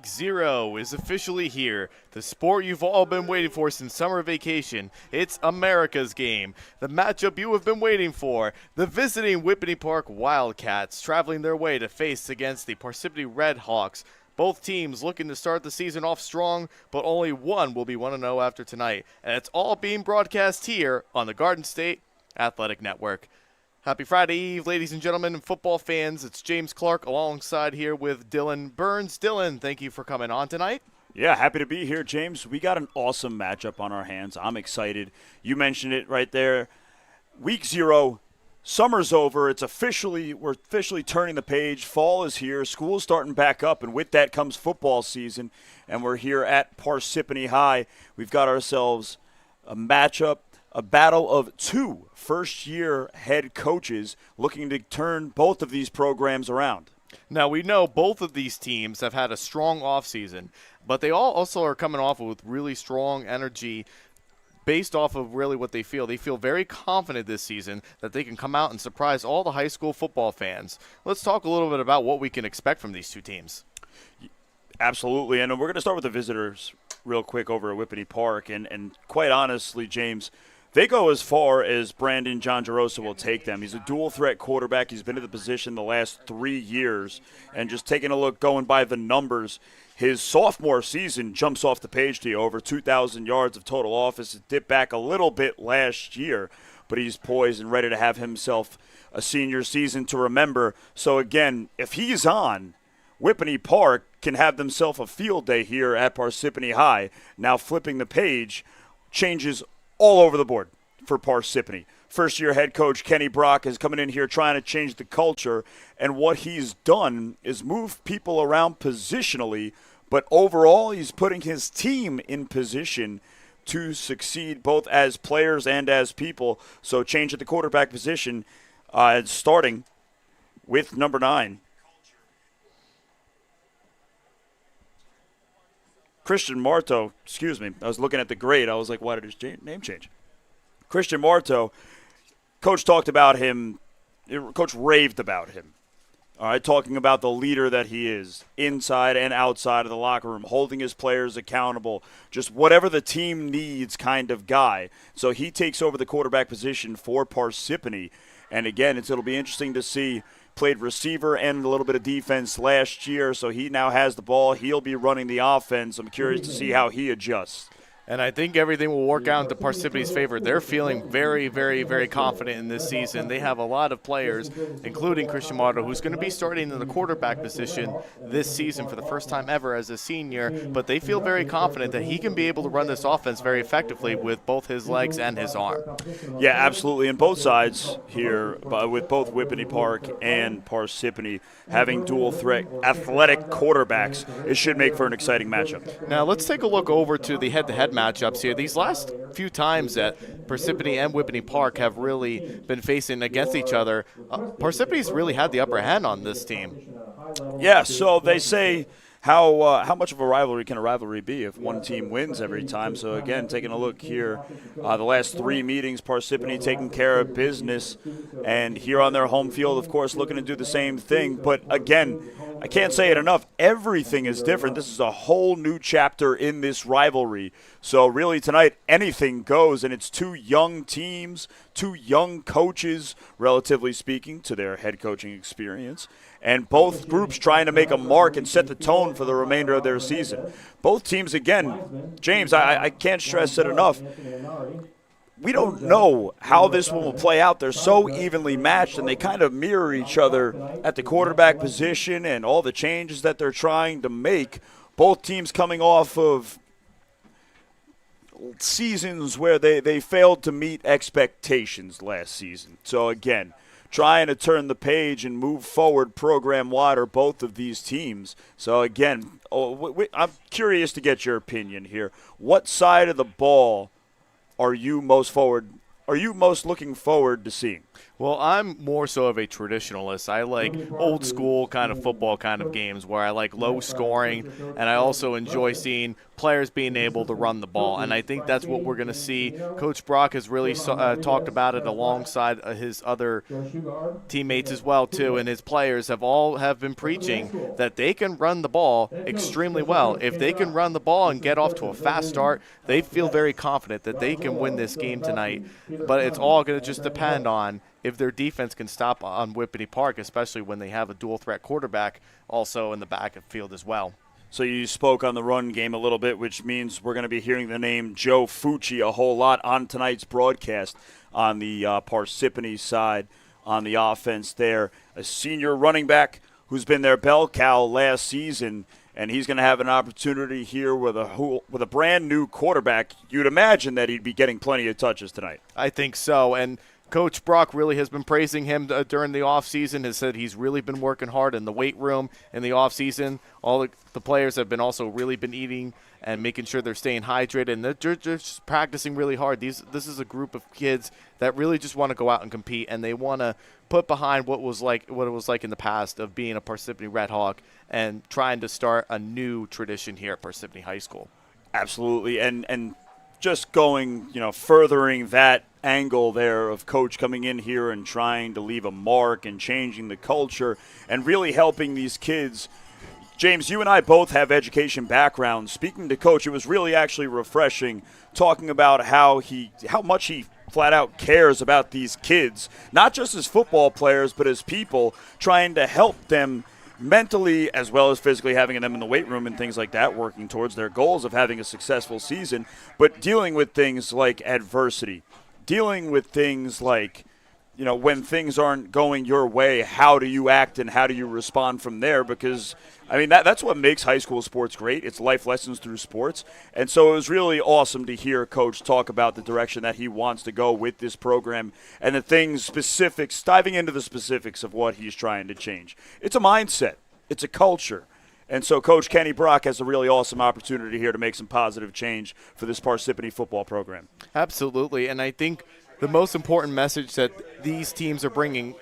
Week 0 is officially here. The sport you've all been waiting for since summer vacation. It's America's game. The matchup you have been waiting for. The visiting Whippany Park Wildcats traveling their way to face against the Parsippany Red Hawks. Both teams looking to start the season off strong, but only one will be 1-0 after tonight. And it's all being broadcast here on the Garden State Athletic Network. Happy Friday Eve, ladies and gentlemen, and football fans. It's James Clarke alongside here with Dylan Burns. Dylan, thank you for coming on tonight. Yeah, happy to be here, James. We got an awesome matchup on our hands. I'm excited. You mentioned it right there. Week 0, summer's over. We're officially turning the page. Fall is here. School's starting back up, and with that comes football season. And we're here at Parsippany High. We've got ourselves a matchup. A battle of two first-year head coaches looking to turn both of these programs around. Now, we know both of these teams have had a strong offseason, but they all also are coming off with really strong energy based off of really what they feel. They feel very confident this season that they can come out and surprise all the high school football fans. Let's talk a little bit about what we can expect from these two teams. Absolutely, and we're going to start with the visitors real quick over at Whippany Park, and quite honestly, James, they go as far as Brandon John Jarosa will take them. He's a dual-threat quarterback. He's been in the position the last 3 years. And just taking a look, going by the numbers, his sophomore season jumps off the page to you. Over 2,000 yards of total offense. It dipped back a little bit last year, but he's poised and ready to have himself a senior season to remember. So, again, if he's on, Whippany Park can have themselves a field day here at Parsippany High. Now flipping the page changes all over the board for Parsippany. First-year head coach Kenny Brock is coming in here trying to change the culture, and what he's done is move people around positionally, but overall he's putting his team in position to succeed both as players and as people. So change at the quarterback position, starting with number 9. Christian Marto, excuse me, I was looking at the grade. I was like, why did his name change? Christian Marto, Coach talked about him, Coach raved about him. All right, talking about the leader that he is, inside and outside of the locker room, holding his players accountable, just whatever the team needs kind of guy. So he takes over the quarterback position for Parsippany. And again, it'll be interesting to see. Played receiver and a little bit of defense last year, so he now has the ball. He'll be running the offense. I'm curious to see how he adjusts. And I think everything will work out into Parsippany's favor. They're feeling very, very, very confident in this season. They have a lot of players, including Christian Marto, who's going to be starting in the quarterback position this season for the first time ever as a senior. But they feel very confident that he can be able to run this offense very effectively with both his legs and his arm. Yeah, absolutely. And both sides here, with both Whippany Park and Parsippany having dual-threat athletic quarterbacks, it should make for an exciting matchup. Now let's take a look over to the head-to-head matchups here. These last few times that Parsippany and Whippany Park have really been facing against each other, Parsippany's really had the upper hand on this team. Yeah, so they say how much of a rivalry can a rivalry be if one team wins every time? So, again, taking a look here, the last 3 meetings, Parsippany taking care of business, and here on their home field, of course, looking to do the same thing. But, again, I can't say it enough. Everything is different. This is a whole new chapter in this rivalry. So, really, tonight, anything goes, and it's 2 young teams, 2 young coaches, relatively speaking, to their head coaching experience, and both groups trying to make a mark and set the tone for the remainder of their season. Both teams, again, James, I can't stress it enough. We don't know how this one will play out. They're so evenly matched, and they kind of mirror each other at the quarterback position and all the changes that they're trying to make. Both teams coming off of seasons where they failed to meet expectations last season. So, again, trying to turn the page and move forward program-wide are both of these teams. So, again, I'm curious to get your opinion here. What side of the ball are you most looking forward to seeing? Well, I'm more so of a traditionalist. I like old school kind of football kind of games where I like low scoring, and I also enjoy seeing players being able to run the ball. And I think that's what we're going to see. Coach Brock has really talked about it alongside his other teammates as well too, and his players have been preaching that they can run the ball extremely well. If they can run the ball and get off to a fast start, they feel very confident that they can win this game tonight. But it's all going to just depend on if their defense can stop on Whippany Park, especially when they have a dual threat quarterback also in the back of the field as well. So you spoke on the run game a little bit, which means we're going to be hearing the name Joe Fucci a whole lot on tonight's broadcast on the Parsippany side on the offense there. A senior running back who's been their bell cow last season, and he's going to have an opportunity here with a brand new quarterback. You'd imagine that he'd be getting plenty of touches tonight. I think so, and Coach Brock really has been praising him during the offseason, has said he's really been working hard in the weight room in the offseason. All the players have been also really been eating and making sure they're staying hydrated, and they're just practicing really hard. This is a group of kids that really just want to go out and compete, and they want to put behind what it was like in the past of being a Parsippany Red Hawk and trying to start a new tradition here at Parsippany High School. Absolutely, and just going, furthering that angle there of Coach coming in here and trying to leave a mark and changing the culture and really helping these kids. James, you and I both have education backgrounds. Speaking to Coach, it was really actually refreshing talking about how much he flat out cares about these kids, not just as football players, but as people, trying to help them mentally as well as physically, having them in the weight room and things like that, working towards their goals of having a successful season, but dealing with things like adversity, dealing with things like, when things aren't going your way, how do you act and how do you respond from there? Because, that's what makes high school sports great. It's life lessons through sports. And so it was really awesome to hear Coach talk about the direction that he wants to go with this program and the things specifics, diving into the specifics of what he's trying to change. It's a mindset. It's a culture. And so Coach Kenny Brock has a really awesome opportunity here to make some positive change for this Parsippany football program. Absolutely. And I think the most important message that these teams are bringing,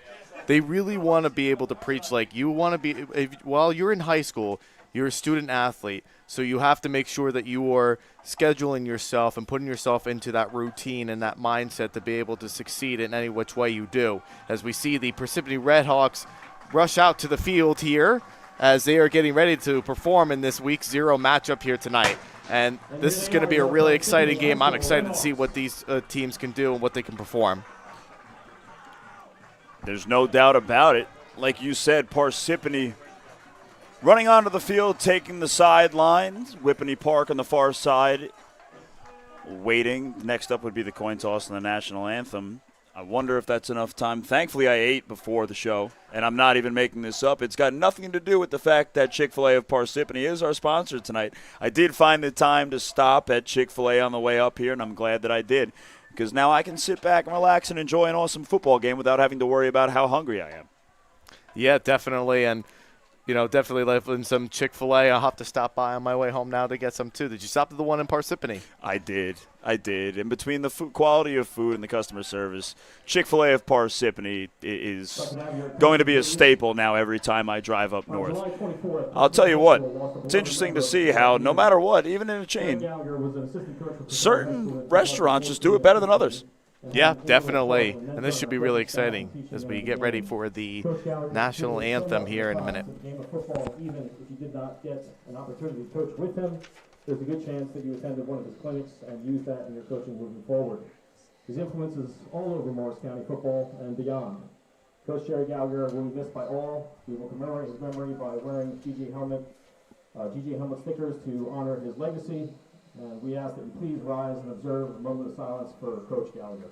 they really want to be able to preach like you want to be. While you're in high school, you're a student athlete, so you have to make sure that you are scheduling yourself and putting yourself into that routine and that mindset to be able to succeed in any which way you do. As we see the Parsippany Red Hawks rush out to the field here as they are getting ready to perform in this Week 0 matchup here tonight. And this is going to be a really exciting game. I'm excited to see what these teams can do and what they can perform. There's no doubt about it. Like you said, Parsippany running onto the field, taking the sidelines. Whippany Park on the far side, waiting. Next up would be the coin toss and the national anthem. I wonder if that's enough time. Thankfully, I ate before the show, and I'm not even making this up. It's got nothing to do with the fact that Chick-fil-A of Parsippany is our sponsor tonight. I did find the time to stop at Chick-fil-A on the way up here, and I'm glad that I did, because now I can sit back and relax and enjoy an awesome football game without having to worry about how hungry I am. Yeah, definitely, and definitely loving some Chick-fil-A. I'll have to stop by on my way home now to get some too. Did you stop at the one in Parsippany? I did. And between the quality of food and the customer service, Chick-fil-A of Parsippany is going to be a staple now every time I drive up north. I'll tell you what, it's interesting to see how no matter what, even in a chain, certain restaurants just do it better than others. Yeah, definitely. And this should be really exciting as we get ready for the national anthem here in a minute. Even if you did not get an opportunity to coach with him, there's a good chance that you attended one of his clinics and used that in your coaching moving forward. His influence is all over Morris County football and beyond. Coach Jerry Gallagher will be missed by all. We will commemorate his memory by wearing GJ helmet stickers to honor his legacy. And we ask that you please rise and observe a moment of silence for Coach Gallagher.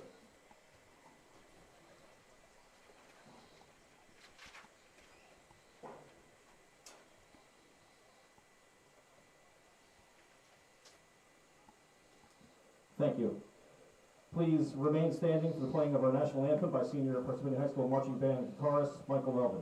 Thank you. Please remain standing for the playing of our national anthem by senior Parsippany High School marching band guitarist Michael Melvin.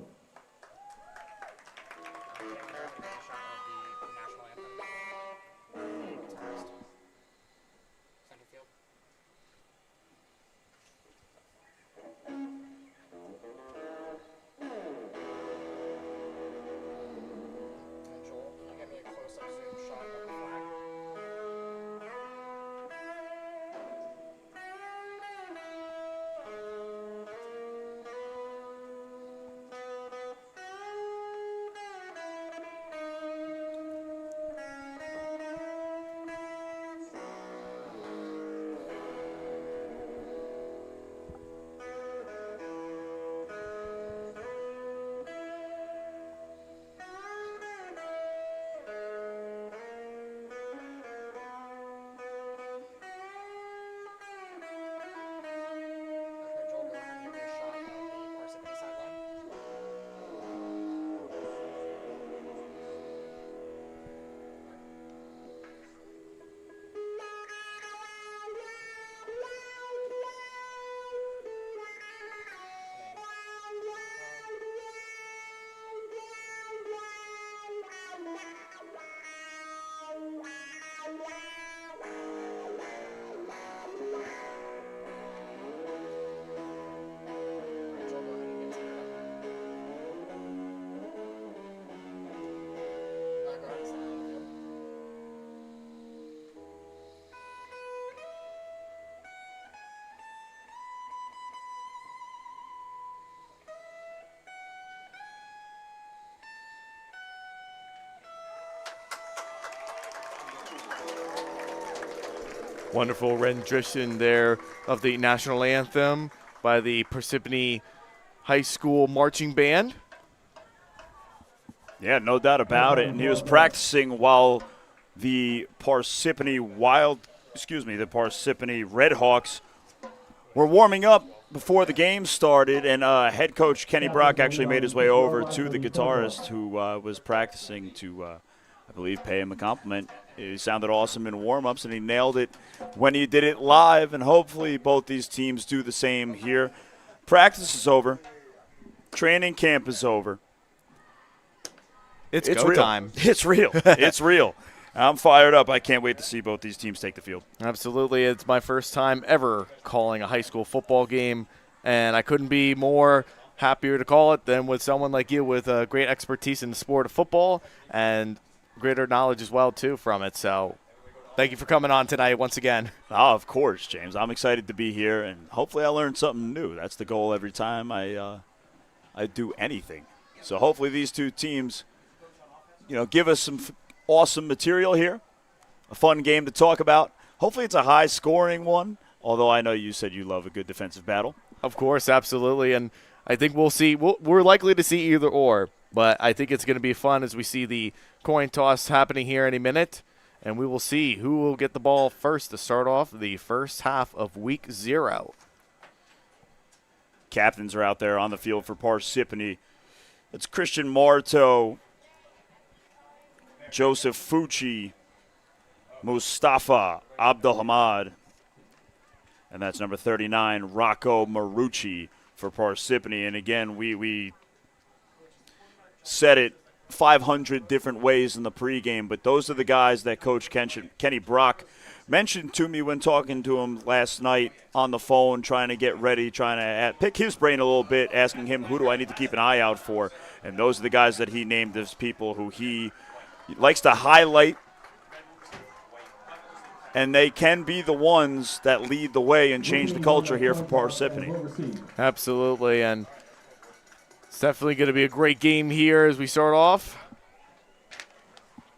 Wonderful rendition there of the national anthem by the Parsippany High School marching band. Yeah, no doubt about it. And he was practicing while the Parsippany Red Hawks were warming up before the game started, and head coach Kenny Brock actually made his way over to the guitarist who was practicing to, I believe, pay him a compliment. He sounded awesome in warm-ups, and he nailed it when he did it live, and hopefully both these teams do the same here. Practice is over. Training camp is over. It's real. time. It's real. It's real. I'm fired up. I can't wait to see both these teams take the field. Absolutely. It's my first time ever calling a high school football game, and I couldn't be more happier to call it than with someone like you with great expertise in the sport of football and greater knowledge as well, too, from it. So thank you for coming on tonight once again. Oh, of course, James. I'm excited to be here, and hopefully I learned something new. That's the goal every time I do anything. So hopefully these two teams, give us some awesome material here, a fun game to talk about. Hopefully it's a high-scoring one, although I know you said you love a good defensive battle. Of course, absolutely, and I think we'll see. We're likely to see either or, but I think it's going to be fun as we see the coin toss happening here any minute, and we will see who will get the ball first to start off the first half of Week 0. Captains are out there on the field for Parsippany. It's Christian Marto, Joseph Fucci, Mustafa Abdulhamad, and that's number 39, Rocco Marucci for Parsippany. And again, we said it 500 different ways in the pregame, but those are the guys that Coach Kenny Brock mentioned to me when talking to him last night on the phone, trying to get ready, trying to pick his brain a little bit, asking him who do I need to keep an eye out for. And those are the guys that he named as people who he likes to highlight, and they can be the ones that lead the way and change the culture here for Parsippany. Absolutely, and it's definitely going to be a great game here as we start off.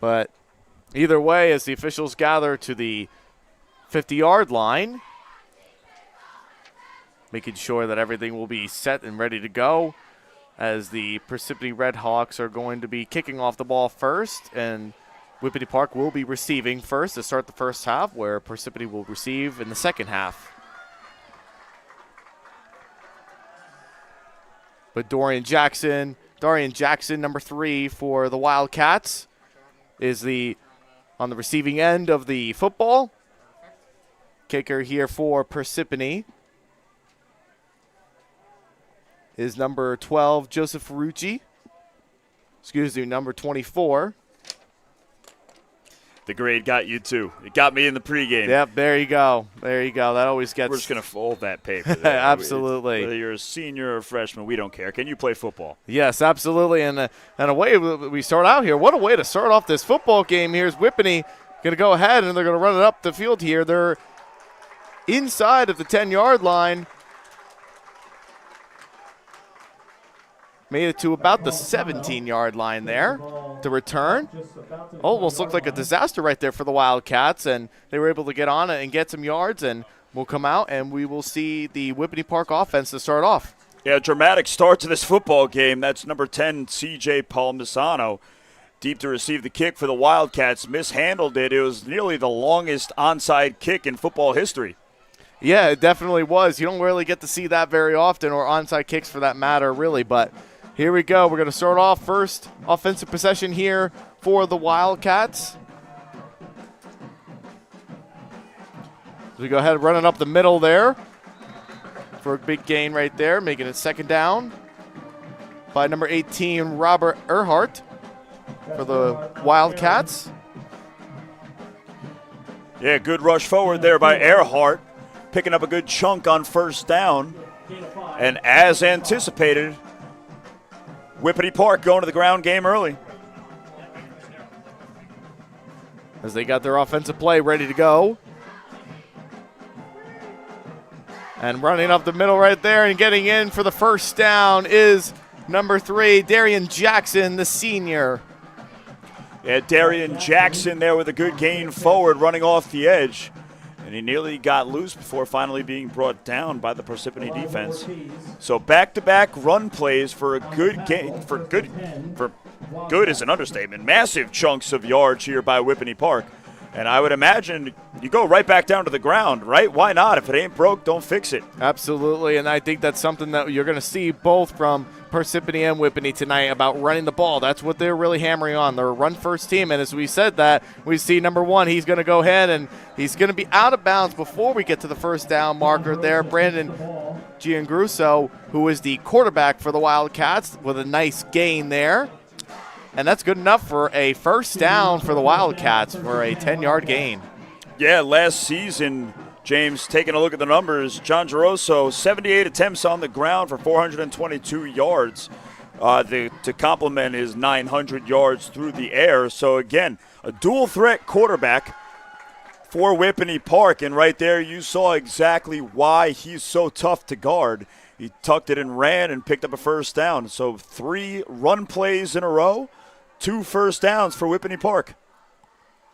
But either way, as the officials gather to the 50-yard line, making sure that everything will be set and ready to go, as the Parsippany Red Hawks are going to be kicking off the ball first, and Whippany Park will be receiving first to start the first half, where Parsippany will receive in the second half. But Dorian Jackson, number 3 for the Wildcats, is on the receiving end of the football. Kicker here for Parsippany is number 12, Joseph Ferrucci. Number 24. The grade got you, too. It got me in the pregame. Yep, there you go. That always gets... We're just going to fold that paper there. Absolutely. Whether you're a senior or a freshman, we don't care. Can you play football? Yes, absolutely. And a way we start out here, what a way to start off this football game. Here's Whippany going to go ahead, and they're going to run it up the field here. They're inside of the 10-yard line. Made it to about the 17-yard line there to return. Almost looked like a disaster right there for the Wildcats, and they were able to get on it and get some yards, and we'll come out and we will see the Whippany Park offense to start off. Yeah, dramatic start to this football game. That's number 10, C.J. Palmisano, deep to receive the kick for the Wildcats. Mishandled it. It was nearly the longest onside kick in football history. Yeah, it definitely was. You don't really get to see that very often, or onside kicks for that matter, really, but here we go. We're going to start off first. Offensive possession here for the Wildcats. We go ahead and run it up the middle there for a big gain right there, making it second down by number 18, Robert Earhart for the Wildcats. Yeah, good rush forward there by Earhart, picking up a good chunk on first down. And as anticipated, Whippany Park going to the ground game early. As they got their offensive play ready to go. And running up the middle right there and getting in for the first down is number 3, Darian Jackson, the senior. Yeah, Darian Jackson there with a good gain forward, running off the edge. And he nearly got loose before finally being brought down by the Parsippany defense. So back-to-back run plays for a good game. For good is an understatement. Massive chunks of yards here by Whippany Park. And I would imagine you go right back down to the ground, right? Why not? If it ain't broke, don't fix it. Absolutely, and I think that's something that you're going to see both from Parsippany and Whippany tonight about running the ball. That's what they're really hammering on. They're a run-first team, and as we said that, we see number one, he's going to go ahead, and he's going to be out of bounds before we get to the first down marker there. Brandon Giangrusso, who is the quarterback for the Wildcats, with a nice gain there. And that's good enough for a first down for the Wildcats for a 10-yard gain. Yeah, last season, James, taking a look at the numbers, John Geroso, 78 attempts on the ground for 422 yards to complement his 900 yards through the air. So, again, a dual-threat quarterback for Whippany Park. And right there you saw exactly why he's so tough to guard. He tucked it and ran and picked up a first down. So 3 run plays in a row. 2 first downs for Whippany Park.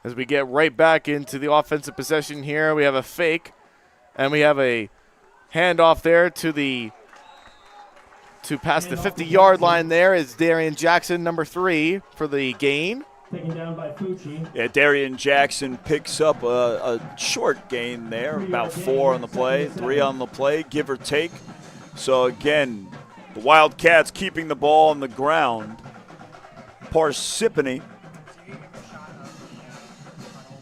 As we get right back into the offensive possession here, we have a fake, and we have a handoff there to past the 50-yard line there is Darian Jackson, number 3, for the gain. Taken down by Fucci. Yeah, Darian Jackson picks up a short gain there, about 4 on the play, 3 on the play, give or take. So, again, the Wildcats keeping the ball on the ground. Parsippany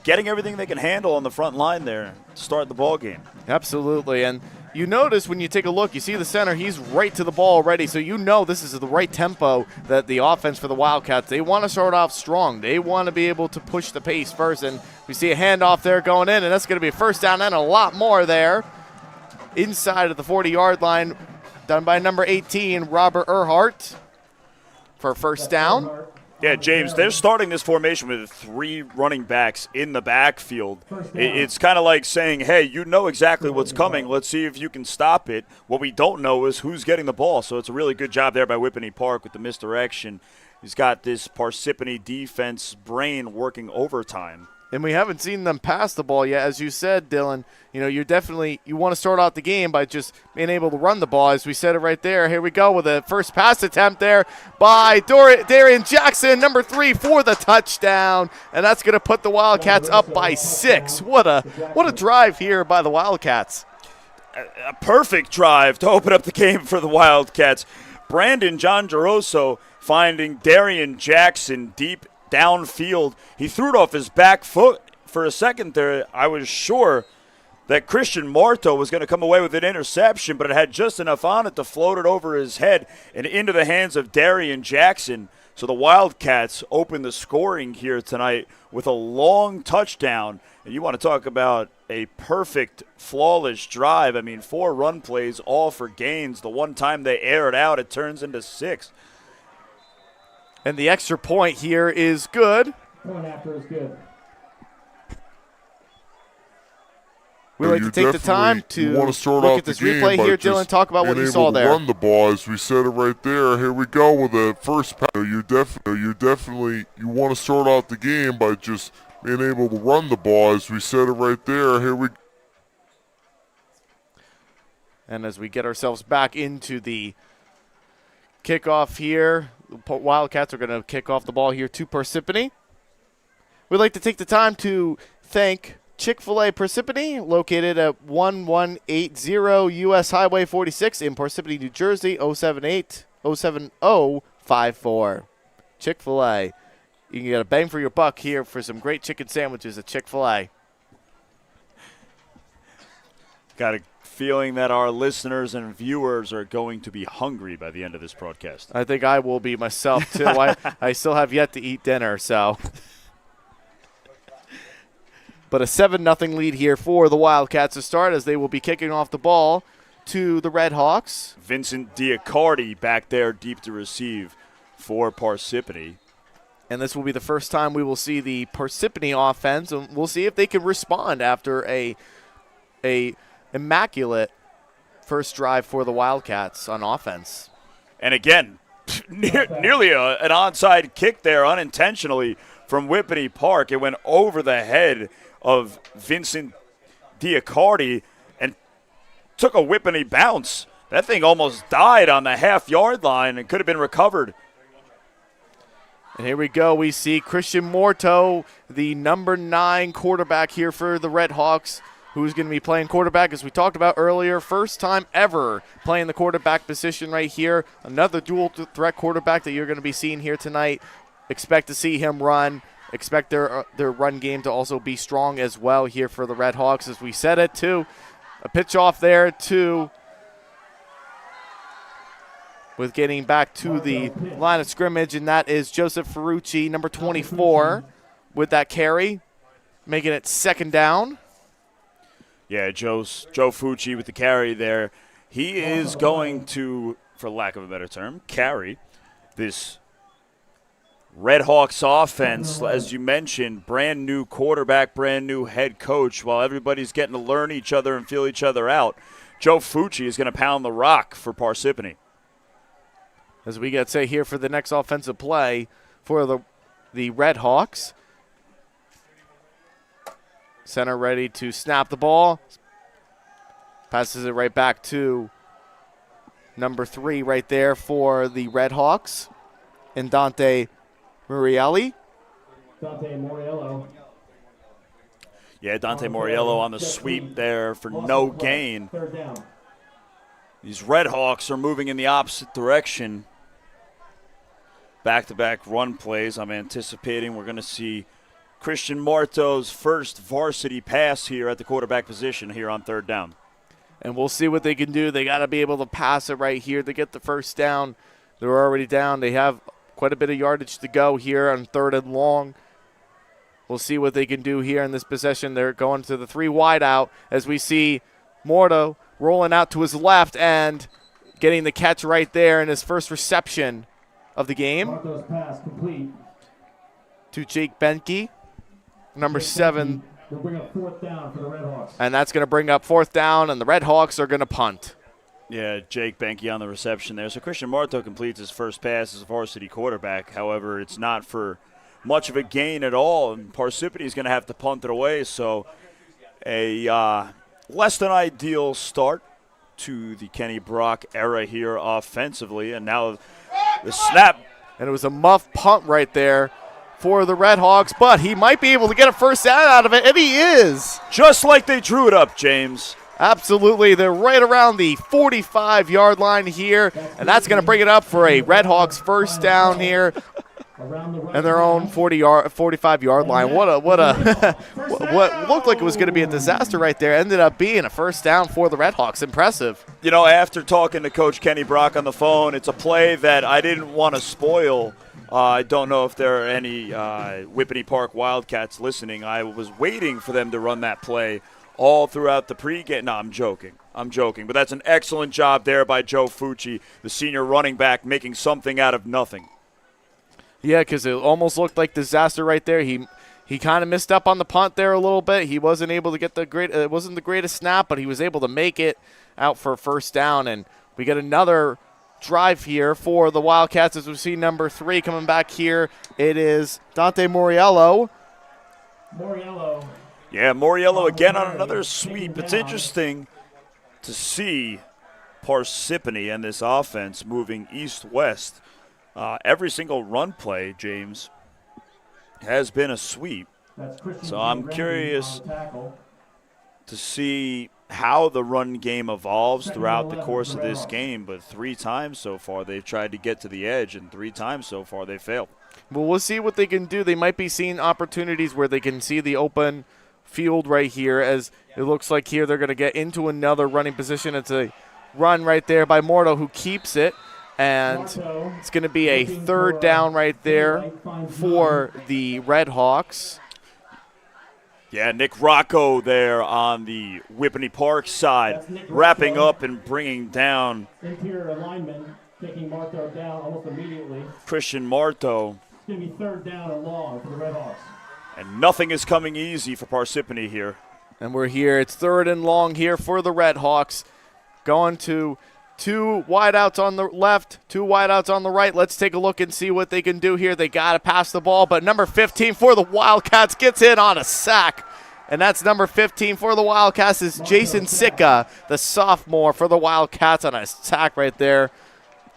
getting everything they can handle on the front line there to start the ball game. Absolutely, and you notice when you take a look, you see the center, he's right to the ball already, so you know this is the right tempo that the offense for the Wildcats, they want to start off strong. They want to be able to push the pace first, and we see a handoff there going in, and that's going to be a first down and a lot more there. Inside of the 40-yard line, done by number 18, Robert Earhart, for a first down. Yeah, James, they're starting this formation with 3 running backs in the backfield. It's kind of like saying, hey, you know exactly what's coming. Let's see if you can stop it. What we don't know is who's getting the ball. So it's a really good job there by Whippany Park with the misdirection. He's got this Parsippany defense brain working overtime. And we haven't seen them pass the ball yet. As you said, Dylan, you want to start out the game by just being able to run the ball. As we said it right there. Here we go with a first pass attempt there by Darian Jackson, number 3, for the touchdown. And that's going to put the Wildcats up by 6. What a drive here by the Wildcats. A perfect drive to open up the game for the Wildcats. Brandon John Geroso finding Darian Jackson deep downfield. He threw it off his back foot for a second there. I was sure that Christian Marto was going to come away with an interception, but it had just enough on it to float it over his head and into the hands of Darian Jackson. So the Wildcats open the scoring here tonight with a long touchdown. And you want to talk about a perfect, flawless drive. I mean, 4 run plays, all for gains. The one time they air it out, it turns into 6. And the extra point here is good. Point after is good. We like to take the time to look at this replay here, Dylan. Talk about what you saw there. Run the ball, as we said it right there. Here we go with the first pass. You want to start out the game by just being able to run the ball, as we said it right there. Here we. And as we get ourselves back into the kickoff here, the Wildcats are going to kick off the ball here to Parsippany. We'd like to take the time to thank Chick-fil-A Parsippany, located at 1180 U.S. Highway 46 in Parsippany, New Jersey, 07054. Chick-fil-A. You can get a bang for your buck here for some great chicken sandwiches at Chick-fil-A. Got a feeling that our listeners and viewers are going to be hungry by the end of this broadcast. I think I will be myself, too. I still have yet to eat dinner, so. But a 7-0 lead here for the Wildcats to start, as they will be kicking off the ball to the Red Hawks. Vincent Diacardi back there deep to receive for Parsippany. And this will be the first time we will see the Parsippany offense, and we'll see if they can respond after a immaculate first drive for the Wildcats on offense. And again, nearly an onside kick there unintentionally from Whippany Park. It went over the head of Vincent Diacardi and took a Whippany bounce. That thing almost died on the half-yard line and could have been recovered. And here we go. We see Christian Morto, the number 9 quarterback here for the Red Hawks, who's going to be playing quarterback, as we talked about earlier. First time ever playing the quarterback position right here. Another dual threat quarterback that you're going to be seeing here tonight. Expect to see him run. Expect their run game to also be strong as well here for the Red Hawks. As we said it, too. A pitch off there, too. With getting back to the line of scrimmage, and that is Joseph Ferrucci, number 24, with that carry, making it second down. Yeah, Joe Fucci with the carry there. He is going to, for lack of a better term, carry this Red Hawks offense. As you mentioned, brand new quarterback, brand new head coach. While everybody's getting to learn each other and feel each other out, Joe Fucci is going to pound the rock for Parsippany. As we get set here for the next offensive play for the Red Hawks. Center ready to snap the ball. Passes it right back to number 3 right there for the Red Hawks. And Dante Murielli. Dante Moriello. Yeah, Dante Moriello on the sweep there for no gain. Third down. These Red Hawks are moving in the opposite direction. Back-to-back run plays. I'm anticipating we're going to see Christian Marto's first varsity pass here at the quarterback position here on third down. And we'll see what they can do. They got to be able to pass it right here to get the first down. They're already down. They have quite a bit of yardage to go here on third and long. We'll see what they can do here in this possession. They're going to the 3 wide out as we see Morto rolling out to his left and getting the catch right there in his first reception of the game. Marco's pass complete. To Jake Benke, number 7. We'll bring up fourth down for the Red Hawks. And that's going to bring up fourth down, and the Red Hawks are going to punt. Yeah, Jake Benke on the reception there. So Christian Marto completes his first pass as a varsity quarterback. However, it's not for much of a gain at all, and Parsippany is going to have to punt it away. So a less than ideal start to the Kenny Brock era here offensively. And now the snap. And it was a muff punt right there for the Red Hawks, but he might be able to get a first down out of it, and he is. Just like they drew it up, James. Absolutely. They're right around the 45-yard line here, and that's going to bring it up for a Red Hawks first down here and their own 45-yard line. What looked like it was going to be a disaster right there ended up being a first down for the Red Hawks. Impressive. You know, after talking to Coach Kenny Brock on the phone, it's a play that I didn't want to spoil. I don't know if there are any Whippany Park Wildcats listening. I was waiting for them to run that play all throughout the pregame. No, I'm joking. But that's an excellent job there by Joe Fucci, the senior running back, making something out of nothing. Yeah, because it almost looked like disaster right there. He kind of missed up on the punt there a little bit. He wasn't able to get it wasn't the greatest snap, but he was able to make it out for a first down. And we get another drive here for the Wildcats as we see number 3 coming back here. It is Dante Moriello. Yeah, Moriello again on another sweep. It's interesting to see Parsippany and this offense moving east-west. Every single run play, James, has been a sweep. So I'm curious to see how the run game evolves throughout the course of this game. But 3 times so far they've tried to get to the edge, and 3 times so far they failed. Well, we'll see what they can do. They might be seeing opportunities where they can see the open field right here, as it looks like here they're going to get into another running position. It's a run right there by Morto, who keeps it. And it's going to be a third down right there for the Red Hawks. Yeah, Nick Rocco there on the Whippany Park side, wrapping up and bringing down interior alignment, taking Marto down almost immediately. Christian Marto. It's going to be third down and long for the Red Hawks. And nothing is coming easy for Parsippany here. And we're here. It's third and long here for the Red Hawks. Going to 2 wideouts on the left, 2 wideouts on the right. Let's take a look and see what they can do here. They got to pass the ball, but number 15 for the Wildcats gets in on a sack. And that's number 15 for the Wildcats is Jason Sicka, the sophomore for the Wildcats on a sack right there.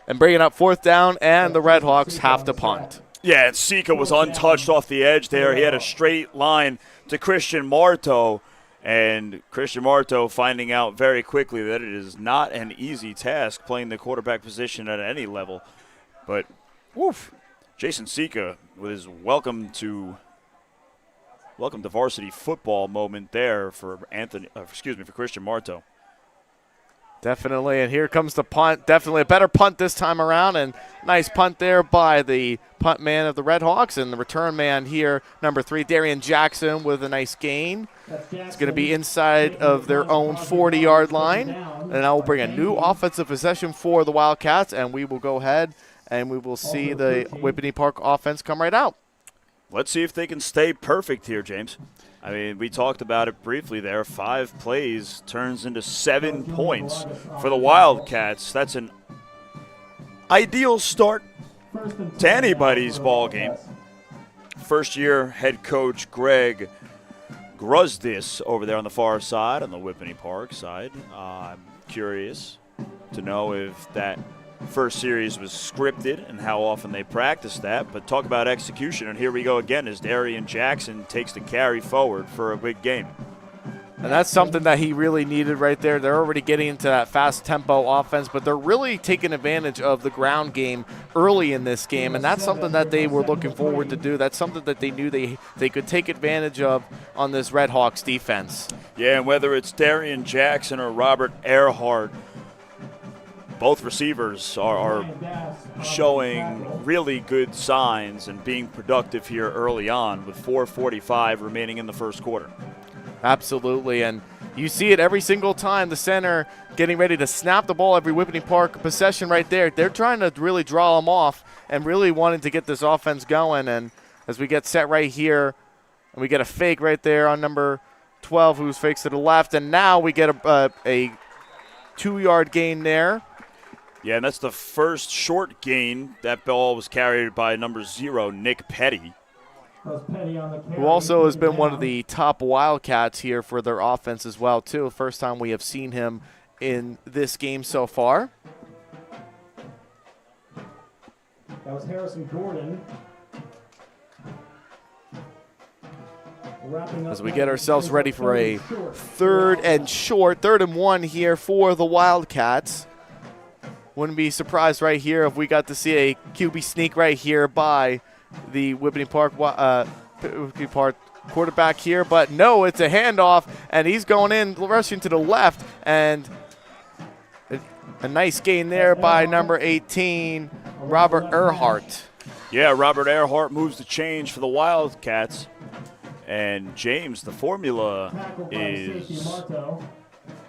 And bringing up 4th down, and the Red Hawks have to punt. Yeah, and Sika was untouched off the edge there. He had a straight line to Christian Marto. And Christian Marto finding out very quickly that it is not an easy task playing the quarterback position at any level. But, woof, Jason Sika with his welcome to varsity football moment there for Christian Marto. Definitely, and here comes the punt. Definitely a better punt this time around, and nice punt there by the punt man of the Red Hawks, and the return man here, number 3, Darian Jackson, with a nice gain. It's going to be inside of their own 40-yard line, and now we'll bring a new offensive possession for the Wildcats, and we will go ahead and we will see the Whippany Park offense come right out. Let's see if they can stay perfect here, James. I mean, we talked about it briefly there. 5 plays turns into 7 points for the Wildcats. That's an ideal start to anybody's ball game. First-year head coach Greg Gruzdis over there on the far side, on the Whippany Park side. I'm curious to know if that first series was scripted and how often they practiced that. But talk about execution, and here we go again as Darian Jackson takes the carry forward for a big game. And that's something that he really needed right there. They're already getting into that fast tempo offense, but they're really taking advantage of the ground game early in this game, and that's something that they were looking forward to do. That's something that they knew they could take advantage of on this Red Hawks defense. Yeah, and whether it's Darian Jackson or Robert Earhart, both receivers are showing really good signs and being productive here early on with 4:45 remaining in the first quarter. Absolutely, and you see it every single time. The center getting ready to snap the ball every Whippany Park possession right there. They're trying to really draw them off and really wanting to get this offense going. And as we get set right here, and we get a fake right there on number 12 who's fakes to the left, and now we get a 2-yard gain there. Yeah, and that's the first short gain. That ball was carried by number 0, Nick Petty, who also has been one of the top Wildcats here for their offense as well, too. First time we have seen him in this game so far. That was Harrison Gordon. As we get ourselves ready for a 3rd and 1 here for the Wildcats. Wouldn't be surprised right here if we got to see a QB sneak right here by the Whippany Park quarterback here, but no, it's a handoff, and he's going in, rushing to the left, and a nice gain there by number 18, Robert Earhart. Yeah, Robert Earhart moves the change for the Wildcats, and James, the formula is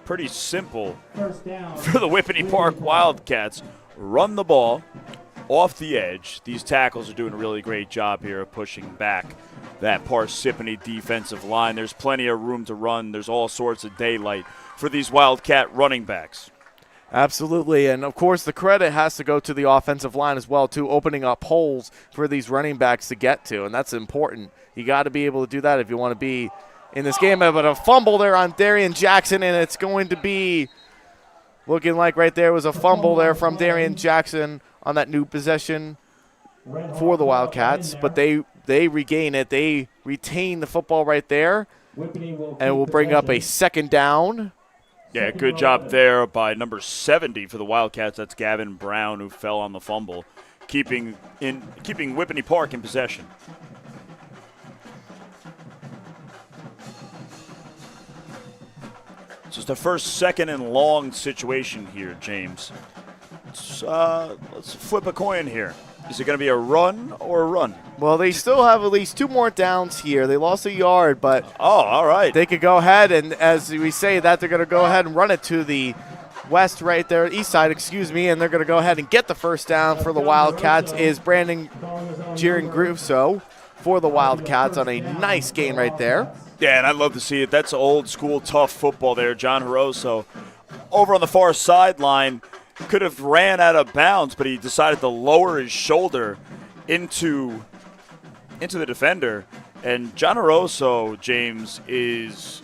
pretty simple for the Whippany Park Wildcats. Run the ball off the edge. These tackles are doing a really great job here of pushing back that Parsippany defensive line. There's plenty of room to run. There's all sorts of daylight for these Wildcat running backs. Absolutely, and of course the credit has to go to the offensive line as well, too, opening up holes for these running backs to get to, and that's important. You got to be able to do that if you want to be in this game. But a fumble there on Darian Jackson, and it's going to be looking like right there was a fumble there from Darian Jackson on that new possession for the Wildcats. But they regain it. They retain the football right there, and will bring up a 2nd down. Yeah, good job there by number 70 for the Wildcats. That's Gavin Brown, who fell on the fumble, keeping Whippany Park in possession. So it's the first 2nd and long situation here, James. Let's flip a coin here. Is it going to be a run or a run? Well, they still have at least 2 more downs here. They lost a yard, but all right. They could go ahead, and as we say that, they're going to go ahead and run it to the west right there, east side, and they're going to go ahead and get the first down for the Wildcats is Brandon Giangrusso for the Wildcats on a nice gain right there. Yeah, and I'd love to see it. That's old school tough football there. John Jaroso over on the far sideline could have ran out of bounds, but he decided to lower his shoulder into the defender And John Aroso, James, is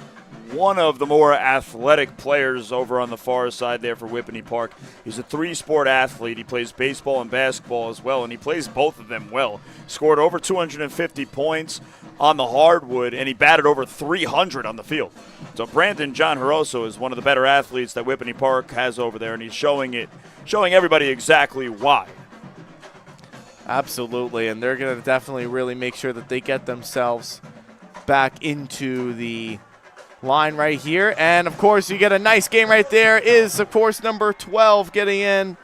one of the more athletic players over on the far side there for Whippany Park. He's a three-sport athlete. He plays baseball and basketball as well, and he plays both of them well. Scored over 250 points on the hardwood, and he batted over 300 on the field. So Brandon John Aroso is one of the better athletes that Whippany Park has over there, and he's showing everybody exactly why. Absolutely, and they're going to definitely really make sure that they get themselves back into the line right here. And, of course, you get a nice game right there is, of course, number 12 getting in.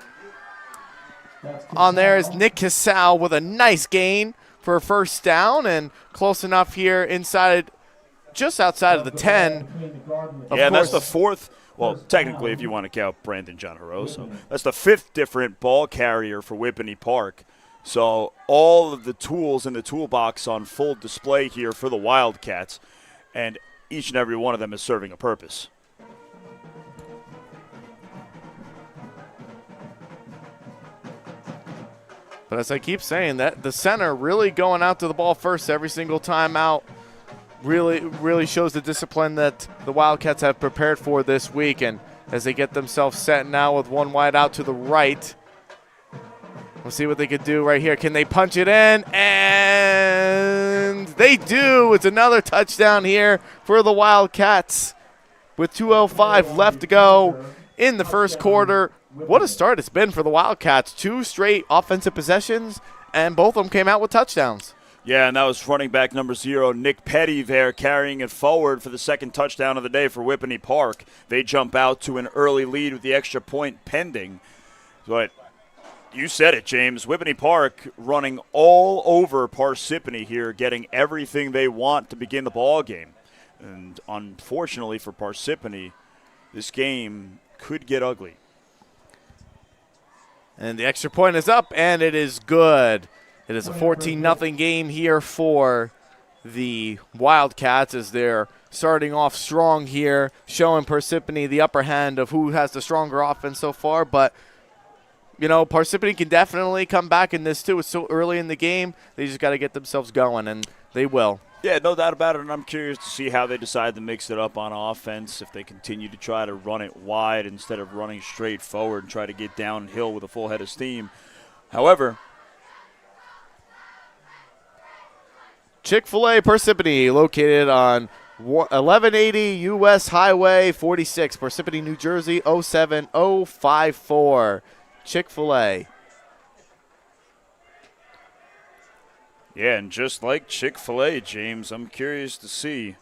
On there is Nick Casal with a nice gain for a first down and close enough here inside, just outside of the 10. Yeah, and that's the fourth. Well, technically, if you want to count Brandon John Aroso, that's the fifth different ball carrier for Whippany Park. So all of the tools in the toolbox on full display here for the Wildcats, and each and every one of them is serving a purpose. But as I keep saying, that the center really going out to the ball first every single time out really shows the discipline that the Wildcats have prepared for this week. And as they get themselves set now with one wide out to the right, we'll see what they could do right here. Can they punch it in? And they do. It's another touchdown here for the Wildcats with 2:05 left to go in the first quarter. What a start it's been for the Wildcats. 2 straight offensive possessions, and both of them came out with touchdowns. Yeah, and that was running back number 0, Nick Petty there, carrying it forward for the second touchdown of the day for Whippany Park. They jump out to an early lead with the extra point pending. But you said it, James. Whippany Park running all over Parsippany here, getting everything they want to begin the ball game. And unfortunately for Parsippany, this game could get ugly. And the extra point is up, and it is good. It is a 14-0 game here for the Wildcats as they're starting off strong here, showing Parsippany the upper hand of who has the stronger offense so far. But, you know, Parsippany can definitely come back in this too. It's so early in the game. They just got to get themselves going, and they will. Yeah, no doubt about it, and I'm curious to see how they decide to mix it up on offense, if they continue to try to run it wide instead of running straight forward and try to get downhill with a full head of steam. However, Chick-fil-A Parsippany, located on 1180 U.S. Highway 46, Parsippany, New Jersey, 07054. Chick-fil-A. yeah, and just like Chick-fil-A, James, I'm curious to see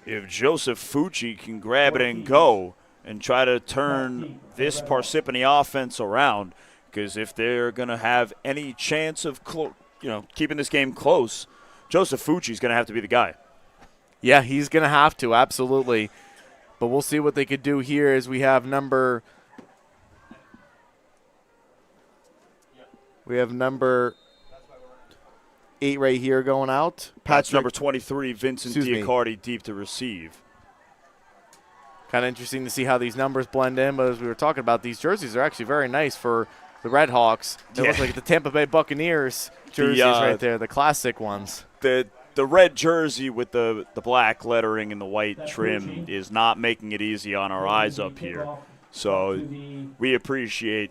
if Joseph Fucci can grab it and go and try to turn this Parsippany offense around. Because if they're going to have any chance of keeping this game close, Joseph Fucci is going to have to be the guy. Yeah, he's going to have to, absolutely. But we'll see what they could do here as we have number 8 right here going out. Patch number 23, Vincent Diacardi, deep to receive. Kind of interesting to see how these numbers blend in, but as we were talking about, these jerseys are actually very nice for the Red Hawks. They look like the Tampa Bay Buccaneers jerseys right there, the classic ones. The red jersey with the black lettering and the white trim is not making it easy on our eyes up here. So we appreciate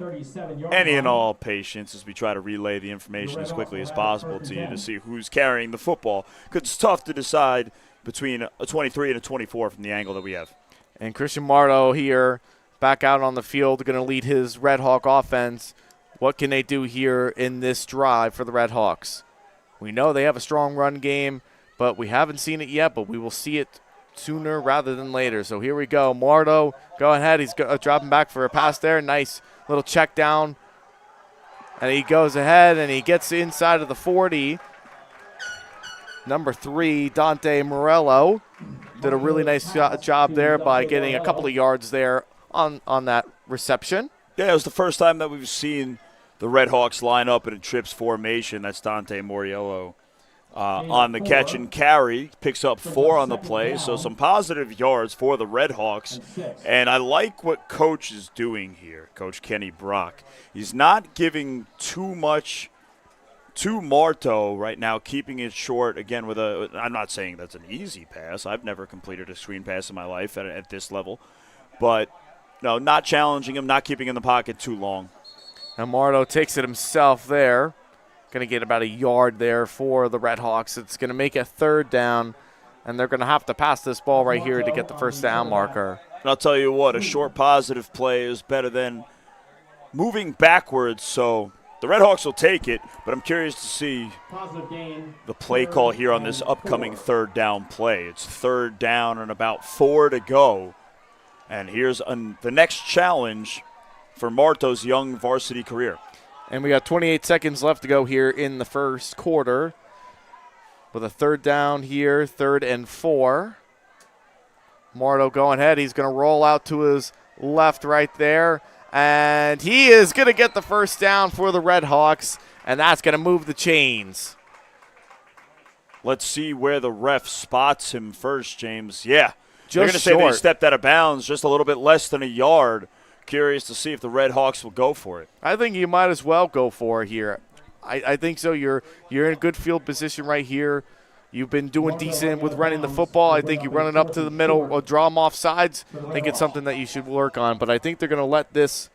any and all patience as we try to relay the information as quickly as possible to you to see who's carrying the football, because it's tough to decide between a 23 and a 24 from the angle that we have. And Christian Marto here back out on the field, going to lead his Red Hawk offense. What can they do here in this drive for the Red Hawks? We know they have a strong run game, but we haven't seen it yet, but we will see it sooner rather than later. So here we go. Marto, go ahead. He's dropping back for a pass there. Nice little check down. And he goes ahead and he gets inside of the 40. Number 3, Dante Morello, did a really nice job there by getting a couple of yards there on that reception. Yeah, it was the first time that we've seen the Red Hawks line up in a trips formation. That's Dante Morello. On the catch and carry, picks up 4 on the play, so some positive yards for the Red Hawks. And I like what Coach is doing here, Coach Kenny Brock. He's not giving too much to Marto right now, keeping it short again with a. I'm not saying that's an easy pass. I've never completed a screen pass in my life at this level, but no, not challenging him, not keeping him in the pocket too long. And Marto takes it himself there. Going to get about a yard there for the Red Hawks. It's going to make a 3rd down, and they're going to have to pass this ball right here to get the 1st down marker. And I'll tell you what, a short positive play is better than moving backwards, so the Red Hawks will take it, but I'm curious to see the play call here on this upcoming 3rd down play. It's 3rd down and about 4 to go. And here's the next challenge for Marto's young varsity career. And we got 28 seconds left to go here in the 1st quarter. With a 3rd down here, 3rd and 4. Marto going ahead. He's going to roll out to his left right there. And he is going to get the 1st down for the Red Hawks. And that's going to move the chains. Let's see where the ref spots him first, James. Yeah. They're going to Just say that he short. stepped out of bounds just a little bit less than a yard. Curious to see if the Red Hawks will go for it. I think you might as well go for it here. I think so. You're in a good field position right here. You've been doing decent with running the football. I think you run it up to the middle or draw them off sides. I think it's something that you should work on. But I think they're going to let this.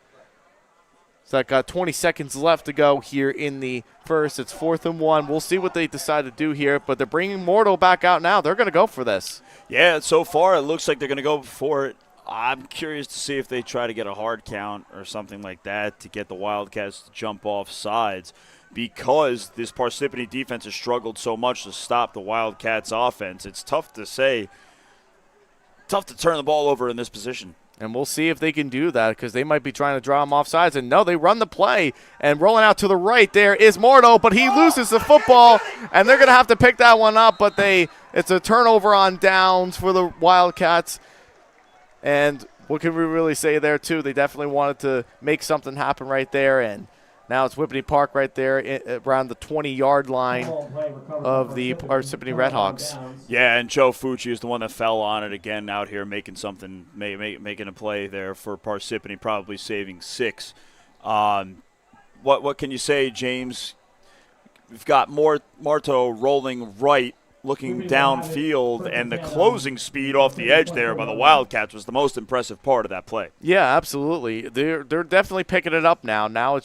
So that got 20 seconds left to go here in the 1st. It's 4th and 1. We'll see what they decide to do here. But they're bringing Marto back out now. They're going to go for this. Yeah, so far it looks like they're going to go for it. I'm curious to see if they try to get a hard count or something like that to get the Wildcats to jump off sides, because this Parsippany defense has struggled so much to stop the Wildcats offense. It's tough to say, tough to turn the ball over in this position. And we'll see if they can do that, because they might be trying to draw him off sides. And no, they run the play. And rolling out to the right there is Marto, but he loses the football. And they're going to have to pick that one up, but it's a turnover on downs for the Wildcats. And what can we really say there, too? They definitely wanted to make something happen right there. And now it's Whippany Park right there around the 20-yard line of the Parsippany Red Hawks. Yeah, and Joe Fucci is the one that fell on it again out here, making something, making a play there for Parsippany, probably saving 6. What can you say, James? We've got Marto rolling right, looking downfield, and the closing speed off the edge there by the Wildcats was the most impressive part of that play. Yeah, absolutely. They're definitely picking it up now. Now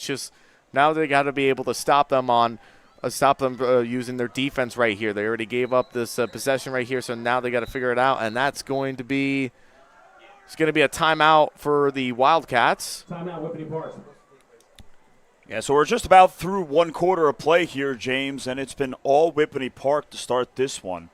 they got to be able to stop them using their defense right here. They already gave up this possession right here, so now they got to figure it out, and that's going to be a timeout for the Wildcats. Timeout, Whippany Park. Yeah, so we're just about through 1 quarter of play here, James, and it's been all Whippany Park to start this one.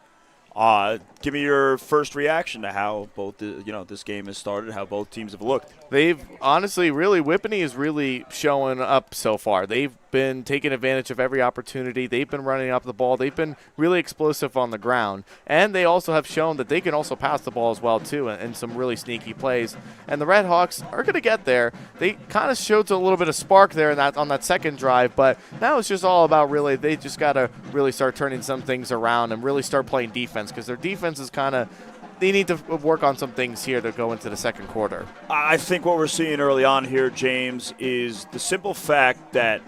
Give me your first reaction to how both this game has started, how both teams have looked. They've honestly, Whippany is really showing up so far. They've been taking advantage of every opportunity. They've been running up the ball. They've been really explosive on the ground. And they also have shown that they can also pass the ball as well, too, and some really sneaky plays. And the Red Hawks are going to get there. They kind of showed a little bit of spark there on that second drive, but now it's just all about they just got to really start turning some things around and really start playing defense, because their defense is they need to work on some things here to go into the second quarter. I think what we're seeing early on here, James, is the simple fact that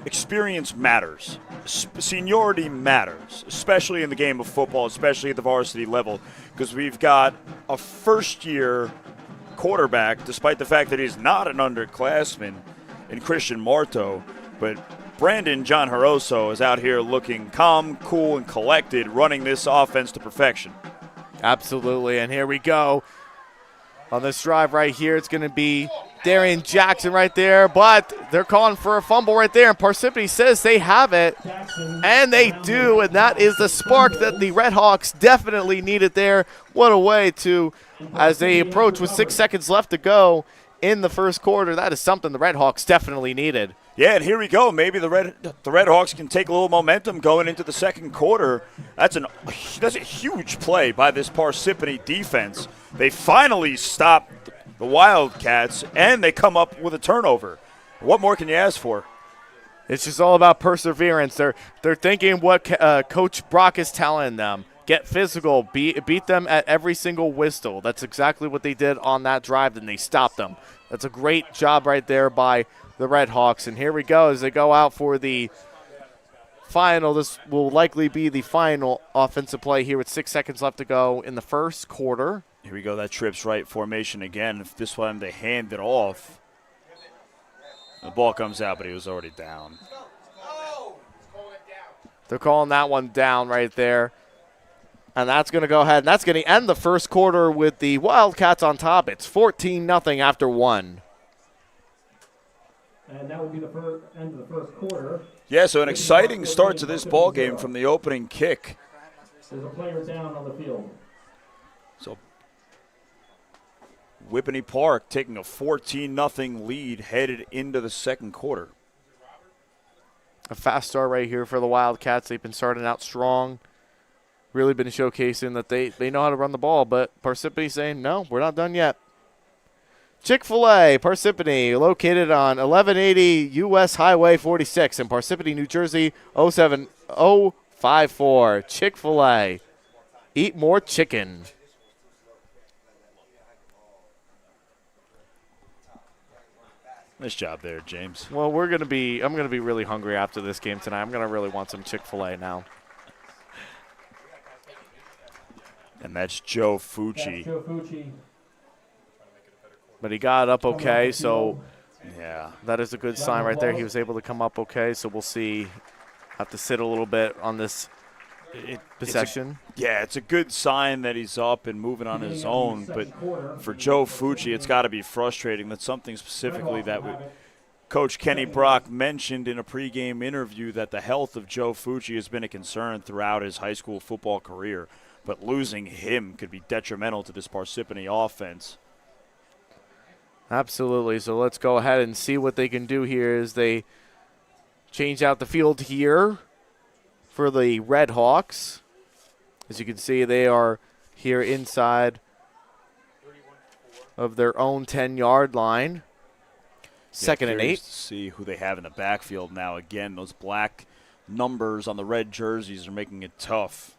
experience matters. Seniority matters, especially in the game of football, especially at the varsity level, because we've got a first-year quarterback, despite the fact that he's not an underclassman in Christian Marto, but Brandon John Jaroso is out here looking calm, cool, and collected, running this offense to perfection. Absolutely, and here we go. On this drive right here, it's going to be Darian Jackson right there, but they're calling for a fumble right there, and Parsippany says they have it, and they do, and that is the spark that the Red Hawks definitely needed there. What a way to, as they approach with 6 seconds left to go in the first quarter, that is something the Red Hawks definitely needed. Yeah, and here we go. Maybe the Red Hawks can take a little momentum going into the second quarter. That's a huge play by this Parsippany defense. They finally stop the Wildcats, and they come up with a turnover. What more can you ask for? It's just all about perseverance. They're thinking what Coach Brock is telling them. Get physical, beat them at every single whistle. That's exactly what they did on that drive, and they stopped them. That's a great job right there by the Red Hawks. And here we go as they go out for the final. This will likely be the final offensive play here with 6 seconds left to go in the first quarter. Here we go, that trips right formation again. If this one they hand it off, the ball comes out, but he was already down. They're calling that one down right there. And that's going to go ahead, and that's going to end the first quarter with the Wildcats on top. It's 14-0 after 1. And that will be the end of the first quarter. Yeah, so an exciting start to this ball game from the opening kick. There's a player down on the field. So Whippany Park taking a 14-0 lead headed into the second quarter. A fast start right here for the Wildcats. They've been starting out strong. Really been showcasing that they know how to run the ball, but Parsippany saying, no, we're not done yet. Chick-fil-A, Parsippany, located on 1180 U.S. Highway 46 in Parsippany, New Jersey, 07054. Chick-fil-A. Eat more chicken. Nice job there, James. Well, I'm going to be really hungry after this game tonight. I'm going to really want some Chick-fil-A now. And that's Joe Fucci. Joe Fucci. But he got up okay, so Yeah. that is a good sign right there. He was able to come up okay, so we'll see. Have to sit a little bit on this possession. It's a good sign that he's up and moving on his own. But for Joe Fucci, it's got to be frustrating. That's something specifically that Coach Kenny Brock mentioned in a pregame interview, that the health of Joe Fucci has been a concern throughout his high school football career. But losing him could be detrimental to this Parsippany offense. Absolutely. So let's go ahead and see what they can do here as they change out the field here for the Red Hawks. As you can see, they are here inside of their own 10-yard line. Second and 8. To see who they have in the backfield now. Again, those black numbers on the red jerseys are making it tough.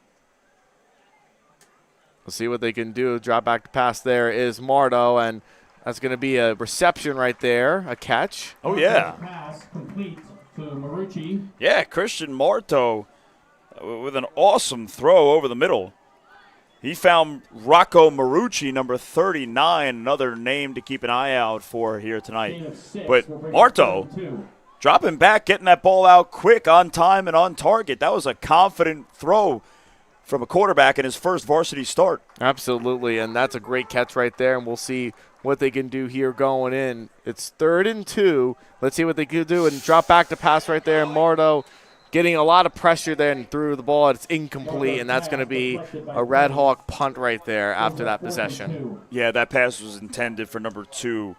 We'll see what they can do. Drop back to pass there is Marto, and that's going to be a reception right there, a catch. Oh, yeah. Pass complete to Marucci. Yeah, Christian Marto with an awesome throw over the middle. He found Rocco Marucci, number 39, another name to keep an eye out for here tonight. But Marto dropping back, getting that ball out quick, on time, and on target. That was a confident throw from a quarterback in his first varsity start. Absolutely, and that's a great catch right there, and we'll see what they can do here going in. It's 3rd and 2. Let's see what they can do, and drop back to pass right there. Marto getting a lot of pressure there and threw the ball. It's incomplete, and that's going to be a Red Hawk punt right there after that possession. Yeah, that pass was intended for number 2,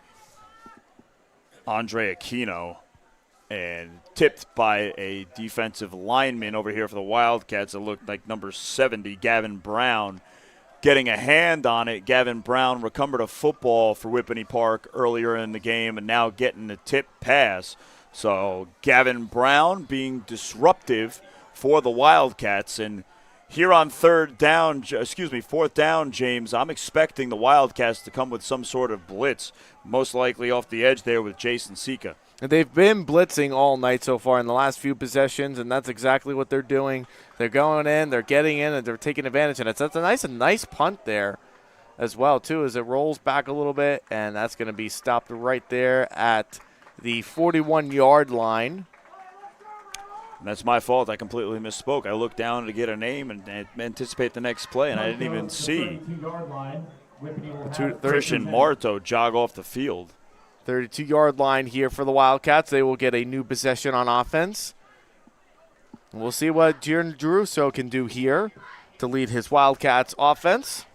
Andre Aquino, and tipped by a defensive lineman over here for the Wildcats. It looked like number 70, Gavin Brown, getting a hand on it. Gavin Brown recovered a football for Whippany Park earlier in the game and now getting the tip pass. So Gavin Brown being disruptive for the Wildcats. And here on 4th down, James, I'm expecting the Wildcats to come with some sort of blitz, most likely off the edge there with Jason Sika. They've been blitzing all night so far in the last few possessions, and that's exactly what they're doing. They're going in, they're getting in, and they're taking advantage. And that's a nice punt there as well, too, as it rolls back a little bit, and that's going to be stopped right there at the 41-yard line. And that's my fault. I completely misspoke. I looked down to get a name and anticipate the next play, and I didn't even see Christian Marto jog off the field. 32-yard line here for the Wildcats. They will get a new possession on offense. We'll see what Jaren Druso can do here to lead his Wildcats offense.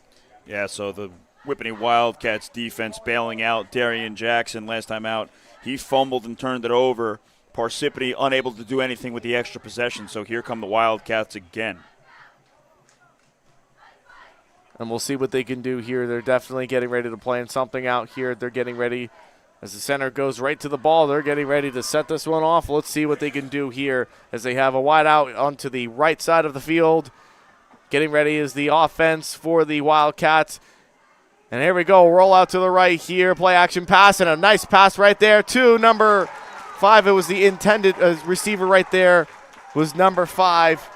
Yeah, so the Whippany Wildcats defense bailing out Darian Jackson last time out. He fumbled and turned it over. Parsippany unable to do anything with the extra possession, so here come the Wildcats again. And we'll see what they can do here. They're definitely getting ready to plan something out here. They're getting ready. As the center goes right to the ball, they're getting ready to set this one off. Let's see what they can do here as they have a wide out onto the right side of the field. Getting ready is the offense for the Wildcats. And here we go, roll out to the right here, play action pass, and a nice pass right there to number 5. It was the intended receiver right there. was number 5.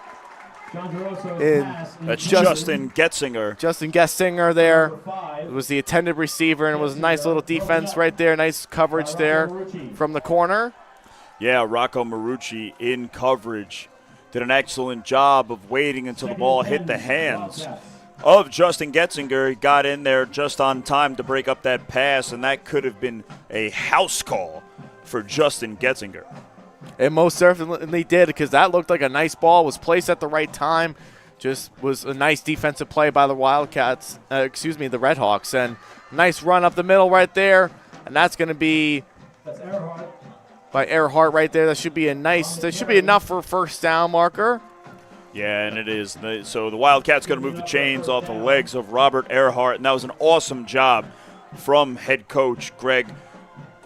That's Justin Getzinger. Justin Gessinger there was the intended receiver, and it was a nice little defense right there, nice coverage there from the corner. Yeah, Rocco Marucci in coverage. Did an excellent job of waiting until the ball hit the hands of Justin Getzinger. He got in there just on time to break up that pass, and that could have been a house call for Justin Getzinger. It most certainly did, because that looked like a nice ball, was placed at the right time. Just was a nice defensive play by the Wildcats, the Red Hawks. And nice run up the middle right there. And that's going to be by Earhart right there. That should be enough for a first down marker. Yeah, and it is. So the Wildcats going to move the chains off the legs of Robert Earhart. And that was an awesome job from head coach Greg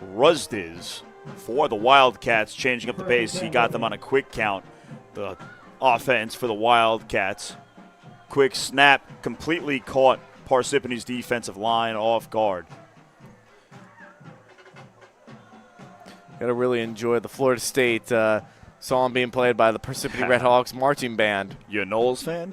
Gruzdiz for the Wildcats, changing up the pace. He got them on a quick count. The offense for the Wildcats. Quick snap, completely caught Parsippany's defensive line off guard. Got to really enjoy the Florida State song being played by the Parsippany Red Hawks marching band. You a Knowles fan?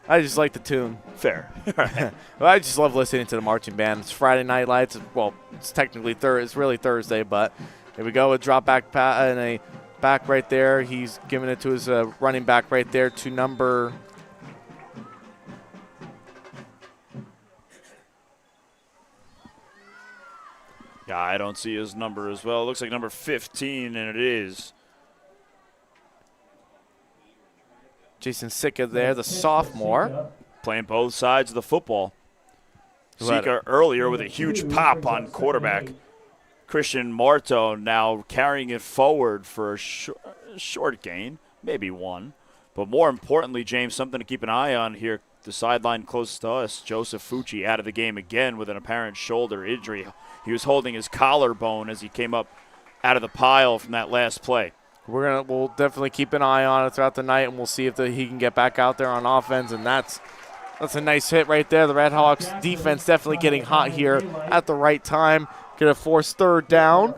I just like the tune. Fair. Well, I just love listening to the marching band. It's Friday Night Lights. Well, it's technically it's really Thursday, but here we go. A drop back and a back right there. He's giving it to his running back right there to number. Yeah, I don't see his number as well. It looks like number 15, and it is. Jason Sika there, the sophomore. Playing both sides of the football. Sika earlier with a huge pop on quarterback. Christian Marto now carrying it forward for a short gain, maybe one. But more importantly, James, something to keep an eye on here. The sideline closest to us, Joseph Fucci out of the game again with an apparent shoulder injury. He was holding his collarbone as he came up out of the pile from that last play. We'll definitely keep an eye on it throughout the night, and we'll see if he can get back out there on offense. And that's a nice hit right there. The Red Hawks defense definitely getting hot here at the right time. Going to force third down,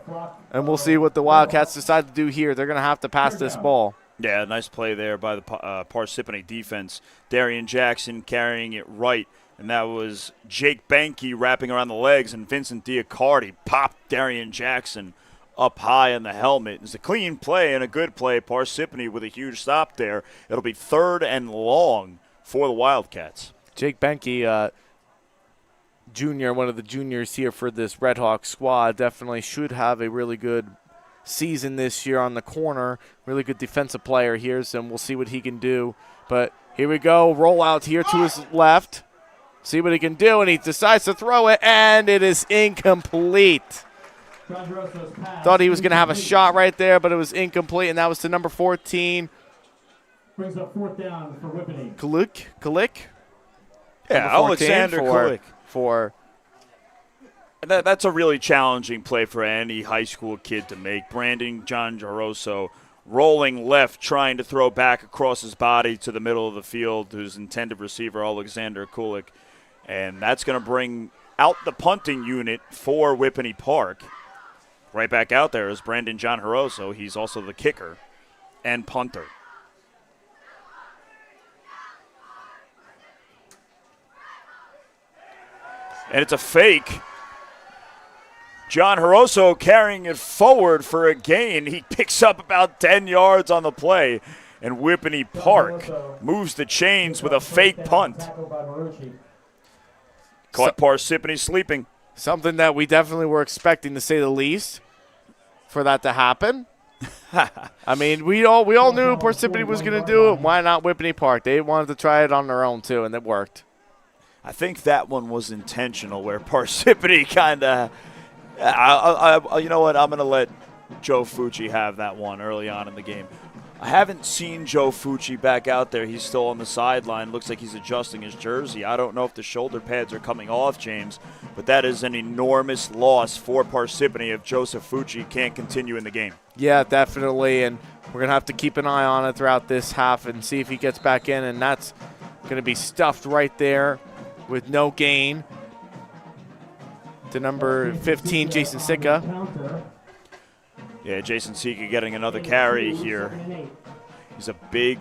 and we'll see what the Wildcats decide to do here. They're going to have to pass this ball. Yeah, nice play there by the Parsippany defense. Darian Jackson carrying it right, and that was Jake Benke wrapping around the legs, and Vincent Diacardi popped Darian Jackson up high in the helmet. It's a clean play and a good play. Parsippany with a huge stop there. It'll be 3rd and long for the Wildcats. Jake Benke, junior, one of the juniors here for this Red Hawk squad, definitely should have a really good season this year on the corner. Really good defensive player here, so we'll see what he can do. But here we go, rollout here to his left. See what he can do, and he decides to throw it, and it is incomplete. Thought he was going to have a shot right there, but it was incomplete, and that was to number 14. Brings up 4th down for Whippany. Kalik? Yeah, Alexander Kalik. That's a really challenging play for any high school kid to make. Brandon John Jaroso rolling left, trying to throw back across his body to the middle of the field to his intended receiver, Alexander Kulik. And that's going to bring out the punting unit for Whippany Park. Right back out there is Brandon John Jaroso. He's also the kicker and punter. And it's a fake. John Jaroso carrying it forward for a gain. He picks up about 10 yards on the play. And Whippany Park moves the chains with a fake punt. Caught Parsippany sleeping. Something that we definitely were expecting, to say the least, for that to happen. I mean, we all knew Parsippany was going to do it. Why not Whippany Park? They wanted to try it on their own, too, and it worked. I think that one was intentional, where Parsippany kind of you know what? I'm going to let Joe Fucci have that one early on in the game. I haven't seen Joe Fucci back out there. He's still on the sideline. Looks like he's adjusting his jersey. I don't know if the shoulder pads are coming off, James, but that is an enormous loss for Parsippany if Joseph Fucci can't continue in the game. Yeah, definitely, and we're going to have to keep an eye on it throughout this half and see if he gets back in, and that's going to be stuffed right there with no gain to number 15, Jason Sika. Yeah, Jason Sika getting another carry here. He's a big,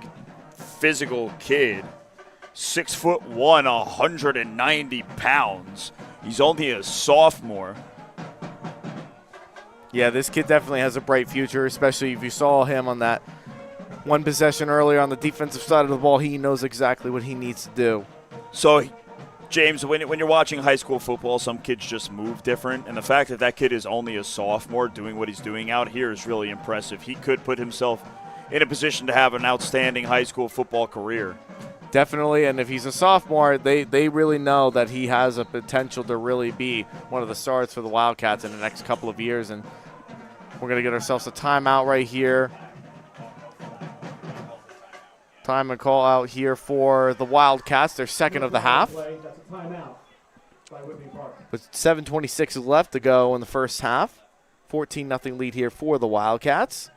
physical kid. 6'1", 190 pounds. He's only a sophomore. Yeah, this kid definitely has a bright future, especially if you saw him on that one possession earlier on the defensive side of the ball. He knows exactly what he needs to do. So, James, when you're watching high school football, some kids just move different, and the fact that that kid is only a sophomore doing what he's doing out here is really impressive. He could put himself in a position to have an outstanding high school football career. Definitely, and if he's a sophomore, they really know that he has a potential to really be one of the stars for the Wildcats in the next couple of years, and we're going to get ourselves a timeout right here. Time and call out here for the Wildcats, their second of the half. That's a timeout by Whippany Park. With 7:26 left to go in the first half. 14-0 lead here for the Wildcats.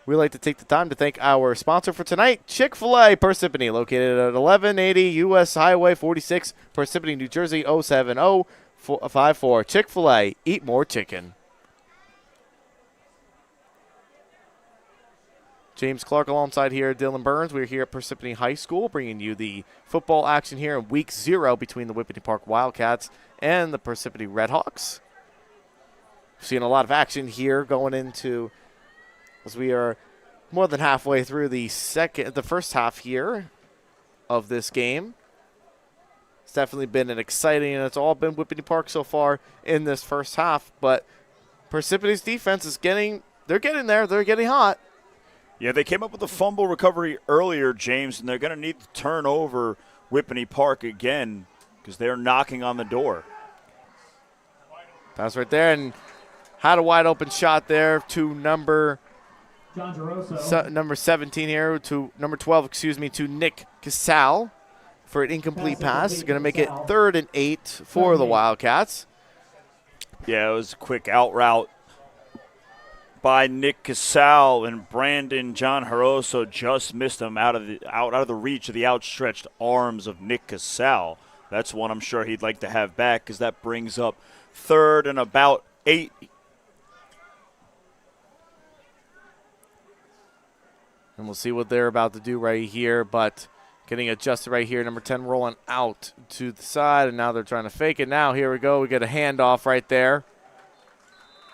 We'd like to take the time to thank our sponsor for tonight, Chick-fil-A Parsippany, located at 1180 U.S. Highway 46, Parsippany, New Jersey, 07054. Chick-fil-A, eat more chicken. James Clarke alongside here, Dylan Burns. We're here at Parsippany High School, bringing you the football action here in Week 0 between the Whippany Park Wildcats and the Parsippany Red Hawks. Seeing a lot of action here going into, as we are more than halfway through the first half here of this game. It's definitely been an exciting, and it's all been Whippany Park so far in this first half. But Parsippany's defense is getting there. They're getting hot. Yeah, they came up with a fumble recovery earlier, James, and they're going to need to turn over Whippany Park again because they're knocking on the door. Pass right there, and had a wide open shot there to number 17 here, to number 12, to Nick Casal for an incomplete pass. Going to make it 3rd and 8 for the Wildcats. Yeah, it was a quick out route by Nick Casal, and Brandon John Jaroso just missed him out of the reach of the outstretched arms of Nick Casal. That's one I'm sure he'd like to have back, because that brings up 3rd and about 8. And we'll see what they're about to do right here, but getting adjusted right here. Number 10 rolling out to the side, and now they're trying to fake it. Now here we go. We get a handoff right there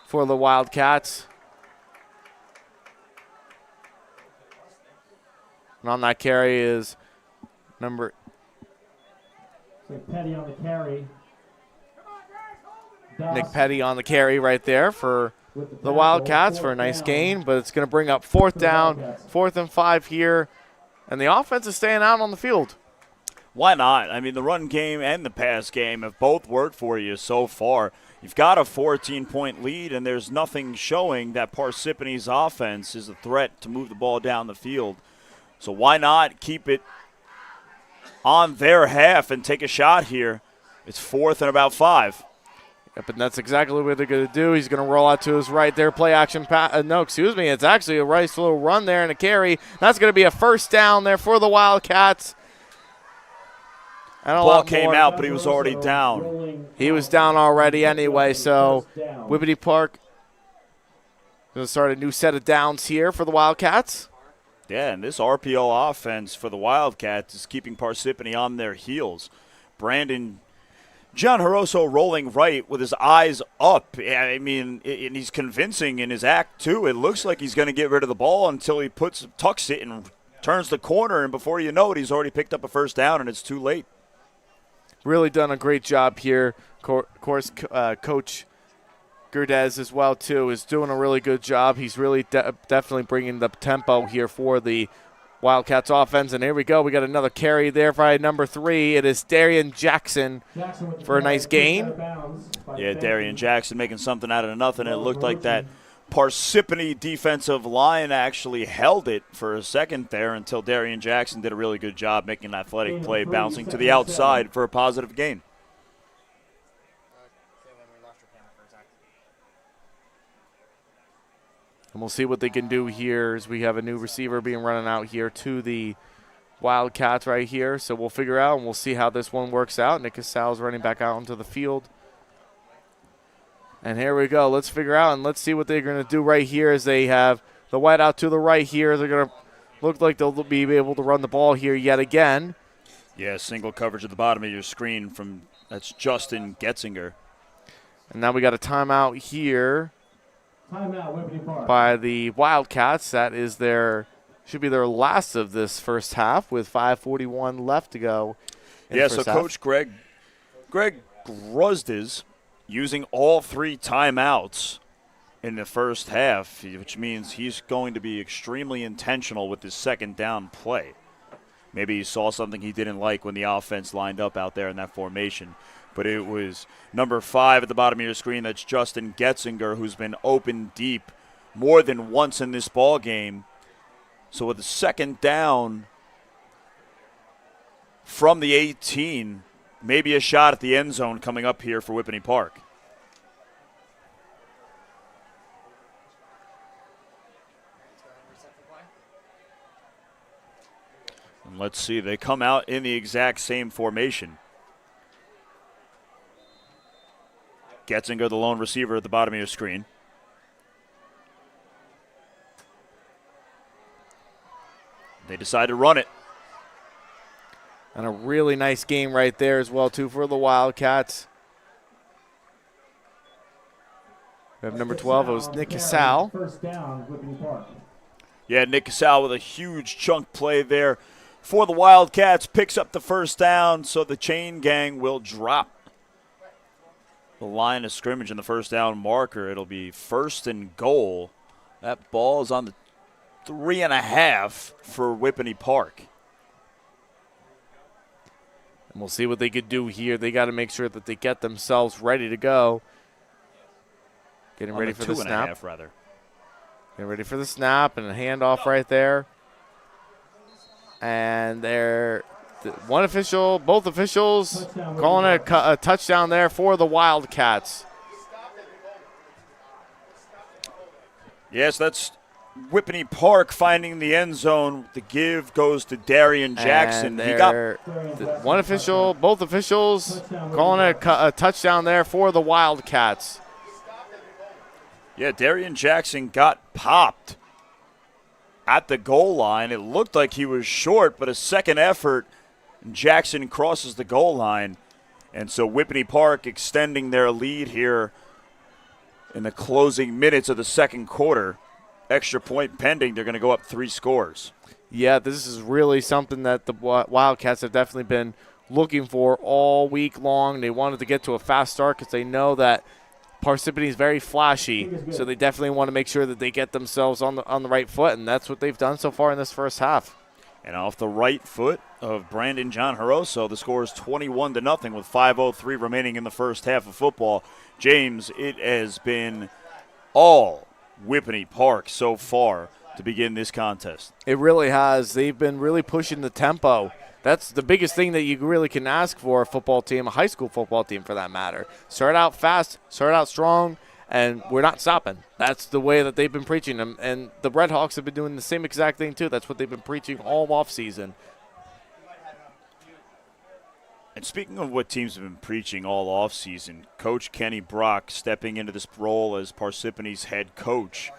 for the Wildcats. And on that carry is number Petty on the carry. Nick Petty on the carry right there for the Wildcats for a nice gain, but it's going to bring up 4th down, 4th and 5 here, and the offense is staying out on the field. Why not? I mean, the run game and the pass game have both worked for you so far. You've got a 14-point lead, and there's nothing showing that Parsippany's offense is a threat to move the ball down the field. So why not keep it on their half and take a shot here? It's 4th and about 5. Yep, and that's exactly what they're going to do. He's going to roll out to his right there, play action pass. It's actually a nice little run there and a carry. That's going to be a 1st down there for the Wildcats. Ball came out, but he was already down. He was down already anyway, so Whippany Park going to start a new set of downs here for the Wildcats. Yeah, and this RPO offense for the Wildcats is keeping Parsippany on their heels. Brandon John Jaroso rolling right with his eyes up. I mean, and he's convincing in his act, too. It looks like he's going to get rid of the ball until he tucks it and turns the corner, and before you know it, he's already picked up a 1st down, and it's too late. Really done a great job here. Of course, Coach Gerdez as well, too, is doing a really good job. He's really definitely bringing the tempo here for the Wildcats offense. And here we go. We got another carry there by number 3. It is Darian Jackson for a nice gain. Yeah, Darian Jackson making something out of nothing. It looked like that Parsippany defensive line actually held it for a second there until Darian Jackson did a really good job making an athletic play, bouncing to the outside for a positive gain. And we'll see what they can do here as we have a new receiver being running out here to the Wildcats right here. So we'll figure out, and we'll see how this one works out. Nick Casal's running back out onto the field. And here we go. Let's figure out and let's see what they're going to do right here as they have the white out to the right here. They're going to look like they'll be able to run the ball here yet again. Yeah, single coverage at the bottom of your screen that's Justin Getzinger. And now we got a timeout here Timeout, Whippany Park. by the Wildcats. That is should be their last of this first half with 5:41 left to go. Yeah, so Coach Greg Gruzdes using all 3 timeouts in the first half, which means he's going to be extremely intentional with his second down play. Maybe he saw something he didn't like when the offense lined up out there in that formation. But it was number 5 at the bottom of your screen. That's Justin Getzinger, who's been open deep more than once in this ball game. So with the second down from the 18, maybe a shot at the end zone coming up here for Whippany Park. And let's see, they come out in the exact same formation. Getzinger, the lone receiver at the bottom of your screen. They decide to run it. And a really nice game right there as well, too, for the Wildcats. We have number 12. It was Nick Casal. First down, Whippany Park. Yeah, Nick Casal with a huge chunk play there for the Wildcats. Picks up the first down, so the chain gang will drop the line of scrimmage in the first down marker. It'll be 1st and goal. That ball is on the 3.5 for Whippany Park. And we'll see what they could do here. They got to make sure that they get themselves ready to go. Getting ready for the snap. 2.5, rather. Getting ready for the snap and a handoff right there. And both officials calling a touchdown there for the Wildcats. Yes, that's Whippany Park finding the end zone. The give goes to Darian Jackson. Both officials calling a touchdown there for the Wildcats. Yeah, Darian Jackson got popped at the goal line. It looked like he was short, but a second effort, Jackson crosses the goal line. And so Whippany Park extending their lead here in the closing minutes of the second quarter. Extra point pending. They're going to go up 3 scores. Yeah, this is really something that the Wildcats have definitely been looking for all week long. They wanted to get to a fast start because they know that Parsippany is very flashy, so they definitely want to make sure that they get themselves on the right foot, and that's what they've done so far in this first half. And off the right foot of Brandon John Jaroso, the score is 21-0 with 5:03 remaining in the first half of football. James, it has been all Whippany Park so far to begin this contest. It really has. They've been really pushing the tempo. That's the biggest thing that you really can ask for a football team, a high school football team for that matter. Start out fast, start out strong, and we're not stopping. That's the way that they've been preaching them. And the Red Hawks have been doing the same exact thing too. That's what they've been preaching all offseason. And speaking of what teams have been preaching all offseason, Coach Kenny Brock stepping into this role as Parsippany's head coach.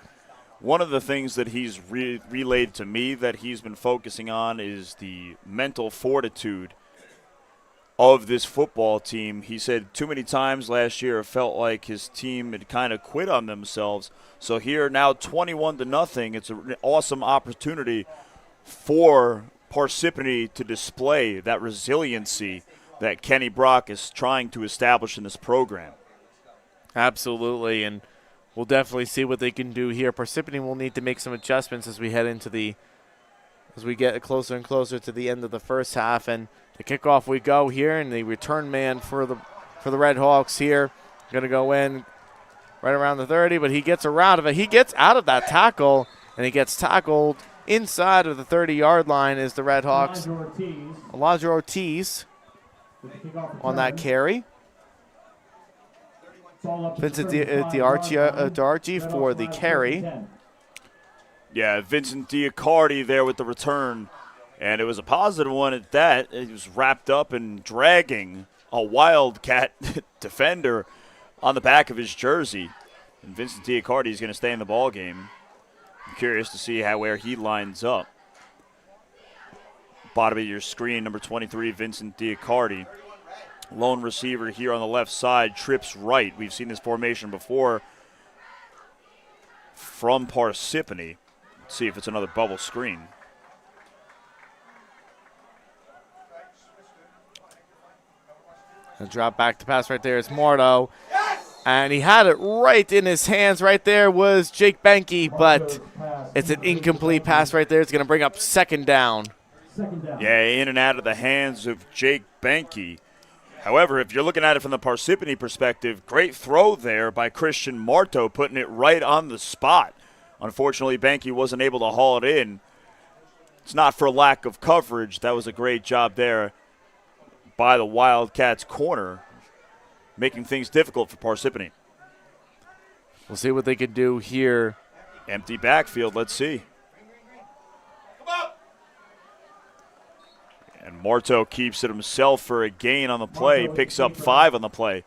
One of the things that he's relayed to me that he's been focusing on is the mental fortitude of this football team. He said too many times last year it felt like his team had kind of quit on themselves. So here now 21-0, it's an awesome opportunity for Parsippany to display that resiliency that Kenny Brock is trying to establish in this program. Absolutely, and we'll definitely see what they can do here. Parsippany will need to make some adjustments as we head into as we get closer and closer to the end of the first half. And the kickoff we go here, and the return man for the Red Hawks here going to go in right around the 30, but he gets around of it. He gets out of that tackle, and he gets tackled inside of the 30-yard line is the Red Hawks. Elijah Ortiz on that carry. Vincent D'Archi for the carry. Yeah, Vincent D'Archi there with the return. And it was a positive one at that. It was wrapped up and dragging a Wildcat defender on the back of his jersey. And Vincent Diacardi is going to stay in the ball game. I'm curious to see where he lines up. Bottom of your screen, number 23, Vincent Diacardi. Lone receiver here on the left side, trips right. We've seen this formation before from Parsippany. Let's see if it's another bubble screen. A drop back to pass right there. It's Mordo. And he had it right in his hands. Right there was Jake Benke, but it's an incomplete pass right there. It's going to bring up second down. Yeah, in and out of the hands of Jake Benke. However, if you're looking at it from the Parsippany perspective, great throw there by Christian Marto, putting it right on the spot. Unfortunately, Benke wasn't able to haul it in. It's not for lack of coverage. That was a great job there by the Wildcats corner, making things difficult for Parsippany. We'll see what they can do here. Empty backfield, let's see. And Marto keeps it himself for a gain on the play. He picks up 5 on the play.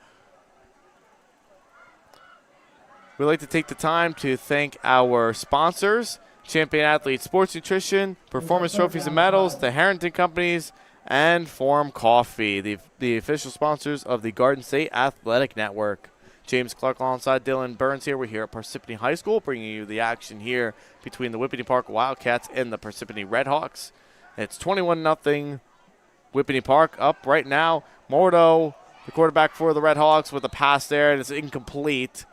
We'd like to take the time to thank our sponsors, Champion Athlete Sports Nutrition, Performance Trophies and Medals, the Harrington Companies, and Forum Coffee, the official sponsors of the Garden State Athletic Network. James Clarke alongside Dylan Burns here. We're here at Parsippany High School, bringing you the action here between the Whippany Park Wildcats and the Parsippany Red Hawks. It's 21-0 Whippany Park up right now. Mordo, the quarterback for the Red Hawks, with a pass there, and it's incomplete.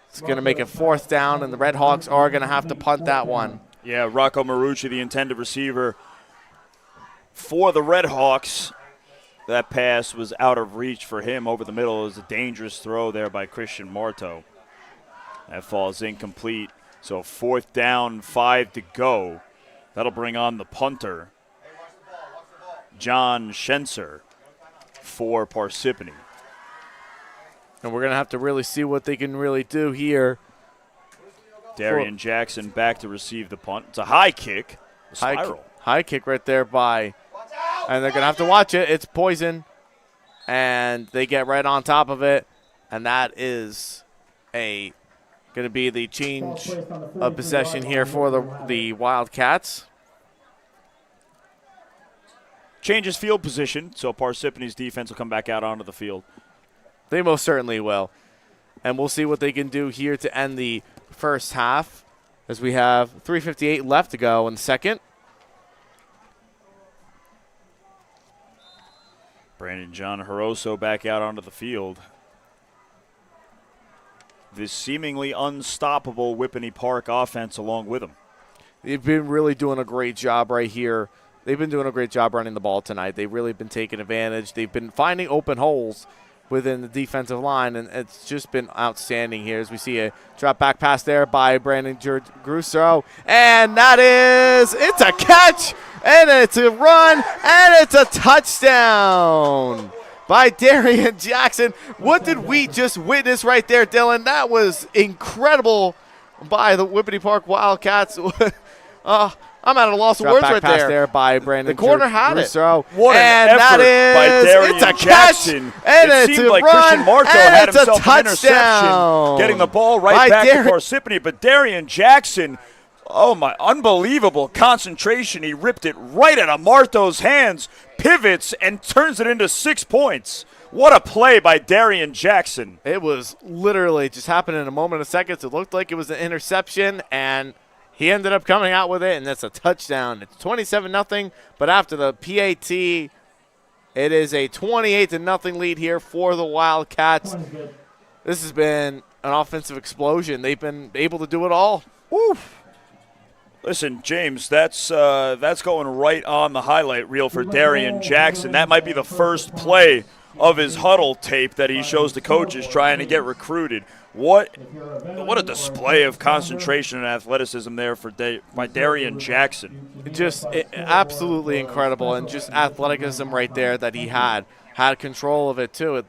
It's going to make it 4th down, and the Red Hawks are going to have to punt that one. Yeah, Rocco Marucci, the intended receiver for the Red Hawks. That pass was out of reach for him over the middle. It was a dangerous throw there by Christian Marto. That falls incomplete. So 4th down, 5 to go. That'll bring on the punter, John Schenser, for Parsippany. And we're going to have to really see what they can really do here. Darian Jackson back to receive the punt. It's a high kick, a spiral. High kick right there by, and they're going to have to watch it. It's poison, and they get right on top of it, and that is going to be the change of possession here for the Wildcats. Changes field position, so Parsippany's defense will come back out onto the field. They most certainly will. And we'll see what they can do here to end the first half, as we have 3:58 left to go in the second. Brandon John Jaroso back out onto the field. This seemingly unstoppable Whippany Park offense along with him. They've been really doing a great job right here. They've been doing a great job running the ball tonight. They've really been taking advantage. They've been finding open holes within the defensive line, and it's just been outstanding here as we see a drop back pass there by Brandon Grusso. And it's a catch, and it's a run, and it's a touchdown by Darian Jackson. What did we just witness right there, Dylan? That was incredible by the Whippany Park Wildcats. I'm at a loss of words right there. By Brandon. The corner had it. What an effort by Darian Jackson. And it seemed like Christian Marto had himself an interception, getting the ball right back to Parsippany. But Darian Jackson, oh my, unbelievable concentration. He ripped it right out of Marto's hands, pivots, and turns it into 6 points. What a play by Darian Jackson. It was literally just happened in a moment of seconds. It looked like it was an interception, and he ended up coming out with it, and that's a touchdown. It's 27-0, but after the PAT, it is a 28-0 lead here for the Wildcats. This has been an offensive explosion. They've been able to do it all. Woo. Listen, James, that's going right on the highlight reel for Darian Jackson. That might be the first play of his huddle tape that he shows the coaches trying to get recruited. What a display of concentration and athleticism there by Darian Jackson. Just absolutely incredible, and just athleticism right there that he had control of it too.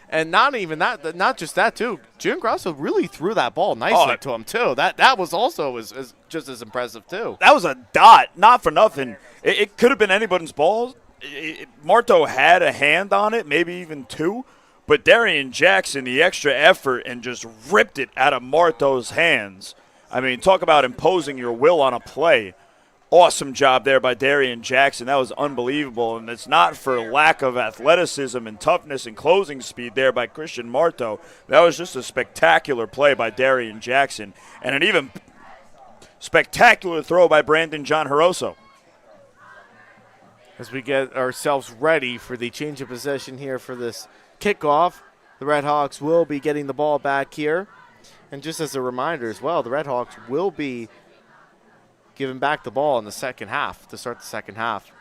And not even that, not just that too. June Grosso really threw that ball nicely to him too. That was also just as impressive too. That was a dot, not for nothing. It could have been anybody's ball. Marto had a hand on it, maybe even two. But Darian Jackson, the extra effort, and just ripped it out of Marto's hands. I mean, talk about imposing your will on a play. Awesome job there by Darian Jackson. That was unbelievable, and it's not for lack of athleticism and toughness and closing speed there by Christian Marto. That was just a spectacular play by Darian Jackson, and an even spectacular throw by Brandon John Jaroso. As we get ourselves ready for the change of possession here for this kickoff, the Red Hawks will be getting the ball back here. And just as a reminder as well, the Red Hawks will be giving back the ball in the second half to start the second half.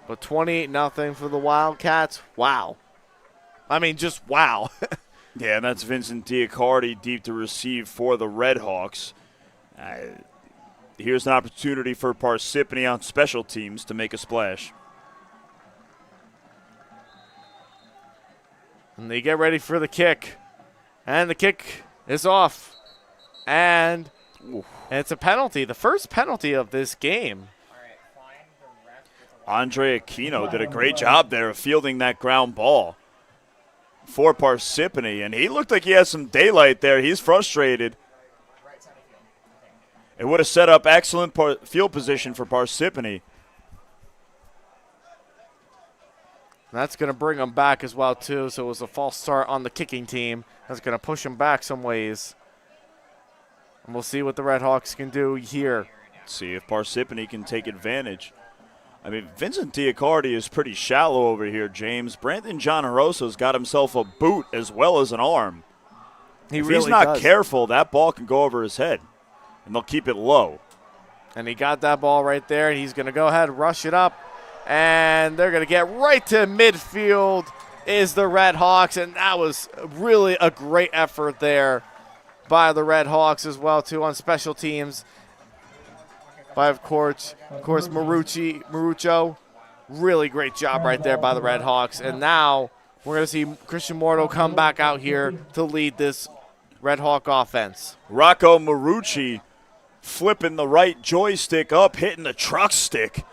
But 28-0 for the Wildcats. Wow. I mean, just wow. Yeah, and that's Vincent Diacardi deep to receive for the Red Hawks. Here's an opportunity for Parsippany on special teams to make a splash. And they get ready for the kick. And the kick is off. And it's a penalty, the first penalty of this game. Andre Aquino did a great job there of fielding that ground ball for Parsippany, and he looked like he had some daylight there. He's frustrated. It would have set up excellent field position for Parsippany. That's going to bring them back as well, too. So it was a false start on the kicking team. That's going to push them back some ways. And we'll see what the Red Hawks can do here. See if Parsippany can take advantage. I mean, Vincent Diacardi is pretty shallow over here, James. Brandon John Jaroso's got himself a boot as well as an arm. If he's not careful, that ball can go over his head, and they'll keep it low. And he got that ball right there, and he's going to go ahead and rush it up. And they're going to get right to midfield is the Red Hawks, and that was really a great effort there by the Red Hawks as well, too, on special teams. By, of course, Maruccio. Really great job right there by the Red Hawks. And now we're going to see Christian Morto come back out here to lead this Red Hawk offense. Rocco Marucci flipping the right joystick up, hitting the truck stick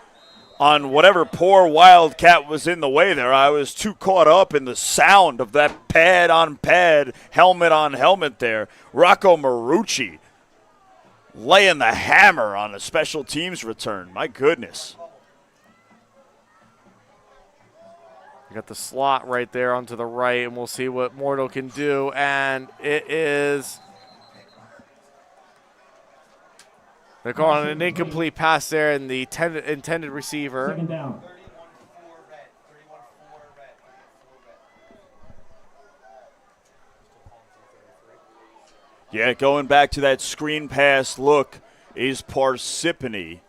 on whatever poor Wildcat was in the way there. I was too caught up in the sound of that pad-on-pad, helmet-on-helmet there. Rocco Marucci laying the hammer on a special teams return. My goodness. You got the slot right there onto the right, and we'll see what Morto can do. And it is, they're calling an incomplete pass there, and the intended receiver. Second down. Yeah, going back to that screen pass look is Parsippany.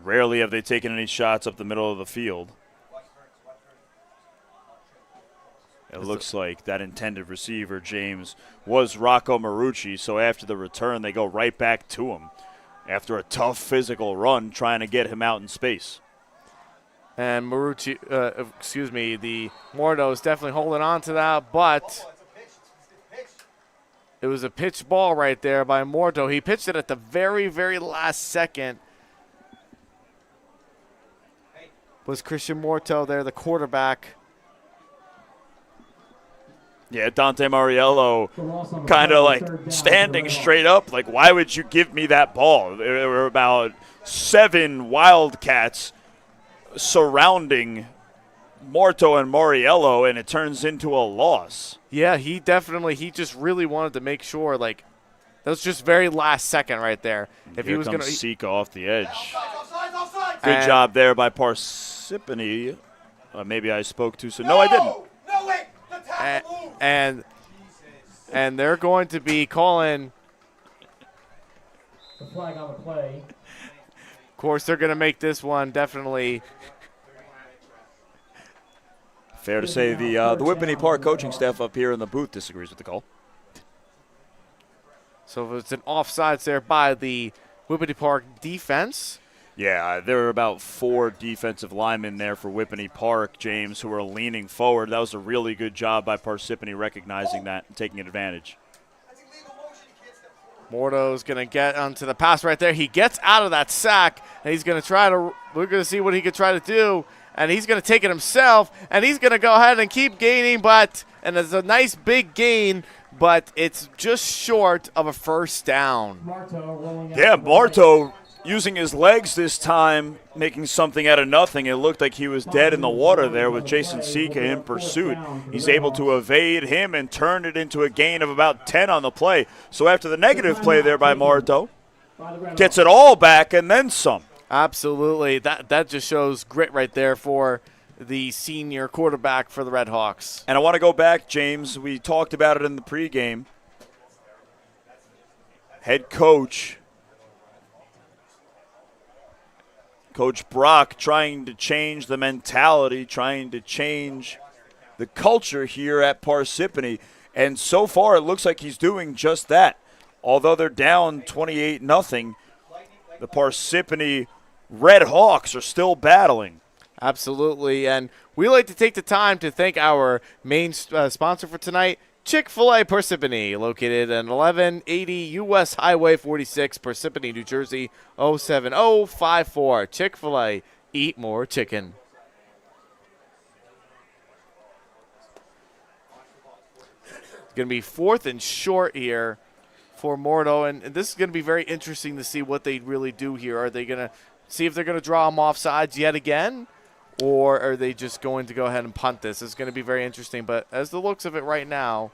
Rarely have they taken any shots up the middle of the field. It looks like that intended receiver, James, was Rocco Marucci, so after the return, they go right back to him after a tough physical run trying to get him out in space. And Marucci, the Morto is definitely holding on to that, but it was a pitched ball right there by Morto. He pitched it at the very, very last second. Was Christian Morto there, the quarterback? Yeah, Dante Mariello kind of like standing straight up, like, why would you give me that ball? There were about 7 Wildcats surrounding Morto and Mariello, and it turns into a loss. Yeah, he just really wanted to make sure, like, that was just very last second right there. If Here he was comes going to Sika off the edge. Good job there by Parsippany. Maybe I spoke too soon. No, I didn't. No, wait. The tackle and they're going to be calling. The flag on the play. Of course, they're going to make this one definitely. Fair to say the Whippany Park coaching staff up here in the booth disagrees with the call. So it's an offsides there by the Whippany Park defense. Yeah, there were about 4 defensive linemen there for Whippany Park, James, who were leaning forward. That was a really good job by Parsippany recognizing that and taking advantage. Mordo's going to get onto the pass right there. He gets out of that sack, and he's going to try to – we're going to see what he could try to do. And he's going to take it himself, and he's going to go ahead and keep gaining, and it's a nice big gain, but it's just short of a first down. Yeah, Marto using his legs this time, making something out of nothing. It looked like he was dead in the water there with Jason Sika in pursuit. He's able to evade him and turn it into a gain of about 10 on the play. So after the negative play there by Marto, gets it all back and then some. Absolutely. That just shows grit right there for the senior quarterback for the Red Hawks. And I want to go back, James. We talked about it in the pregame. Head coach Coach Brock trying to change the mentality, trying to change the culture here at Parsippany. And so far, it looks like he's doing just that. Although they're down 28-0, the Parsippany Red Hawks are still battling. Absolutely. And we like to take the time to thank our main sponsor for tonight, Chick-fil-A Parsippany, located at 1180 U.S. Highway 46, Parsippany, New Jersey, 07054. Chick-fil-A, eat more chicken. It's going to be 4th and short here for Mordo, and this is going to be very interesting to see what they really do here. Are they going to see if they're going to draw them off sides yet again, or are they just going to go ahead and punt this? It's going to be very interesting, but as the looks of it right now.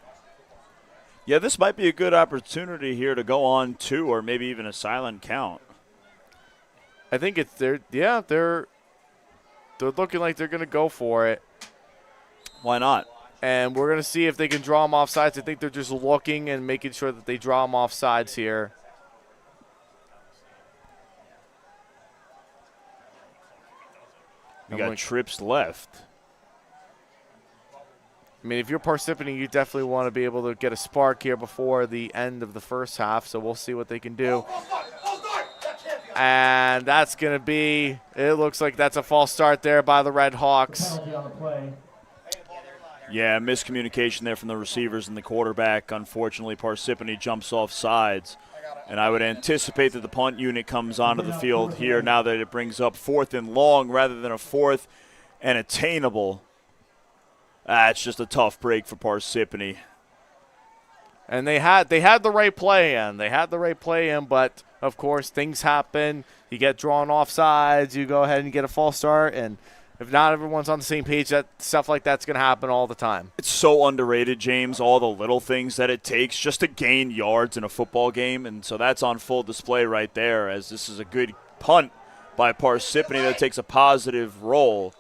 Yeah, this might be a good opportunity here to go on 2 or maybe even a silent count. I think it's they're looking like they're going to go for it. Why not? And we're going to see if they can draw them off sides. I think they're just looking and making sure that they draw them off sides here. We got trips left. I mean, if you're Parsippany, you definitely want to be able to get a spark here before the end of the first half, so we'll see what they can do. And that's going to be, it looks like that's a false start there by the Red Hawks. Yeah, miscommunication there from the receivers and the quarterback. Unfortunately, Parsippany jumps off sides. And I would anticipate that the punt unit comes onto the field here now that it brings up 4th and long rather than a 4th and attainable. It's just a tough break for Parsippany. And they had the right play in. But of course things happen. You get drawn off sides, you go ahead and get a false start, and if not everyone's on the same page, that stuff like that's going to happen all the time. It's so underrated, James, all the little things that it takes just to gain yards in a football game. And so that's on full display right there, as this is a good punt by Parsippany that takes a positive roll.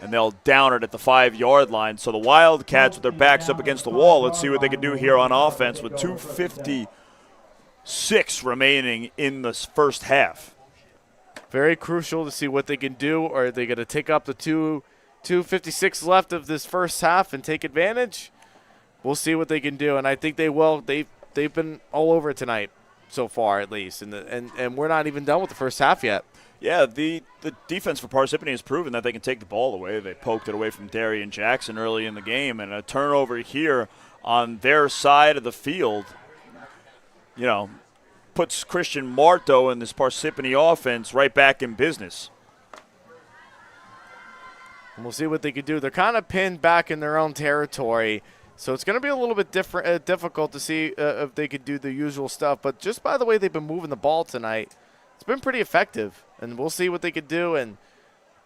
And they'll down it at the 5-yard line. So the Wildcats with their backs up against the wall. Let's see what they can do here on offense with 2:56 remaining in this first half. Very crucial to see what they can do. Are they going to take up the 2:56 left of this first half and take advantage? We'll see what they can do, and I think they will. They've been all over it tonight so far, at least, and we're not even done with the first half yet. Yeah, the defense for Parsippany has proven that they can take the ball away. They poked it away from Darian Jackson early in the game, and a turnover here on their side of the field, puts Christian Marto and this Parsippany offense right back in business. And we'll see what they can do. They're kind of pinned back in their own territory, so it's going to be a little bit difficult to see if they could do the usual stuff. But just by the way they've been moving the ball tonight, it's been pretty effective. And we'll see what they could do. And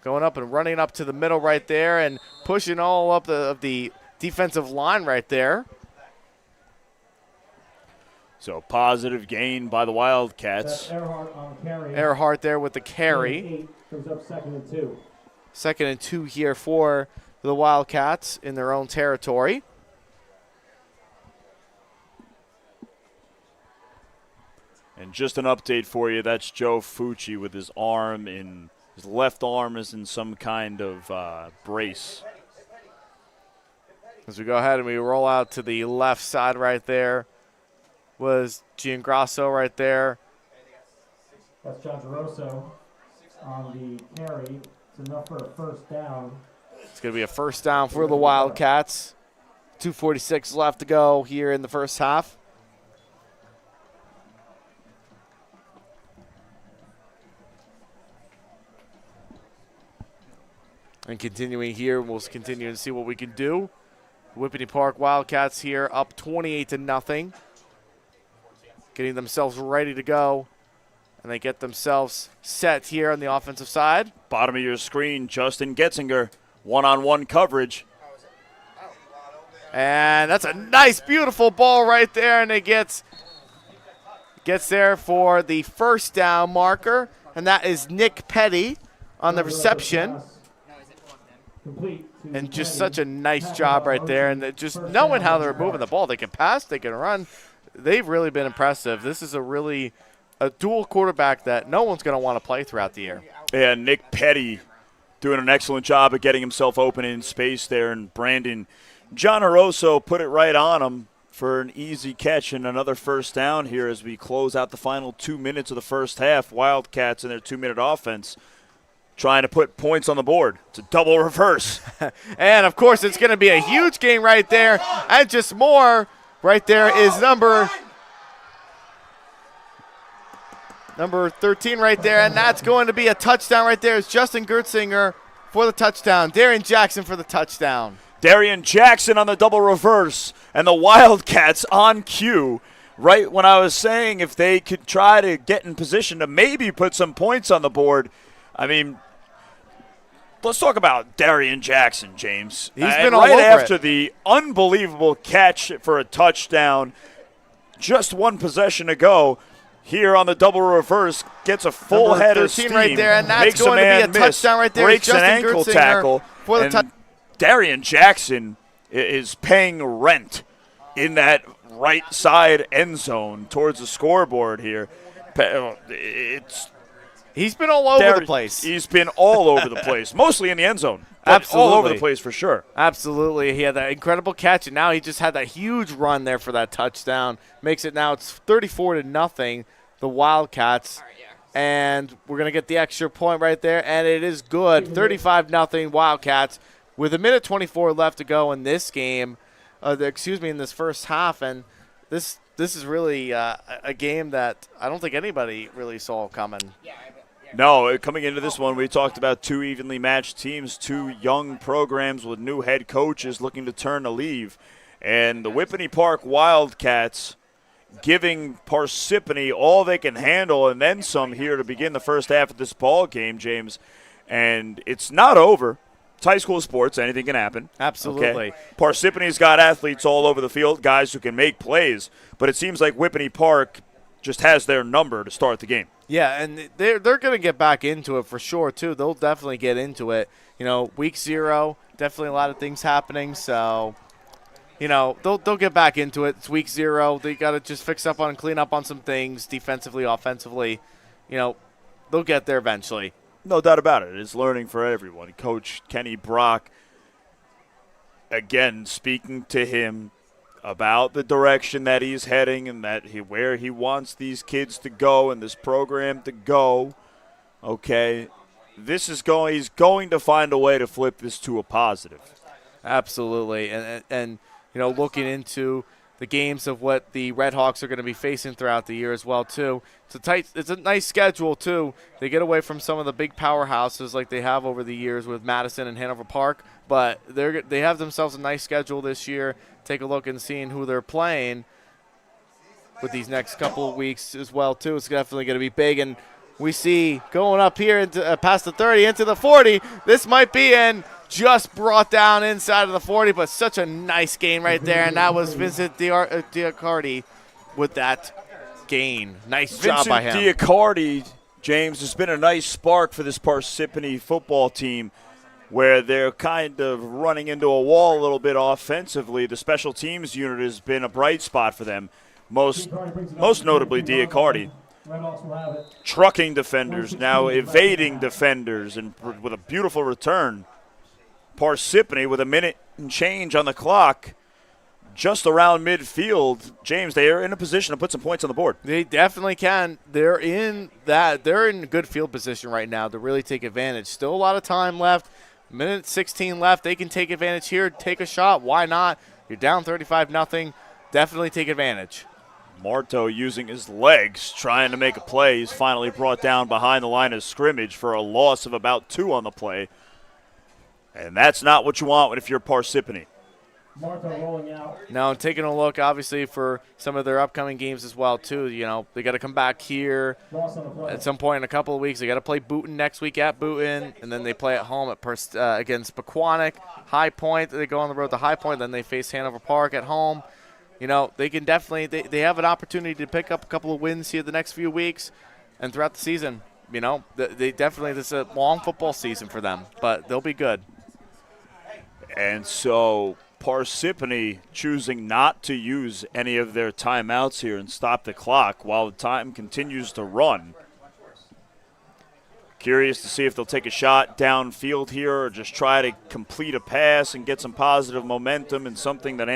going up and running up to the middle right there and pushing all up the defensive line right there. So positive gain by the Wildcats. Earhart there with the carry. Comes up 2nd and 2. 2nd and 2 here for the Wildcats in their own territory. And just an update for you, that's Joe Fucci with his left arm is in some kind of brace. As we go ahead and we roll out to the left side right there was Giangrasso right there. That's John DeRosso on the carry. It's enough for a first down. It's going to be a first down for the Wildcats. 2:46 left to go here in the first half. And continuing here, we'll continue to see what we can do. Whippany Park Wildcats here up 28-0. Getting themselves ready to go. And they get themselves set here on the offensive side. Bottom of your screen, Justin Getzinger, one-on-one coverage. And that's a nice, beautiful ball right there. And it gets there for the first down marker. And that is Nick Petty on the reception. And just such a nice job right there. And just knowing how they're moving the ball. They can pass, they can run. They've really been impressive. This is a dual quarterback that no one's going to want to play throughout the year. Yeah, Nick Petty doing an excellent job of getting himself open in space there. And Brandon Giannaroso put it right on him for an easy catch and another first down here as we close out the final 2 minutes of the first half. Wildcats in their 2-minute offense trying to put points on the board. It's a double reverse. And, of course, it's going to be a huge game right there. And just more right there is number 13 right there, and that's going to be a touchdown right there. It's Justin Gertzinger for the touchdown. Darian Jackson for the touchdown. Darian Jackson on the double reverse, and the Wildcats on cue. Right when I was saying if they could try to get in position to maybe put some points on the board. I mean, let's talk about Darian Jackson, James. He's been all right over after it. The unbelievable catch for a touchdown, just one possession ago. Here on the double reverse, gets a full Number head of 13 steam, right there, and that's makes going to be a man miss, touchdown right there. breaks an Justin ankle Gertzinger tackle, for the and Darian Jackson is paying rent in that right side end zone towards the scoreboard here. He's been all over the place. He's been all over the place, mostly in the end zone. But Absolutely. all over the place for sure. Absolutely. He had that incredible catch, and now he just had that huge run there for that touchdown. Makes it now it's 34-0, the Wildcats. And we're going to get the extra point right there, and it is good. 35-0 Wildcats with 1:24 left to go in this game. In this first half. And this is really a game that I don't think anybody really saw coming. No, coming into this one, we talked about two evenly matched teams, two young programs with new head coaches looking to turn a leaf. And the Whippany Park Wildcats giving Parsippany all they can handle and then some here to begin the first half of this ball game, James. And it's not over. It's high school sports. Anything can happen. Absolutely. Okay? Parsippany's got athletes all over the field, guys who can make plays. But it seems like Whippany Park just has their number to start the game. Yeah, and they're going to get back into it for sure, too. They'll definitely get into it. Week 0, definitely a lot of things happening. So, they'll get back into it. It's week 0. They got to just fix up on and clean up on some things defensively, offensively. They'll get there eventually. No doubt about it. It's learning for everyone. Coach Kenny Brock, again, speaking to him about the direction that he's heading and where he wants these kids to go and this program to go. Okay, he's going to find a way to flip this to a positive. Absolutely, and looking into the games of what the Red Hawks are going to be facing throughout the year as well too. It's a nice schedule too. They get away from some of the big powerhouses like they have over the years with Madison and Hanover Park, but they have themselves a nice schedule this year. Take a look and seeing who they're playing with these next couple of weeks as well too. It's definitely going to be big, and we see going up here into past the 30 into the 40. This might be in. Just brought down inside of the 40, but such a nice gain right there, and that was Vincent Diacardi with that gain. Nice job by him. Vincent Diacardi, James, has been a nice spark for this Parsippany football team where they're kind of running into a wall a little bit offensively. The special teams unit has been a bright spot for them, most notably Diacardi. Trucking defenders, now evading defenders, and with a beautiful return. Parsippany with a minute and change on the clock, just around midfield. James, they are in a position to put some points on the board. They definitely can. They're in good field position right now to really take advantage. Still a lot of time left. Minute 16 left. They can take advantage here, take a shot. Why not? You're down 35-0. Definitely take advantage. Marto using his legs, trying to make a play. He's finally brought down behind the line of scrimmage for a loss of about 2 on the play. And that's not what you want if you're Parsippany. Martha rolling out. Now, taking a look, obviously, for some of their upcoming games as well, too. You know, they got to come back here Loss on the play. at some point in a couple of weeks. They got to play Booton next week at Booton, and then they play at home at against Pequannock. High Point, they go on the road to High Point, then they face Hanover Park at home. You know, they can definitely they have an opportunity to pick up a couple of wins here the next few weeks and throughout the season. You know, they definitely, this is a long football season for them, but they'll be good. And so Parsippany choosing not to use any of their timeouts here and stop the clock while the time continues to run. Curious to see if they'll take a shot downfield here or just try to complete a pass and get some positive momentum and something that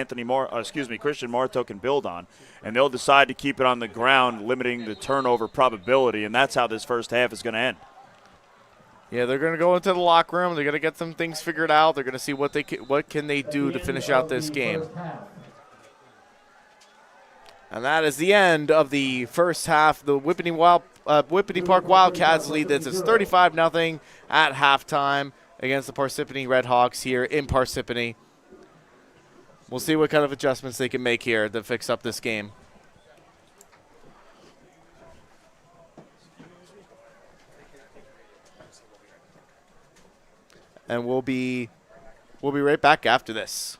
Christian Marteau can build on. And they'll decide to keep it on the ground, limiting the turnover probability, and that's how this first half is going to end. Yeah, they're going to go into the locker room. They're going to get some things figured out. They're going to see what can they do to finish out this game. And that is the end of the first half. The Whippany Park Wildcats lead this. It's 35-0 at halftime against the Parsippany Red Hawks here in Parsippany. We'll see what kind of adjustments they can make here to fix up this game. And we'll be right back after this.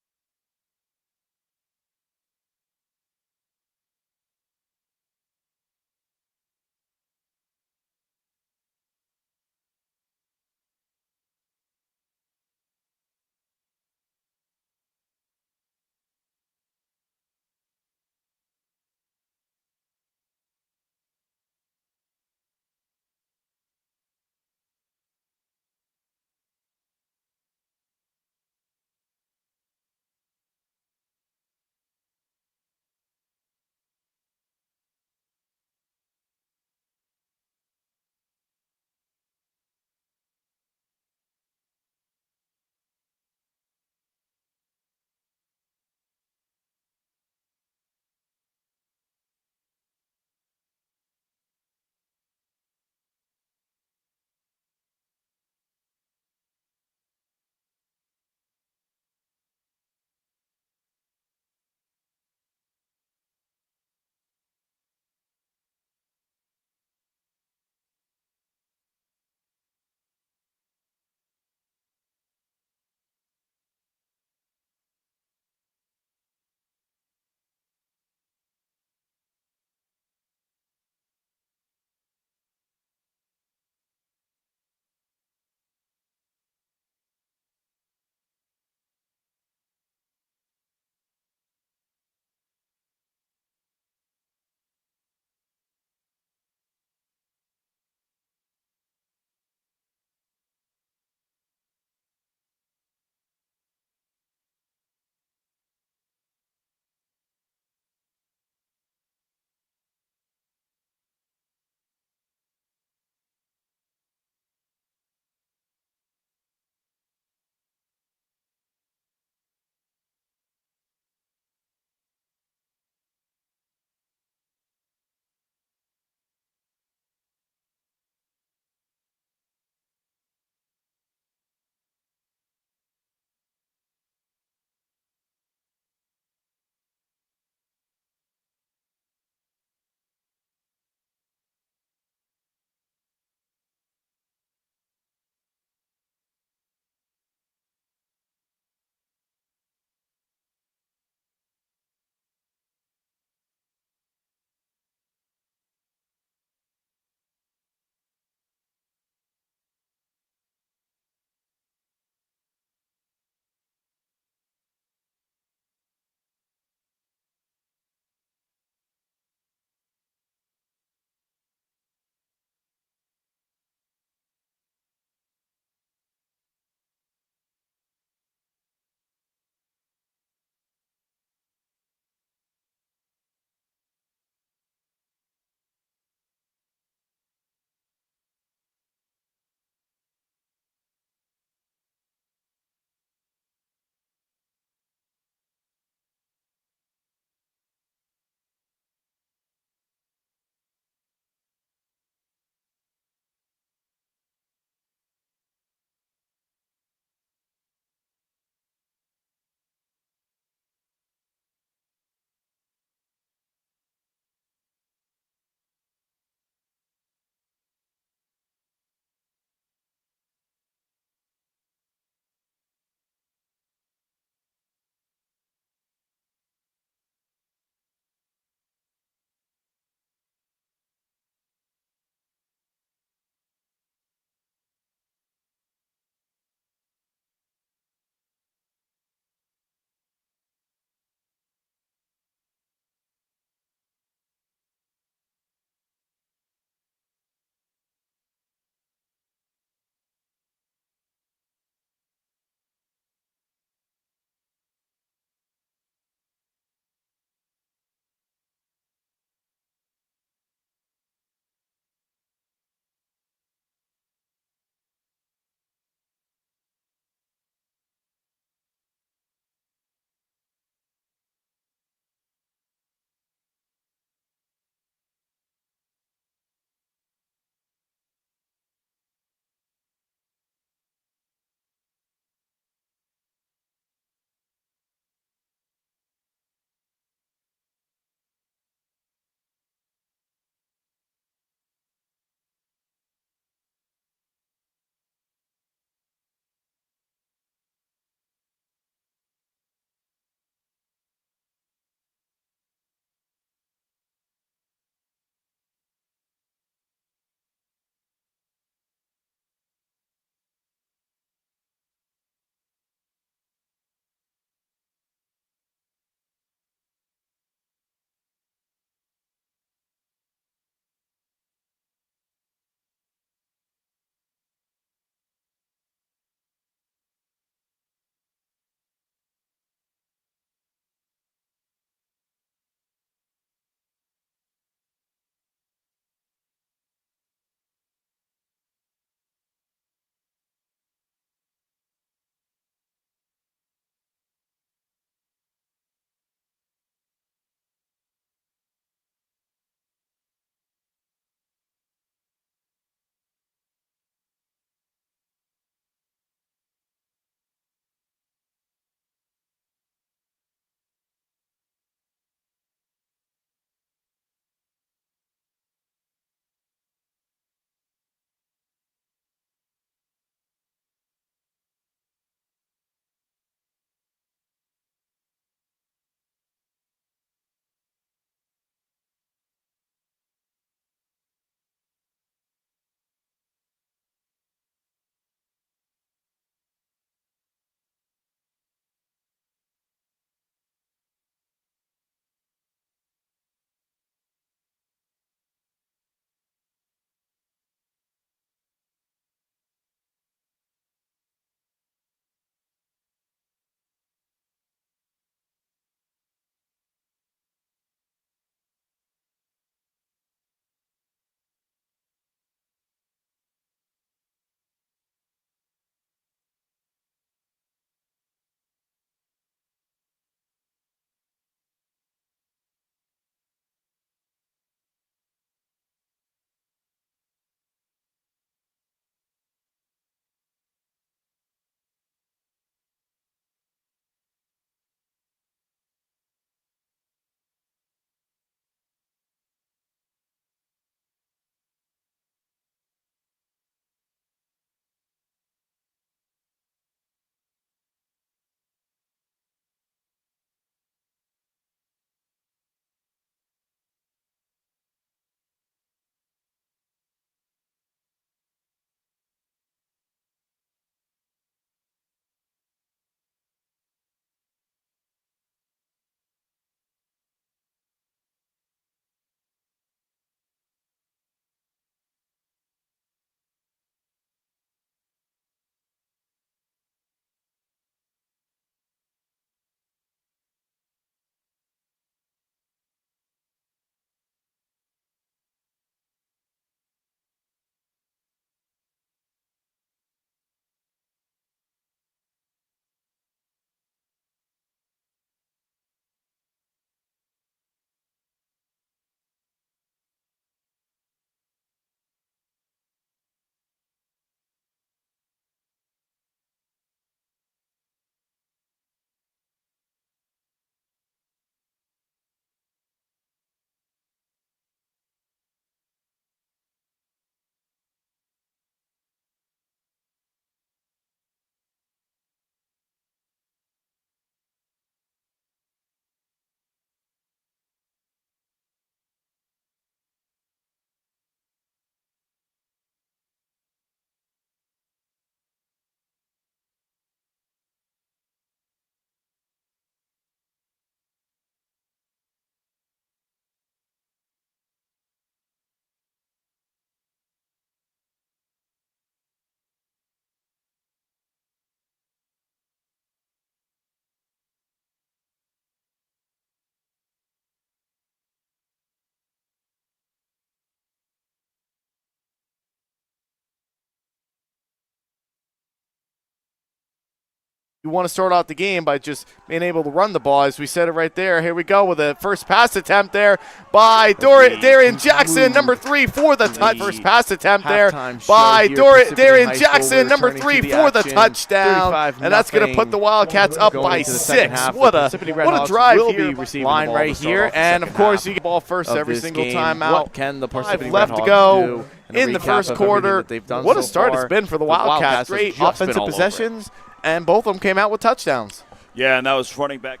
You want to start out the game by just being able to run the ball, as we said it right there. Here we go with the first pass attempt there by Darian Jackson, number 3 for the first pass attempt there by Darian Jackson, number 3 for the touchdown, and that's going to put the Wildcats up by 6. What a drive here, line right here, and of course you get the ball first every single time out. What can the Parsippany Red Left to Hawks go do in the first quarter. What a start it's been for the Wildcats. have Great just been offensive all over it. possessions, and both of them came out with touchdowns. Yeah, and that was running back.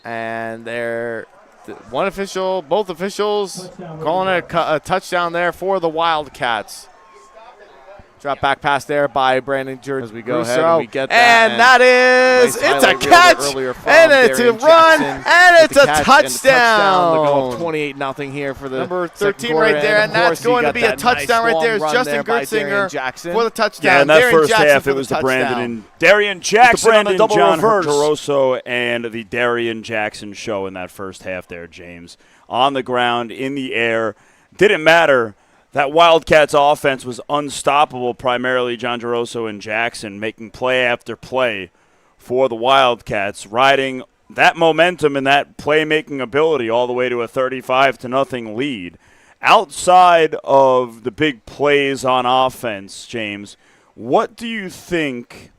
And both officials calling a touchdown there for the Wildcats. Drop back pass there by Brandon Jordan as we go ahead and we get that. And that is, it's a catch, and it's a run, and it's a touchdown. They'll go up 28-0 here for the number 13 right there, and that's going to be a touchdown right there. It's Justin Gertzinger for the touchdown. Yeah, in that Darian first Jackson half, for it was the Brandon touchdown. and Darian Jackson, Brandon double John reverse. reverse. Jaroso and the Darian Jackson show in that first half there, James. On the ground, in the air. Didn't matter. That Wildcats offense was unstoppable, primarily John Jaroso and Jackson making play after play for the Wildcats, riding that momentum and that playmaking ability all the way to a 35-0 lead. Outside of the big plays on offense, James, what do you think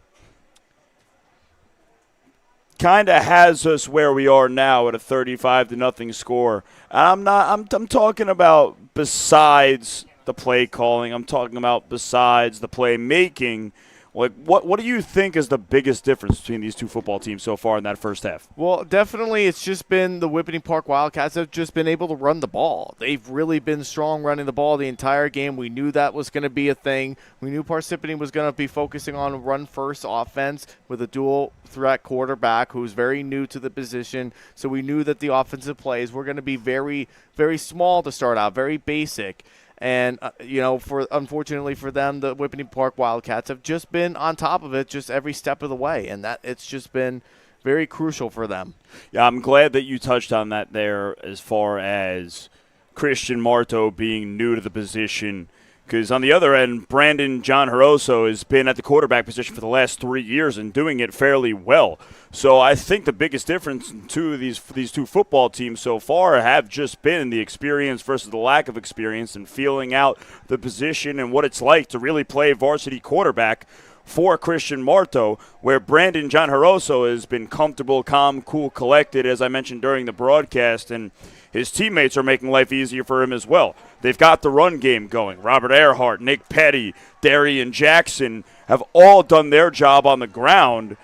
kind of has us where we are now at a 35-0 score? And I'm talking about besides the play calling. I'm talking about besides the play making. Like, what do you think is the biggest difference between these two football teams so far in that first half? Well, definitely it's just been the Whippany Park Wildcats have just been able to run the ball. They've really been strong running the ball the entire game. We knew that was going to be a thing. We knew Parsippany was going to be focusing on run-first offense with a dual-threat quarterback who's very new to the position. So we knew that the offensive plays were going to be very, very small to start out, very basic. And, unfortunately for them, the Whippany Park Wildcats have just been on top of it just every step of the way. And that it's just been very crucial for them. Yeah, I'm glad that you touched on that there as far as Christian Marto being new to the position. Because on the other end, Brandon John Jaroso has been at the quarterback position for the last 3 years and doing it fairly well. So I think the biggest difference in these two football teams so far have just been the experience versus the lack of experience and feeling out the position and what it's like to really play varsity quarterback for Christian Marto, where Brandon John Jaroso has been comfortable, calm, cool, collected, as I mentioned during the broadcast, and his teammates are making life easier for him as well. They've got the run game going. Robert Earhart, Nick Petty, Darian Jackson have all done their job on the ground.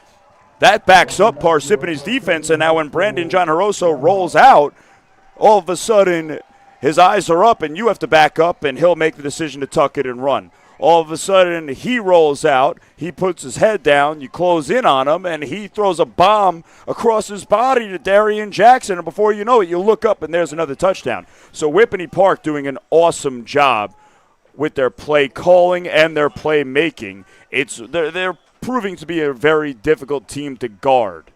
That backs up Parsippany's defense, and now when Brandon John Jaroso rolls out, all of a sudden his eyes are up and you have to back up, and he'll make the decision to tuck it and run. All of a sudden, he rolls out, he puts his head down, you close in on him, and he throws a bomb across his body to Darian Jackson, and before you know it, you look up and there's another touchdown. So Whippany Park doing an awesome job with their play calling and their play making. They're proving to be a very difficult team to guard.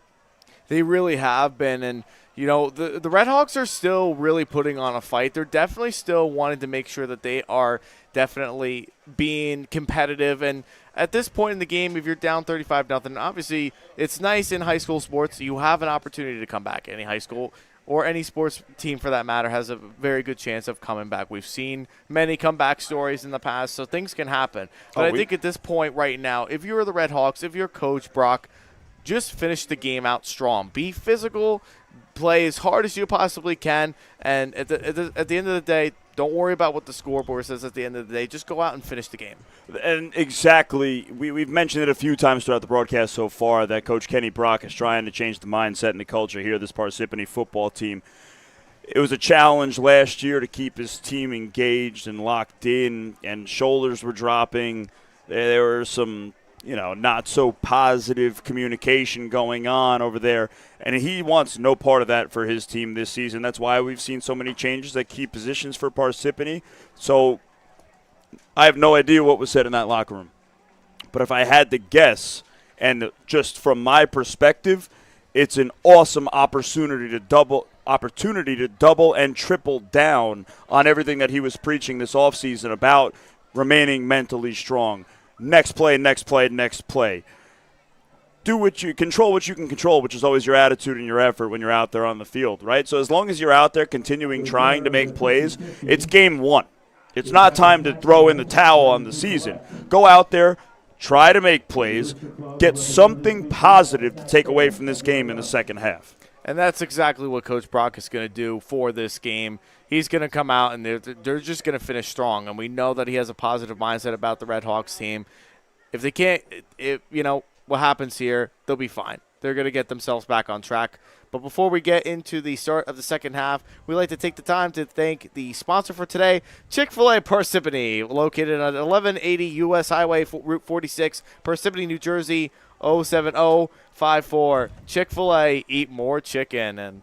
They really have been, and the Red Hawks are still really putting on a fight. They're definitely still wanting to make sure that they are definitely being competitive. And at this point in the game, if you're down 35-0, obviously it's nice in high school sports. You have an opportunity to come back. Any high school or any sports team for that matter has a very good chance of coming back. We've seen many comeback stories in the past, so things can happen. But I think at this point right now, if you're the Red Hawks, if you're Coach Brock, just finish the game out strong. Be physical, play as hard as you possibly can, and at the end of the day, don't worry about what the scoreboard says at the end of the day. Just go out and finish the game. And exactly, we've mentioned it a few times throughout the broadcast so far that Coach Kenny Brock is trying to change the mindset and the culture here, this Parsippany football team. It was a challenge last year to keep his team engaged and locked in, and shoulders were dropping. There were some not so positive communication going on over there. And he wants no part of that for his team this season. That's why we've seen so many changes at key positions for Parsippany. So I have no idea what was said in that locker room. But if I had to guess, and just from my perspective, it's an awesome opportunity to double and triple down on everything that he was preaching this offseason about remaining mentally strong. Next play, next play, next play. control what you can control, which is always your attitude and your effort when you're out there on the field, right? So as long as you're out there continuing trying to make plays, it's game one. It's not time to throw in the towel on the season. Go out there, try to make plays, get something positive to take away from this game in the second half. And that's exactly what Coach Brock is going to do for this game. He's going to come out, and they're just going to finish strong. And we know that he has a positive mindset about the Red Hawks team. If they can't, what happens here, they'll be fine. They're going to get themselves back on track. But before we get into the start of the second half, we'd like to take the time to thank the sponsor for today, Chick-fil-A Parsippany, located on 1180 U.S. Highway, Route 46, Parsippany, New Jersey, 07054. Chick-fil-A, eat more chicken. And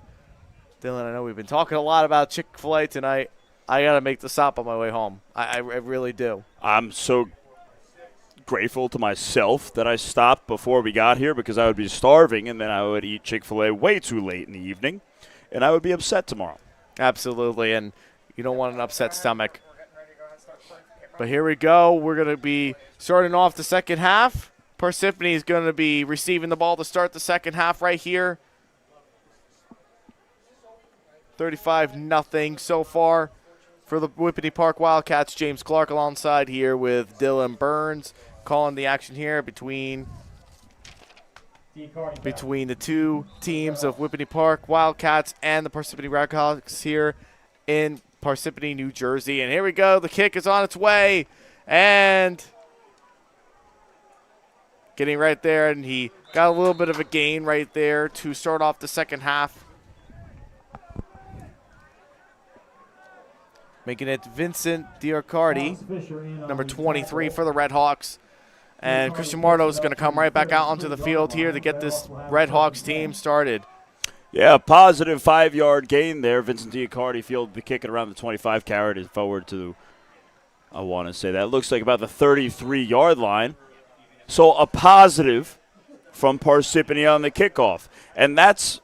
Dylan, I know we've been talking a lot about Chick-fil-A tonight. I got to make the stop on my way home. I really do. I'm so grateful to myself that I stopped before we got here because I would be starving and then I would eat Chick-fil-A way too late in the evening and I would be upset tomorrow. Absolutely, and you don't want an upset stomach. But here we go. We're going to be starting off the second half. Parsippany is going to be receiving the ball to start the second half right here. 35-0 so far for the Whippany Park Wildcats. James Clarke alongside here with Dylan Burns calling the action here between the two teams of Whippany Park Wildcats and the Parsippany Red Hawks here in Parsippany, New Jersey. And here we go. The kick is on its way. And getting right there, and he got a little bit of a gain right there to start off the second half. Making it Vincent Diarcardi, number 23 for the Red Hawks. And Christian Marto is going to come right back out onto the field here to get this Red Hawks team started. Yeah, positive 5-yard gain there. Vincent Diarcardi fielded the kick at around the 25, carried it forward to, I want to say that looks like about the 33-yard line. So a positive from Parsippany on the kickoff. And that's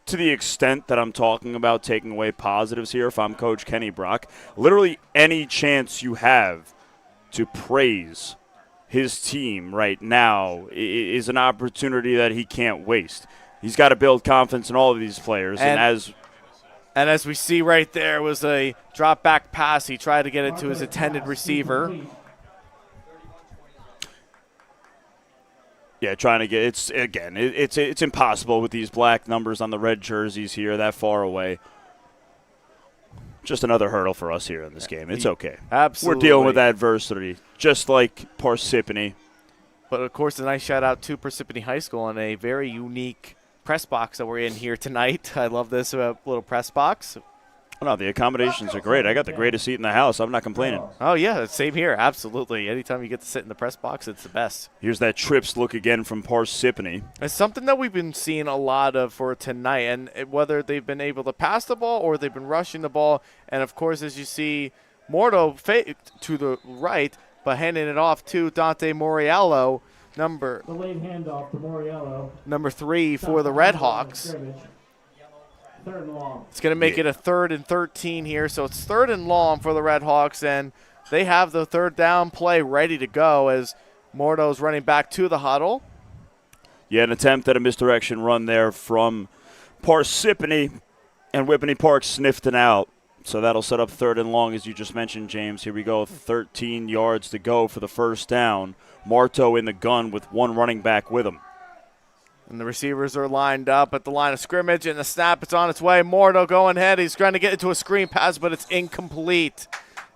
to the extent that I'm talking about taking away positives here if I'm Coach Kenny Brock. Literally any chance you have to praise his team right now is an opportunity that he can't waste. He's got to build confidence in all of these players. And as we see right there was a drop back pass. He tried to get it to his intended receiver. Yeah, trying to get it's impossible with these black numbers on the red jerseys here that far away. Just another hurdle for us here in this game. It's okay. Absolutely. We're dealing with adversity, just like Parsippany. But, of course, a nice shout-out to Parsippany High School on a very unique press box that we're in here tonight. I love this little press box. Oh, no, the accommodations are great. I got the greatest seat in the house. I'm not complaining. Oh, yeah, same here. Absolutely. Anytime you get to sit in the press box, it's the best. Here's that trips look again from Parsippany. It's something that we've been seeing a lot of for tonight, and whether they've been able to pass the ball or they've been rushing the ball. And, of course, as you see, Morto to the right, but handing it off to Dante Moriello, number 3 for the Red Hawks. Third and long. It's going to make it a 3rd and 13 here. So it's 3rd and long for the Red Hawks, and they have the third down play ready to go as Morto's running back to the huddle. Yeah, an attempt at a misdirection run there from Parsippany, and Whippany Park sniffed it out. So that'll set up 3rd and long, as you just mentioned, James. Here we go, 13 yards to go for the first down. Marto in the gun with one running back with him. And the receivers are lined up at the line of scrimmage, and the snap is on its way. Morto going ahead. He's trying to get into a screen pass, but it's incomplete.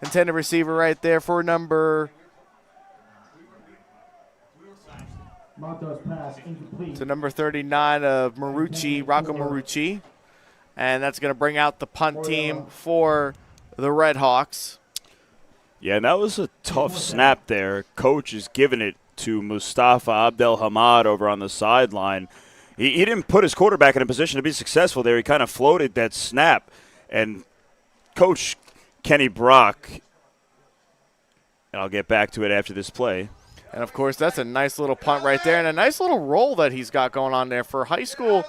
Intended receiver right there for number. Monto's pass incomplete. To number 39 of Marucci, Rocco Marucci. And that's going to bring out the punt team for the Red Hawks. Yeah, and that was a tough snap there. Coach is giving it to Mustafa Abdelhamad over on the sideline. He didn't put his quarterback in a position to be successful there. He kind of floated that snap. And Coach Kenny Brock, and I'll get back to it after this play. And, of course, that's a nice little punt right there and a nice little roll that he's got going on there. For a high school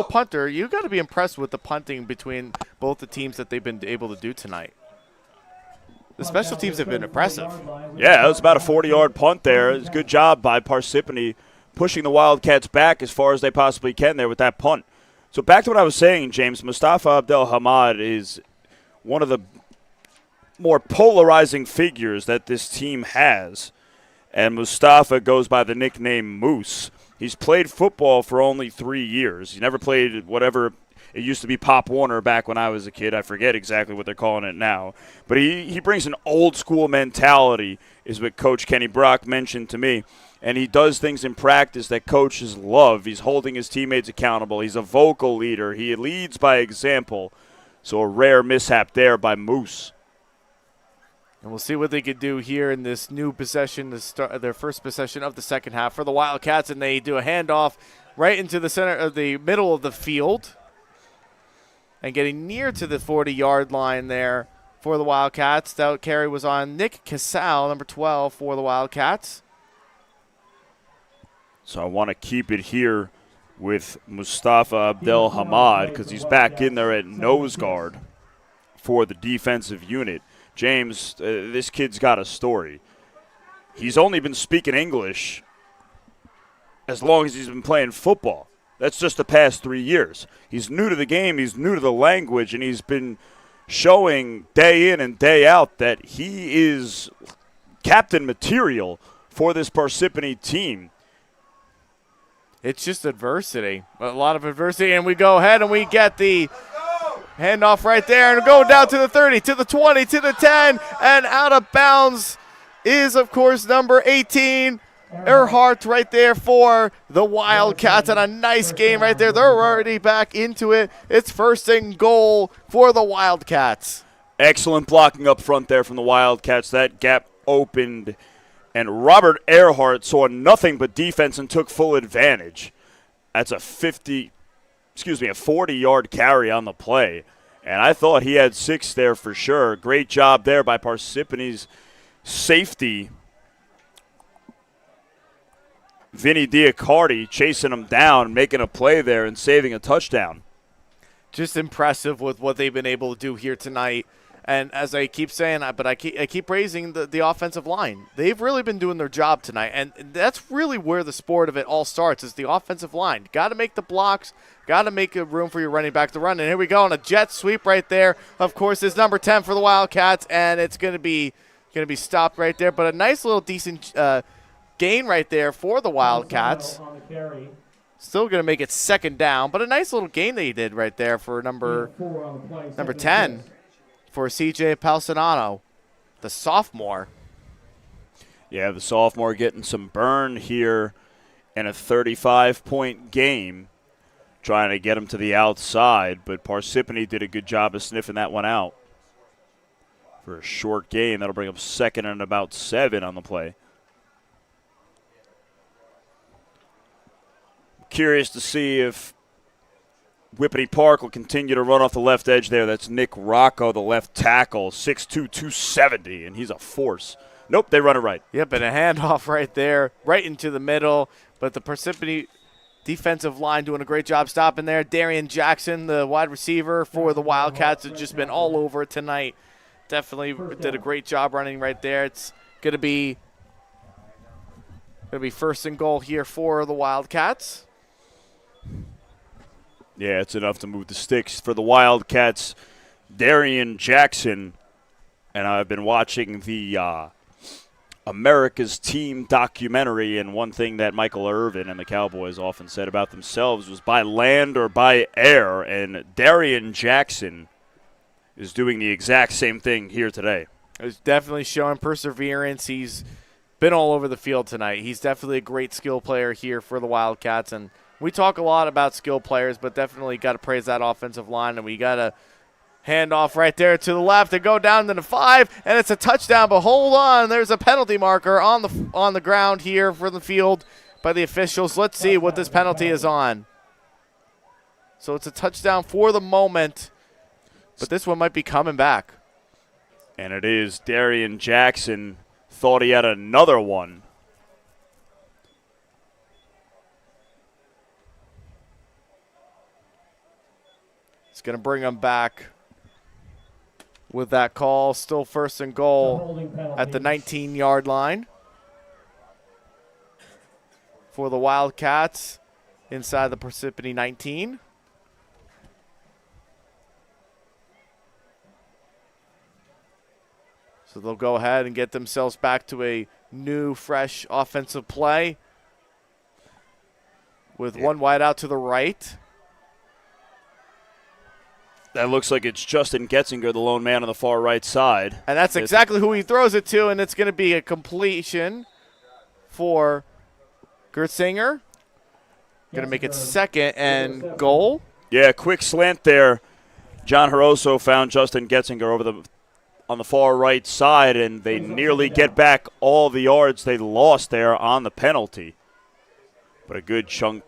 punter, you've got to be impressed with the punting between both the teams that they've been able to do tonight. The special teams have been impressive. Yeah, it was about a 40-yard punt there. It was a good job by Parsippany pushing the Wildcats back as far as they possibly can there with that punt. So back to what I was saying, James, Mustafa Abdel-Hamad is one of the more polarizing figures that this team has. And Mustafa goes by the nickname Moose. He's played football for only 3 years. He never played whatever it used to be Pop Warner back when I was a kid. I forget exactly what they're calling it now. But he brings an old-school mentality, is what Coach Kenny Brock mentioned to me. And he does things in practice that coaches love. He's holding his teammates accountable. He's a vocal leader. He leads by example. So a rare mishap there by Moose. And we'll see what they could do here in this new possession, to start their first possession of the second half for the Wildcats. And they do a handoff right into the center of the middle of the field. And getting near to the 40-yard line there for the Wildcats. That carry was on Nick Casal, number 12 for the Wildcats. So I want to keep it here with Mustafa Abdel-Hamad because he's back in there at nose guard for the defensive unit. James, this kid's got a story. He's only been speaking English as long as he's been playing football. That's just the past 3 years. He's new to the game, he's new to the language, and he's been showing day in and day out that he is captain material for this Parsippany team. It's just adversity, a lot of adversity, and we go ahead and we get the handoff right there, and go down to the 30, to the 20, to the 10, and out of bounds is, of course, number 18, Earhart right there for the Wildcats, and a nice game right there. They're already back into it. It's first and goal for the Wildcats. Excellent blocking up front there from the Wildcats. That gap opened, and Robert Earhart saw nothing but defense and took full advantage. That's a 40-yard carry on the play. And I thought he had 6 there for sure. Great job there by Parsippany's safety, Vinny Diacardi, chasing him down, making a play there and saving a touchdown. Just impressive with what they've been able to do here tonight. And as I keep saying, but I keep praising the offensive line. They've really been doing their job tonight, and that's really where the sport of it all starts, is the offensive line. Got to make the blocks, got to make a room for your running back to run. And here we go on a jet sweep right there. Of course, it's number 10 for the Wildcats, and it's going to be stopped right there. But a nice little decent gain right there for the Wildcats. Still going to make it second down, but a nice little gain that he did right there for number 10. For CJ Palcinano, the sophomore. Yeah, the sophomore getting some burn here in a 35-point game, trying to get him to the outside, but Parsippany did a good job of sniffing that one out. For a short gain, that'll bring up second and about 7 on the play. Curious to see if Whippany Park will continue to run off the left edge there. That's Nick Rocco, the left tackle, 6'2", 270, and he's a force. Nope, they run it right. Yep, and a handoff right there, right into the middle. But the Parsippany defensive line doing a great job stopping there. Darian Jackson, the wide receiver for the Wildcats, has just been all over it tonight. Definitely did a great job running right there. It's going to be first and goal here for the Wildcats. Yeah, it's enough to move the sticks for the Wildcats. Darian Jackson, and I've been watching the America's Team documentary, and one thing that Michael Irvin and the Cowboys often said about themselves was by land or by air, and Darian Jackson is doing the exact same thing here today. He's definitely showing perseverance. He's been all over the field tonight. He's definitely a great skill player here for the Wildcats, and we talk a lot about skill players, but definitely got to praise that offensive line, and we got to hand off right there to the left and go down to the 5, and it's a touchdown, but hold on. There's a penalty marker on the ground here for the field by the officials. Let's see what this penalty is on. So it's a touchdown for the moment, but this one might be coming back. And it is. Darian Jackson thought he had another one. It's going to bring him back with that call. Still first and goal at the 19-yard line for the Wildcats inside the Parsippany 19. So they'll go ahead and get themselves back to a new, fresh offensive play with one wide out to the right. That looks like it's Justin Getzinger, the lone man on the far right side. And that's exactly who he throws it to, and it's going to be a completion for Gertzinger. Going to make it second and goal. Yeah, quick slant there. John Jaroso found Justin Getzinger on the far right side, and they nearly get back all the yards they lost there on the penalty. But a good chunk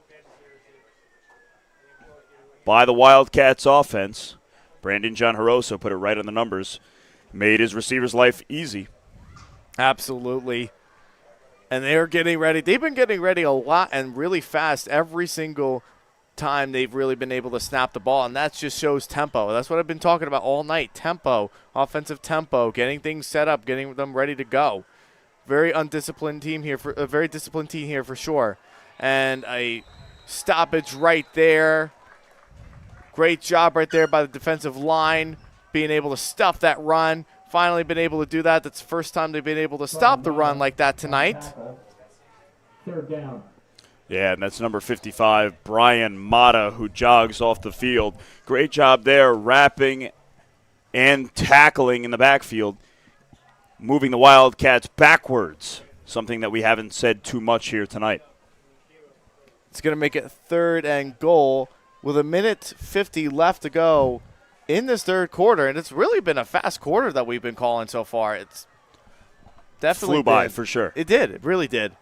by the Wildcats offense. Brandon John Jaroso put it right on the numbers. Made his receiver's life easy. Absolutely. And they're getting ready. They've been getting ready a lot and really fast every single time they've really been able to snap the ball, and that just shows tempo. That's what I've been talking about all night. Tempo, offensive tempo, getting things set up, getting them ready to go. Very undisciplined team here, for a very disciplined team here for sure. And a stoppage right there. Great job right there by the defensive line, being able to stuff that run. Finally been able to do that. That's the first time they've been able to stop the run like that tonight. Third down. Yeah, and that's number 55, Brian Mata, who jogs off the field. Great job there, wrapping and tackling in the backfield, moving the Wildcats backwards, something that we haven't said too much here tonight. It's going to make it third and goal with 1:50 left to go in this third quarter, and it's really been a fast quarter that we've been calling so far. It's definitely flew by for sure. It did. It really did.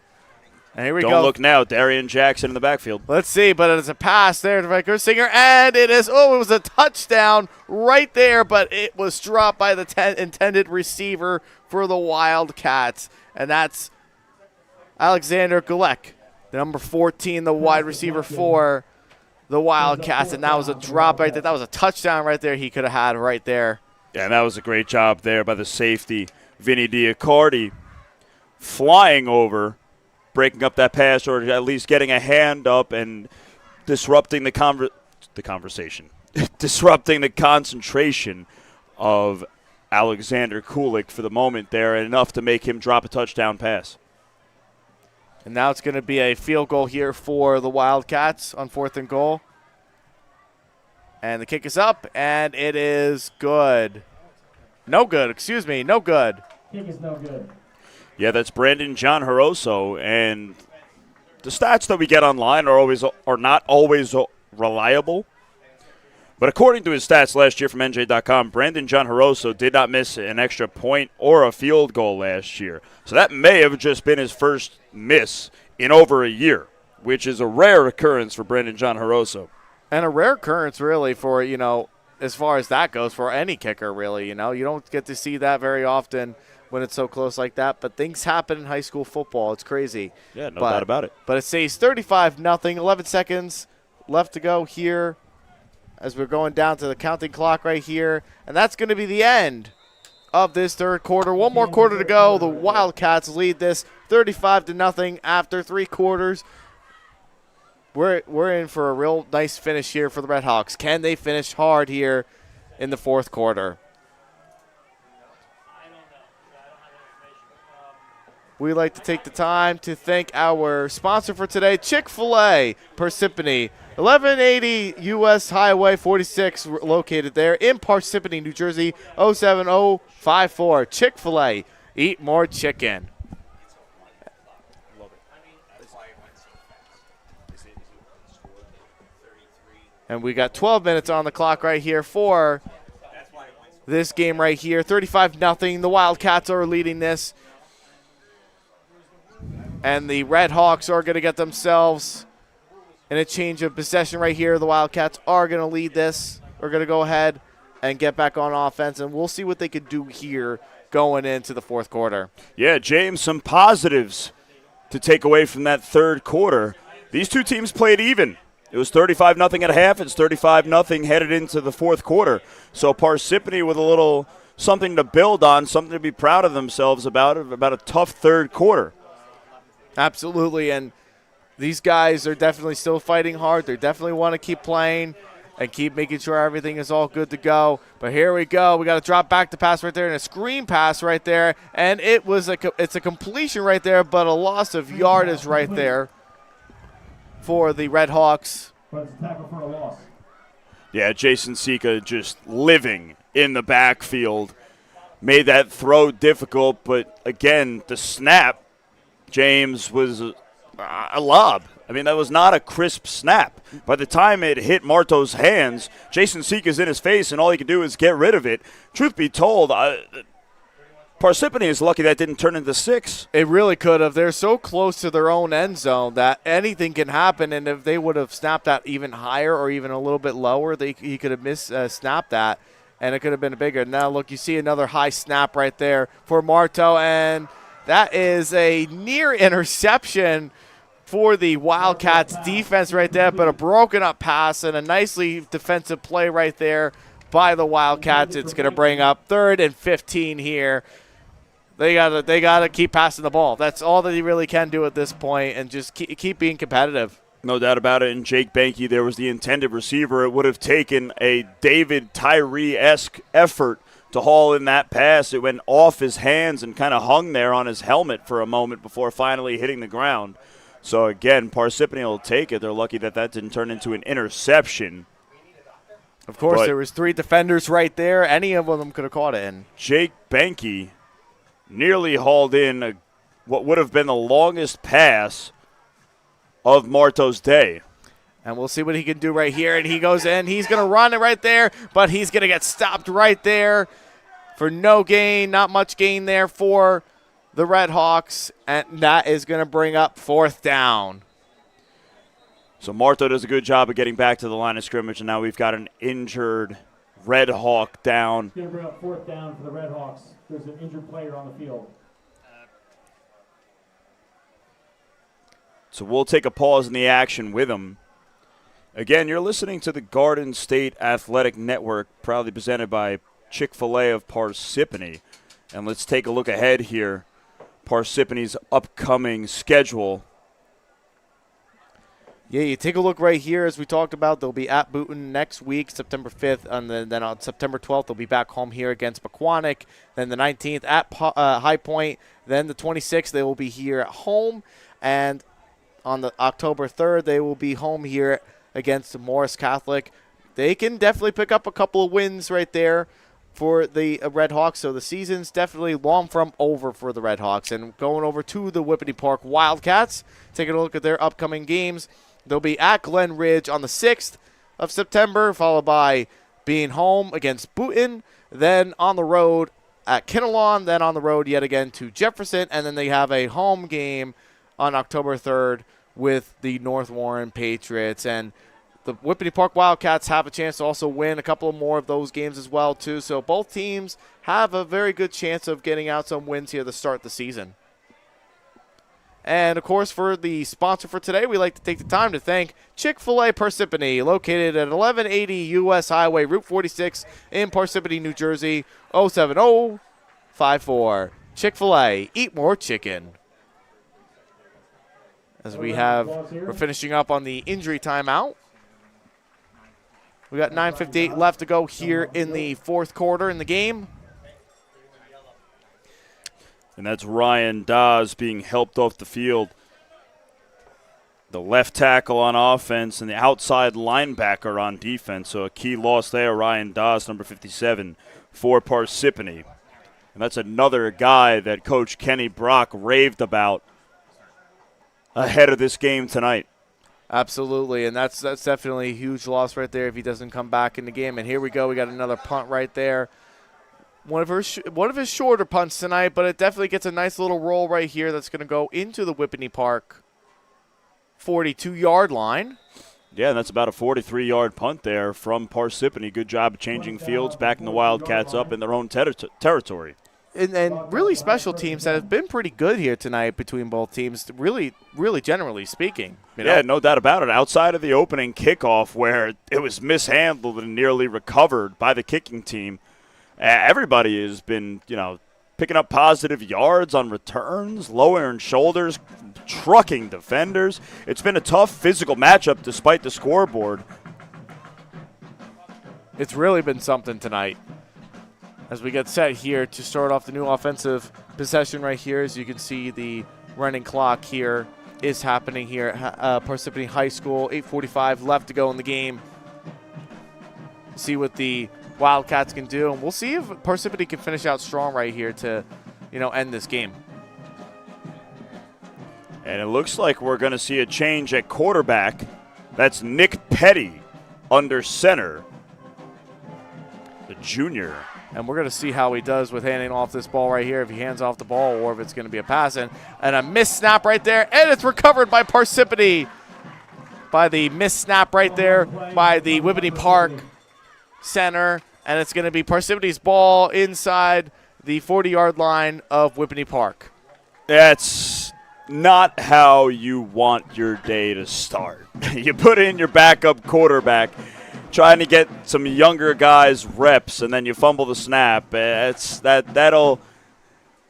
And here we go. Don't look now. Darian Jackson in the backfield. Let's see, but it's a pass there to Gertzinger, and it was a touchdown right there, but it was dropped by the intended receiver for the Wildcats, and that's Alexander Gulek, the number 14, the wide receiver for the Wildcats, and that was a drop right there. That was a touchdown right there he could have had right there. Yeah, and that was a great job there by the safety, Vinny Diacardi, flying over, breaking up that pass, or at least getting a hand up and disrupting the conversation, disrupting the concentration of Alexander Kulik for the moment there, and enough to make him drop a touchdown pass. And now it's going to be a field goal here for the Wildcats on 4th and goal. And the kick is up, and it is good. No good. Kick is no good. Yeah, that's Brandon John Jaroso, and the stats that we get online are not always reliable. But according to his stats last year from NJ.com, Brandon John Jaroso did not miss an extra point or a field goal last year. So that may have just been his first miss in over a year, which is a rare occurrence for Brandon John Jaroso. And a rare occurrence, really, for, as far as that goes, for any kicker, really. You don't get to see that very often when it's so close like that. But things happen in high school football. It's crazy. Yeah, no doubt about it. But it says 35-0, 11 seconds left to go here as we're going down to the counting clock right here. And that's going to be the end of this third quarter. One more quarter to go. The Wildcats lead this 35-0 after 3 quarters. We're in for a real nice finish here for the Red Hawks. Can they finish hard here in the fourth quarter? We'd like to take the time to thank our sponsor for today, Chick-fil-A, Parsippany, 1180 U.S. Highway 46, located there in Parsippany, New Jersey, 07054. Chick-fil-A, eat more chicken. And we got 12 minutes on the clock right here for this game right here. 35-0. The Wildcats are leading this. And the Red Hawks are going to get themselves in a change of possession right here. The Wildcats are going to lead this. We're going to go ahead and get back on offense, and we'll see what they could do here going into the fourth quarter. Yeah, James, some positives to take away from that third quarter. These two teams played even. It was 35-0 at half. It's 35-0 headed into the fourth quarter. So Parsippany with a little something to build on, something to be proud of themselves about a tough third quarter. Absolutely, and these guys are definitely still fighting hard. They definitely want to keep playing and keep making sure everything is all good to go. But here we go. We got to drop back the pass right there and a screen pass right there. And it's a completion right there, but a loss of yardage right there for the Red Hawks. But it's a tackle for a loss. Yeah, Jason Sika just living in the backfield. Made that throw difficult, but again, the snap, James, was a lob. I mean, that was not a crisp snap. By the time it hit Marto's hands, Jason Sika's in his face, and all he can do is get rid of it. Truth be told, Parsippany is lucky that didn't turn into 6. It really could have. They're so close to their own end zone that anything can happen, and if they would have snapped that even higher or even a little bit lower, he could have snapped that, and it could have been bigger. Now, look, you see another high snap right there for Marto, and that is a near interception for the Wildcats defense right there, but a broken up pass and a nicely defensive play right there by the Wildcats. It's going to bring up 3rd and 15 here. They gotta keep passing the ball. That's all that he really can do at this point, and just keep being competitive. No doubt about it. And Jake Banke, there was the intended receiver. It would have taken a David Tyree-esque effort to haul in that pass. It went off his hands and kind of hung there on his helmet for a moment before finally hitting the ground. So, again, Parsippany will take it. They're lucky that didn't turn into an interception. Of course, there was 3 defenders right there. Any of them could have caught it in. Jake Banke nearly hauled in what would have been the longest pass of Marto's day. And we'll see what he can do right here. And he goes in. He's going to run it right there, but he's going to get stopped right there for no gain. Not much gain there for the Red Hawks, and that is going to bring up 4th down. So Marto does a good job of getting back to the line of scrimmage, and now we've got an injured Red Hawk down. It's going to bring up 4th down for the Red Hawks. There's an injured player on the field. So we'll take a pause in the action with him. Again, you're listening to the Garden State Athletic Network, proudly presented by Chick-fil-A of Parsippany. And let's take a look ahead here. Parsippany's upcoming schedule. Yeah, you take a look right here. As we talked about, they'll be at Boonton next week, September 5th, and then on September 12th, they'll be back home here against Pequannock. Then the 19th at High Point. Then the 26th, they will be here at home. And on the October 3rd, they will be home here against Morris Catholic. They can definitely pick up a couple of wins right there for the Red Hawks. So the season's definitely long from over for the Red Hawks. And going over to the Whippany Park Wildcats, taking a look at their upcoming games. They'll be at Glen Ridge on the 6th of September, followed by being home against Boonton, then on the road at Kinnelon, then on the road yet again to Jefferson, and then they have a home game on October 3rd with the North Warren Patriots. And the Whippany Park Wildcats have a chance to also win a couple more of those games as well, too. So both teams have a very good chance of getting out some wins here to start the season. And, of course, for the sponsor for today, we like to take the time to thank Chick-fil-A Parsippany, located at 1180 U.S. Highway, Route 46 in Parsippany, New Jersey, 07054. Chick-fil-A, eat more chicken. As we're finishing up on the injury timeout. We got 9:58 left to go here in the 4th quarter in the game. And that's Ryan Dawes being helped off the field. The left tackle on offense and the outside linebacker on defense. So a key loss there, Ryan Dawes, number 57, for Parsippany. And that's another guy that Coach Kenny Brock raved about ahead of this game tonight. Absolutely, and that's definitely a huge loss right there if he doesn't come back in the game. And here we go. We got another punt right there. One of his shorter punts tonight, but it definitely gets a nice little roll right here that's going to go into the Whippany Park 42-yard line. Yeah, and that's about a 43-yard punt there from Parsippany. Good job of changing fields, backing the Wildcats up in their own territory. And really special teams that have been pretty good here tonight between both teams, really generally speaking. Yeah, no doubt about it. Outside of the opening kickoff where it was mishandled and nearly recovered by the kicking team, everybody has been, picking up positive yards on returns, lowering shoulders, trucking defenders. It's been a tough physical matchup despite the scoreboard. It's really been something tonight. As we get set here to start off the new offensive possession right here, as you can see the running clock here is happening here at Parsippany High School. 8:45 left to go in the game. See what the Wildcats can do, and we'll see if Parsippany can finish out strong right here to, end this game. And it looks like we're going to see a change at quarterback. That's Nick Petty under center, the junior. And we're going to see how he does with handing off this ball right here, if he hands off the ball or if it's going to be a pass. And a missed snap right there, and it's recovered by Parsippany. By the missed snap right there by the Whippany Park center. And it's going to be Parsippany's ball inside the 40-yard line of Whippany Park. That's not how you want your day to start. You put in your backup quarterback, trying to get some younger guys reps, and then you fumble the snap. That'll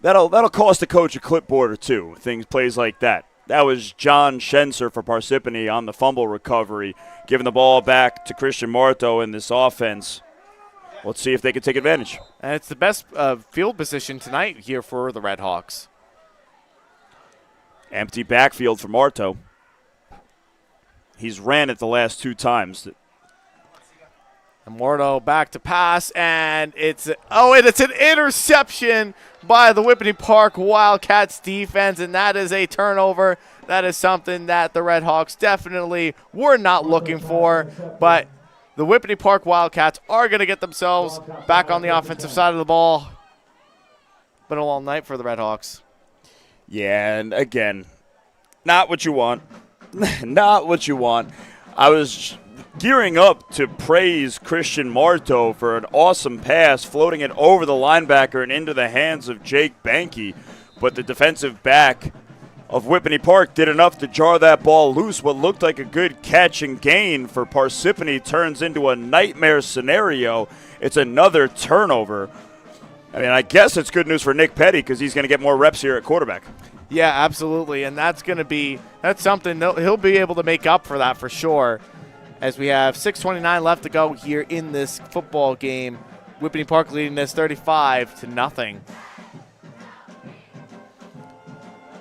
cost the coach a clipboard or two. Plays like that. That was John Schenser for Parsippany on the fumble recovery, giving the ball back to Christian Marto in this offense. Let's see if they can take advantage. And it's the best field position tonight here for the Red Hawks. Empty backfield for Marto. He's ran it the last 2 times. Morto back to pass, and it's an interception by the Whippany Park Wildcats defense, and that is a turnover. That is something that the Red Hawks definitely were not looking for, but the Whippany Park Wildcats are going to get themselves back on the offensive side of the ball. Been a long night for the Red Hawks. Yeah, and again, not what you want. Not what you want. I was gearing up to praise Christian Marto for an awesome pass, floating it over the linebacker and into the hands of Jake Banke. But the defensive back of Whippany Park did enough to jar that ball loose. What looked like a good catch and gain for Parsippany turns into a nightmare scenario. It's another turnover. I mean, I guess it's good news for Nick Petty because he's going to get more reps here at quarterback. Yeah, absolutely, and that's something he'll be able to make up for that for sure. As we have 6:29 left to go here in this football game, Whippany Park leading this 35-0.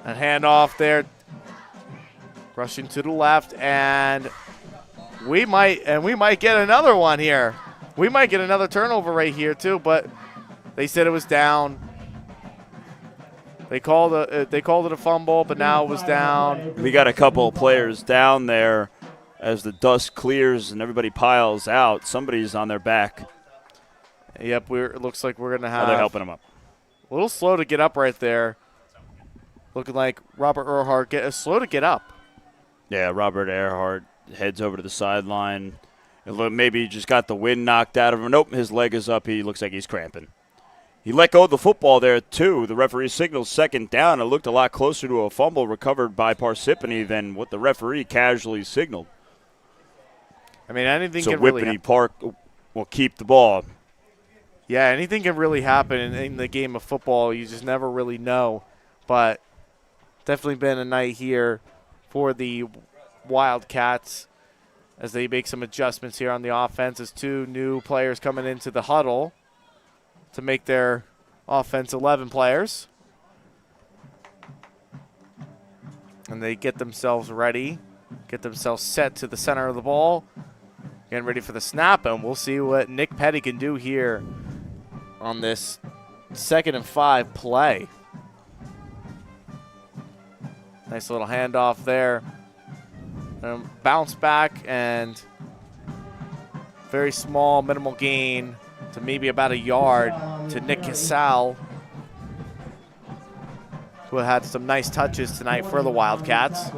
A handoff there, rushing to the left, and we might get another one here. We might get another turnover right here too, but they said it was down. They called it a fumble, but now it was down. We got a couple of players down there as the dust clears and everybody piles out. Somebody's on their back. Yep, it looks like we're gonna have. They're helping them up. A little slow to get up right there. Looking like Robert Earhart slow to get up. Yeah, Robert Earhart heads over to the sideline. Maybe he just got the wind knocked out of him. Nope, his leg is up. He looks like he's cramping. He let go of the football there, too. The referee signals second down. It looked a lot closer to a fumble recovered by Parsippany than what the referee casually signaled. I mean, anything so can really Whippany Park will keep the ball. Yeah, anything can really happen in the game of football. You just never really know. But definitely been a night here for the Wildcats as they make some adjustments here on the offense as 2 new players coming into the huddle to make their offense 11 players. And they get themselves ready, get themselves set to the center of the ball, getting ready for the snap, and we'll see what Nick Petty can do here on this 2nd and 5 play. Nice little handoff there. Bounce back and very small, minimal gain to maybe about a yard to Nick Casal, who had some nice touches tonight for the Wildcats.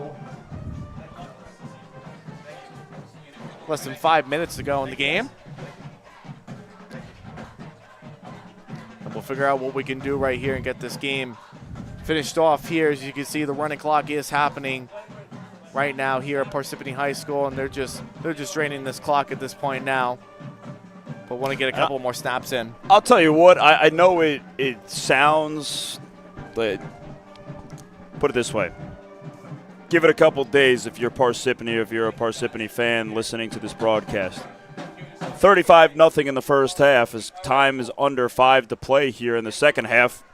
Less than 5 minutes to go in the game. And we'll figure out what we can do right here and get this game finished off here. As you can see, the running clock is happening right now here at Parsippany High School, and they're just draining this clock at this point now. but want to get a couple more snaps in. I'll tell you what, I know it sounds, but put it this way. Give it a couple days if you're Parsippany, if you're a Parsippany fan listening to this broadcast. 35-0 in the first half as time is under 5 to play here in the second half.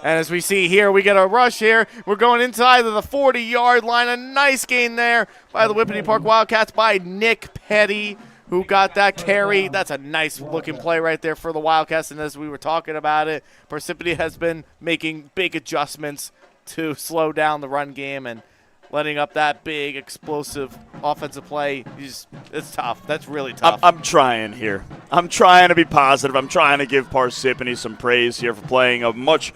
And as we see here, we get a rush here. We're going inside of the 40-yard line. A nice gain there by the Whippany Park Wildcats by Nick Petty, who got that carry. That's a nice-looking play right there for the Wildcats. And as we were talking about it, Parsippany has been making big adjustments to slow down the run game and letting up that big, explosive offensive play. It's tough. That's really tough. I'm trying here. I'm trying to be positive. I'm trying to give Parsippany some praise here for playing a much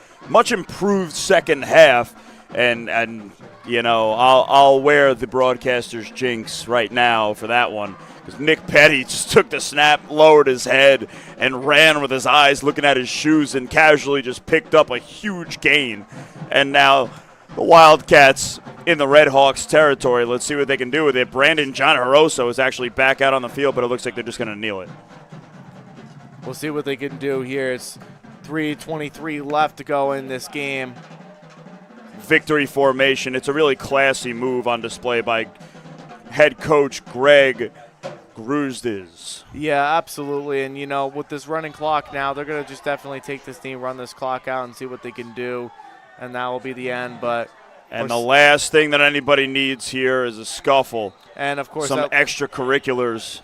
improved second half. And you know, I'll wear the broadcaster's jinx right now for that one. Because Nick Petty just took the snap, lowered his head, and ran with his eyes looking at his shoes and casually just picked up a huge gain. And now the Wildcats in the Red Hawks territory. Let's see what they can do with it. Brandon John Jaroso is actually back out on the field, but it looks like they're just going to kneel it. We'll see what they can do here. It's 3:23 left to go in this game. Victory formation. It's a really classy move on display by head coach Greg Grusdes. Yeah, absolutely. And, you know, with this running clock now, they're going to just definitely take this team, run this clock out, and see what they can do. And that will be the end. And the last thing that anybody needs here is a scuffle. And, of course, some extracurriculars.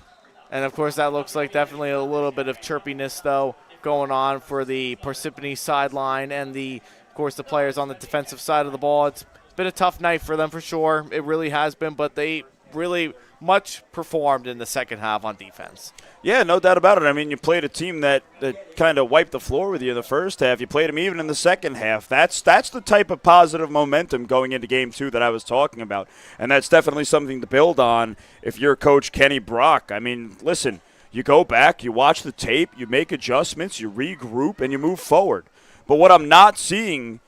And, of course, that looks like definitely a little bit of chirpiness, though, going on for the Parsippany sideline and, of course, the players on the defensive side of the ball. It's been a tough night for them for sure. It really has been, but they really much performed in the second half on defense. Yeah, no doubt about it. I mean, you played a team that kind of wiped the floor with you in the first half. You played them even in the second half. That's the type of positive momentum going into Game 2 that I was talking about. And that's definitely something to build on if you're Coach Kenny Brock. I mean, listen, you go back, you watch the tape, you make adjustments, you regroup, and you move forward. But what I'm not seeing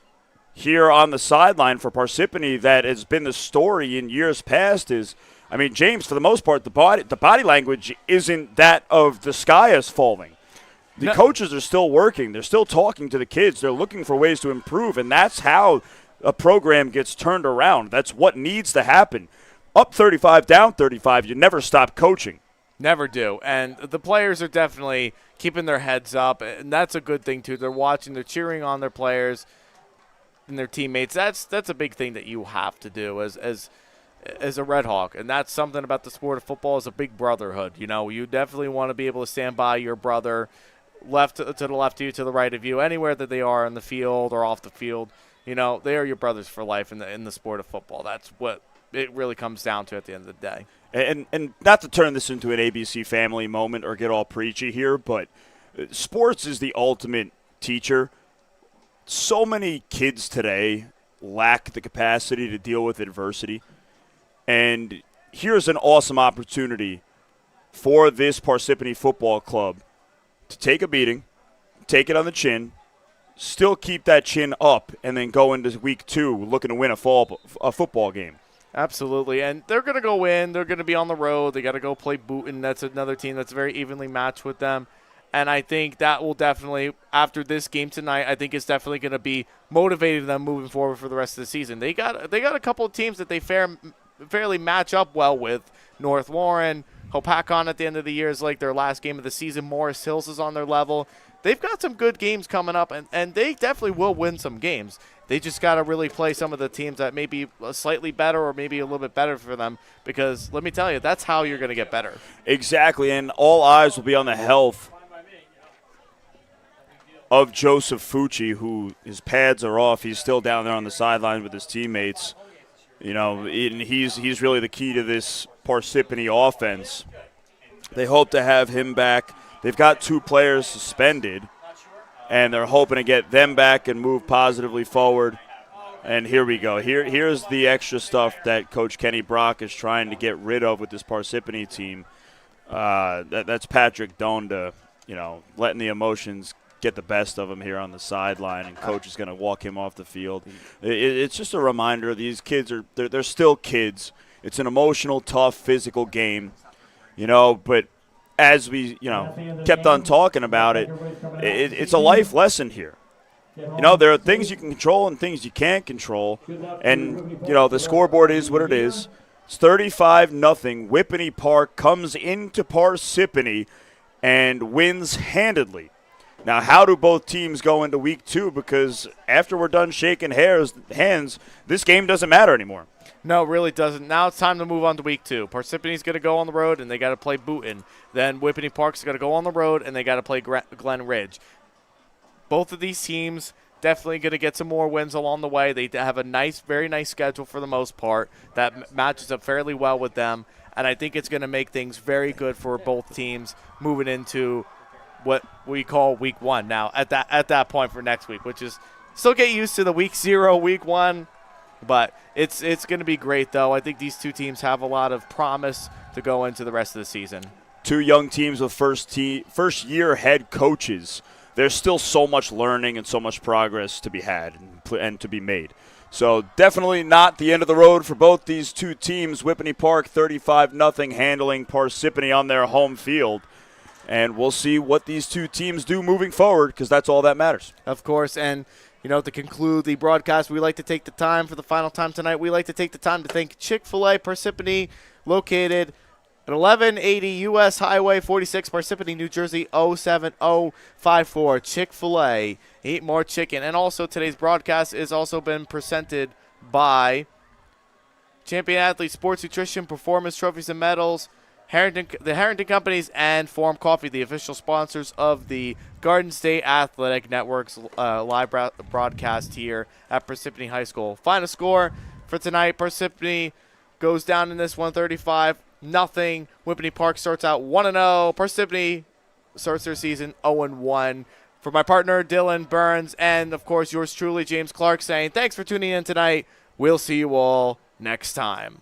here on the sideline for Parsippany that has been the story in years past is, I mean, James, for the most part, the body language isn't that of the sky is falling. The coaches are still working. They're still talking to the kids. They're looking for ways to improve, and that's how a program gets turned around. That's what needs to happen. Up 35, down 35, you never stop coaching. Never do. And the players are definitely keeping their heads up, and that's a good thing, too. They're watching. They're cheering on their players and their teammates. That's a big thing that you have to do as a Red Hawk, and that's something about the sport of football is a big brotherhood. You know, you definitely want to be able to stand by your brother, left to the left of you, to the right of you, anywhere that they are in the field or off the field. You know, they are your brothers for life in the sport of football. That's what it really comes down to at the end of the day. And not to turn this into an ABC family moment or get all preachy here, but sports is the ultimate teacher. So many kids today lack the capacity to deal with adversity. And here's an awesome opportunity for this Parsippany football club to take a beating, take it on the chin, still keep that chin up, and then go into week 2 looking to win a football game. Absolutely, and they're going to go in. They're going to be on the road. They got to go play Booton. That's another team that's very evenly matched with them. And I think that will definitely, after this game tonight, I think it's definitely going to be motivating them moving forward for the rest of the season. They got a couple of teams that they fairly match up well with. North Warren, Hopakon at the end of the year is like their last game of the season. Morris Hills is on their level. They've got some good games coming up, and they definitely will win some games. They just got to really play some of the teams that may be slightly better or maybe a little bit better for them, because let me tell you, that's how you're going to get better. Exactly, and all eyes will be on the health of Joseph Fucci, who his pads are off. He's still down there on the sideline with his teammates. You know, he's really the key to this Parsippany offense. They hope to have him back. They've got 2 players suspended, and they're hoping to get them back and move positively forward. And here we go. Here's the extra stuff that Coach Kenny Brock is trying to get rid of with this Parsippany team. That's Patrick Donda, you know, letting the emotions get the best of him here on the sideline, and Coach is going to walk him off the field. It's just a reminder, these kids they're still kids. It's an emotional, tough, physical game, you know, but as we, kept on talking about it, it's a life lesson here. There are things you can control and things you can't control. And, the scoreboard is what it is. It's 35-0. Whippany Park comes into Parsippany and wins handedly. Now, how do both teams go into week 2? Because after we're done shaking hands, this game doesn't matter anymore. No, it really doesn't. Now it's time to move on to week 2. Parsippany's going to go on the road, and they got to play Boonton. Then Whippany Park's going to go on the road, and they got to play Glen Ridge. Both of these teams definitely going to get some more wins along the way. They have a very nice schedule for the most part that matches up fairly well with them, and I think it's going to make things very good for both teams moving into what we call week 1 now at that point for next week, which is still get used to the week 0, week 1. But it's going to be great, though. I think these two teams have a lot of promise to go into the rest of the season. Two young teams with first-year head coaches. There's still so much learning and so much progress to be had and to be made. So definitely not the end of the road for both these two teams. Whippany Park 35-0 handling Parsippany on their home field. And we'll see what these two teams do moving forward, because that's all that matters. Of course, and to conclude the broadcast, we like to take the time for the final time tonight. We like to take the time to thank Chick-fil-A Parsippany, located at 1180 U.S. Highway 46, Parsippany, New Jersey 07054. Chick-fil-A, eat more chicken. And also today's broadcast is also been presented by Champion Athlete Sports Nutrition, Performance Trophies and Medals, the Harrington Companies, and Forum Coffee, the official sponsors of the Garden State Athletic Network's live broadcast here at Parsippany High School. Final score for tonight, Parsippany goes down in this 135-0. Whippany Park starts out 1-0. Parsippany starts their season 0-1. For my partner, Dylan Burns, and, of course, yours truly, James Clarke, saying thanks for tuning in tonight. We'll see you all next time.